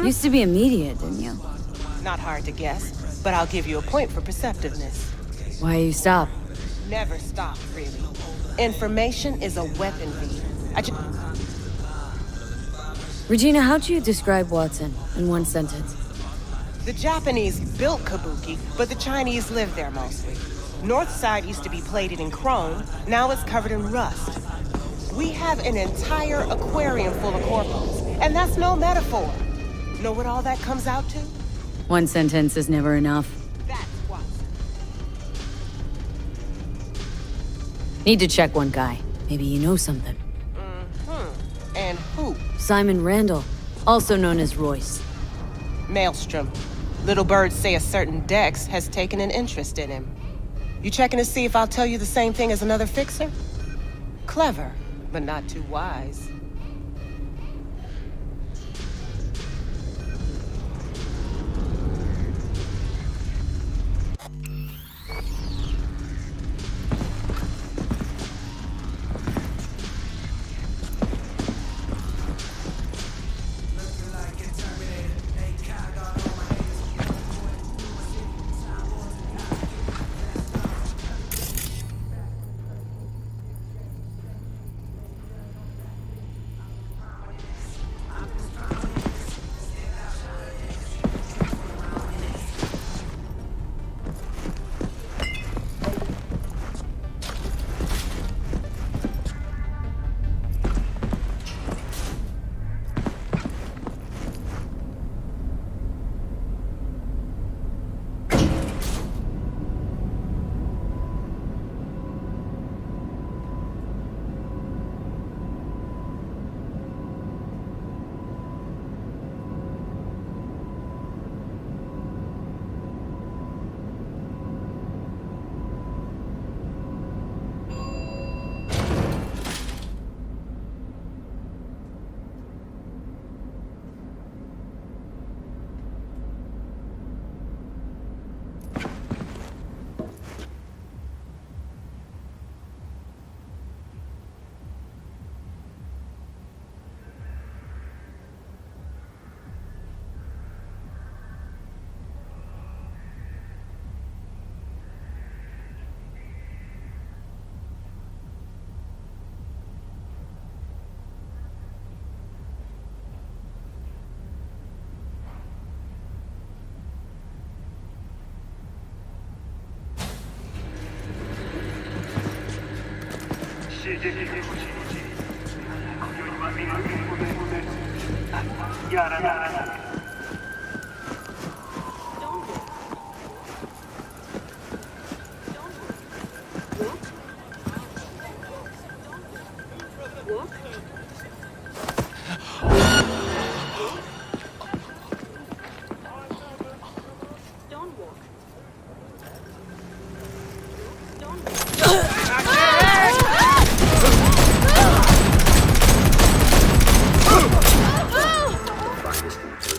Speaker 4: Used to be immediate, didn't you?
Speaker 2: Not hard to guess, but I'll give you a point for perceptiveness.
Speaker 4: Why you stop?
Speaker 2: Never stop, really. Information is a weapon, V.
Speaker 4: Regina, how'd you describe Watson in one sentence?
Speaker 2: The Japanese built Kabuki, but the Chinese lived there mostly. North side used to be plated in chrome, now it's covered in rust. We have an entire aquarium full of corpos, and that's no metaphor. Know what all that comes out to?
Speaker 4: One sentence is never enough.
Speaker 2: That's Watson.
Speaker 4: Need to check one guy. Maybe you know something.
Speaker 2: Mm-hmm. And who?
Speaker 4: Simon Randall, also known as Royce.
Speaker 2: Maelstrom. Little birds say a certain Dex has taken an interest in him. You checking to see if I'll tell you the same thing as another fixer? Clever, but not too wise.
Speaker 14: しい出来てほしい。今宵は見るけどね。やらない。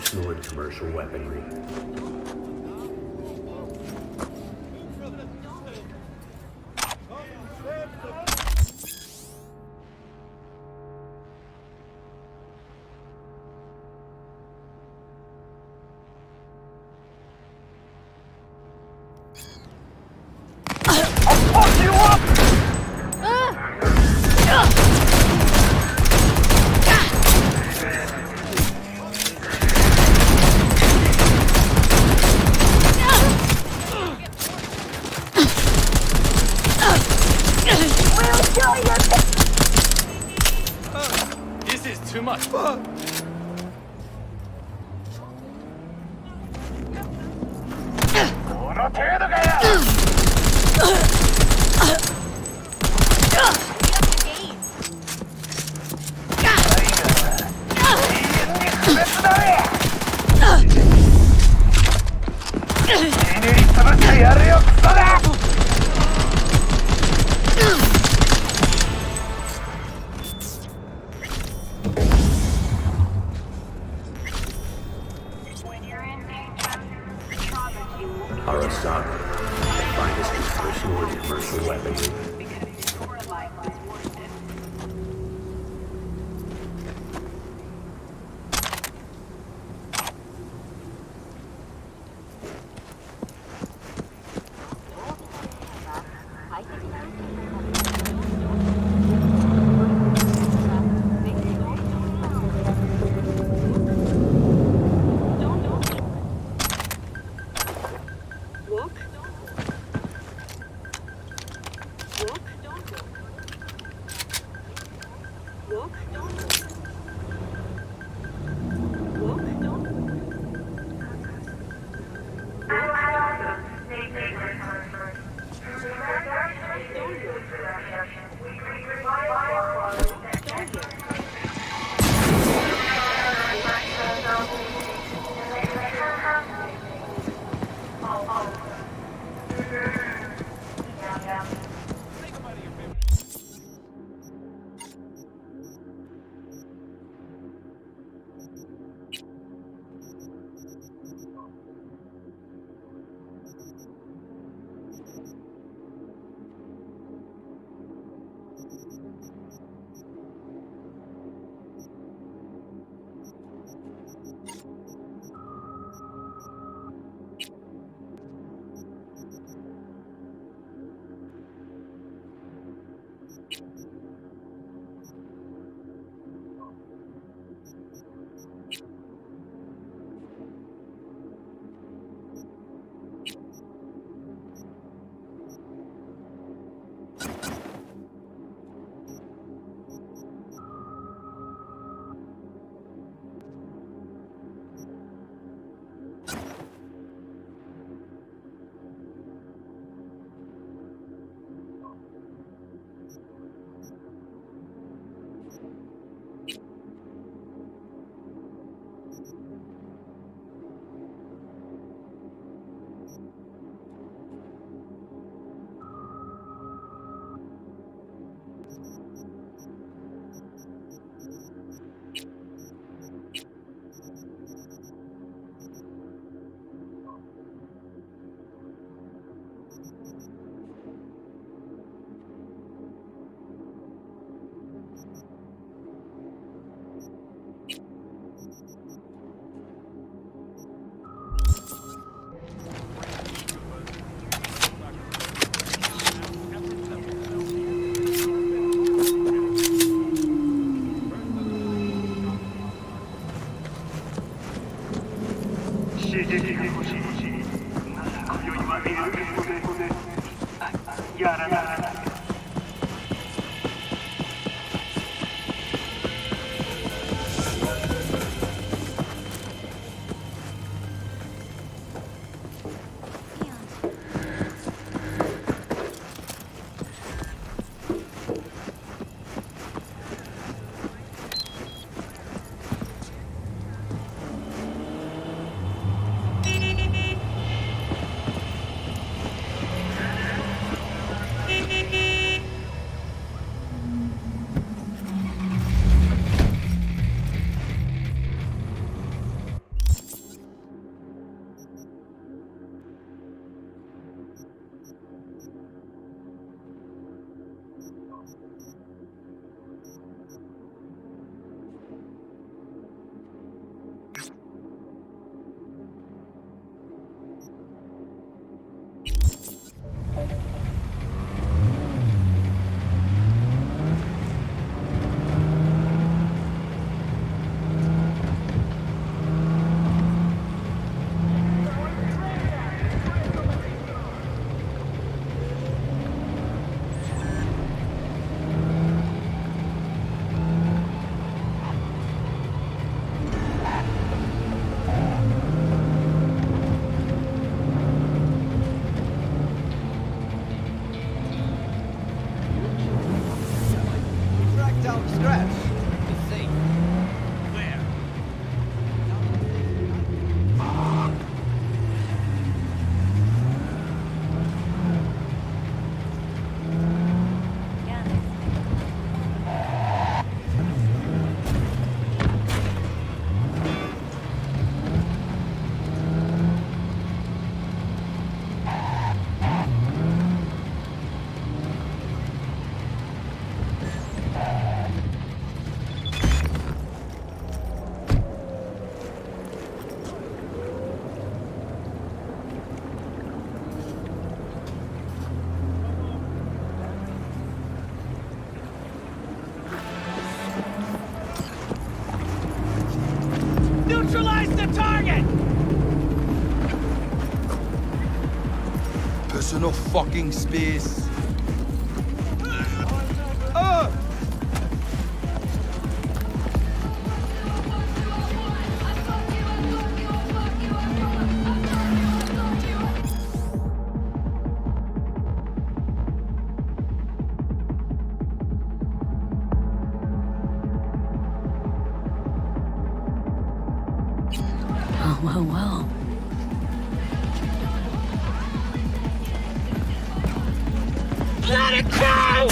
Speaker 7: Personal and commercial weaponry.
Speaker 3: This is too much.
Speaker 7: Arasaka, the finest in personal and commercial weaponry.
Speaker 13: us enough fucking space.
Speaker 4: Well.
Speaker 22: Let it go!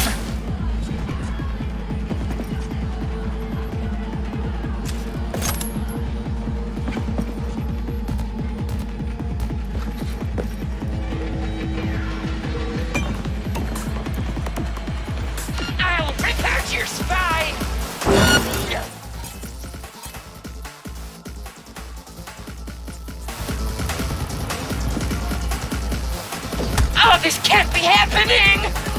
Speaker 22: I'll rip out your spine! Oh, this can't be happening!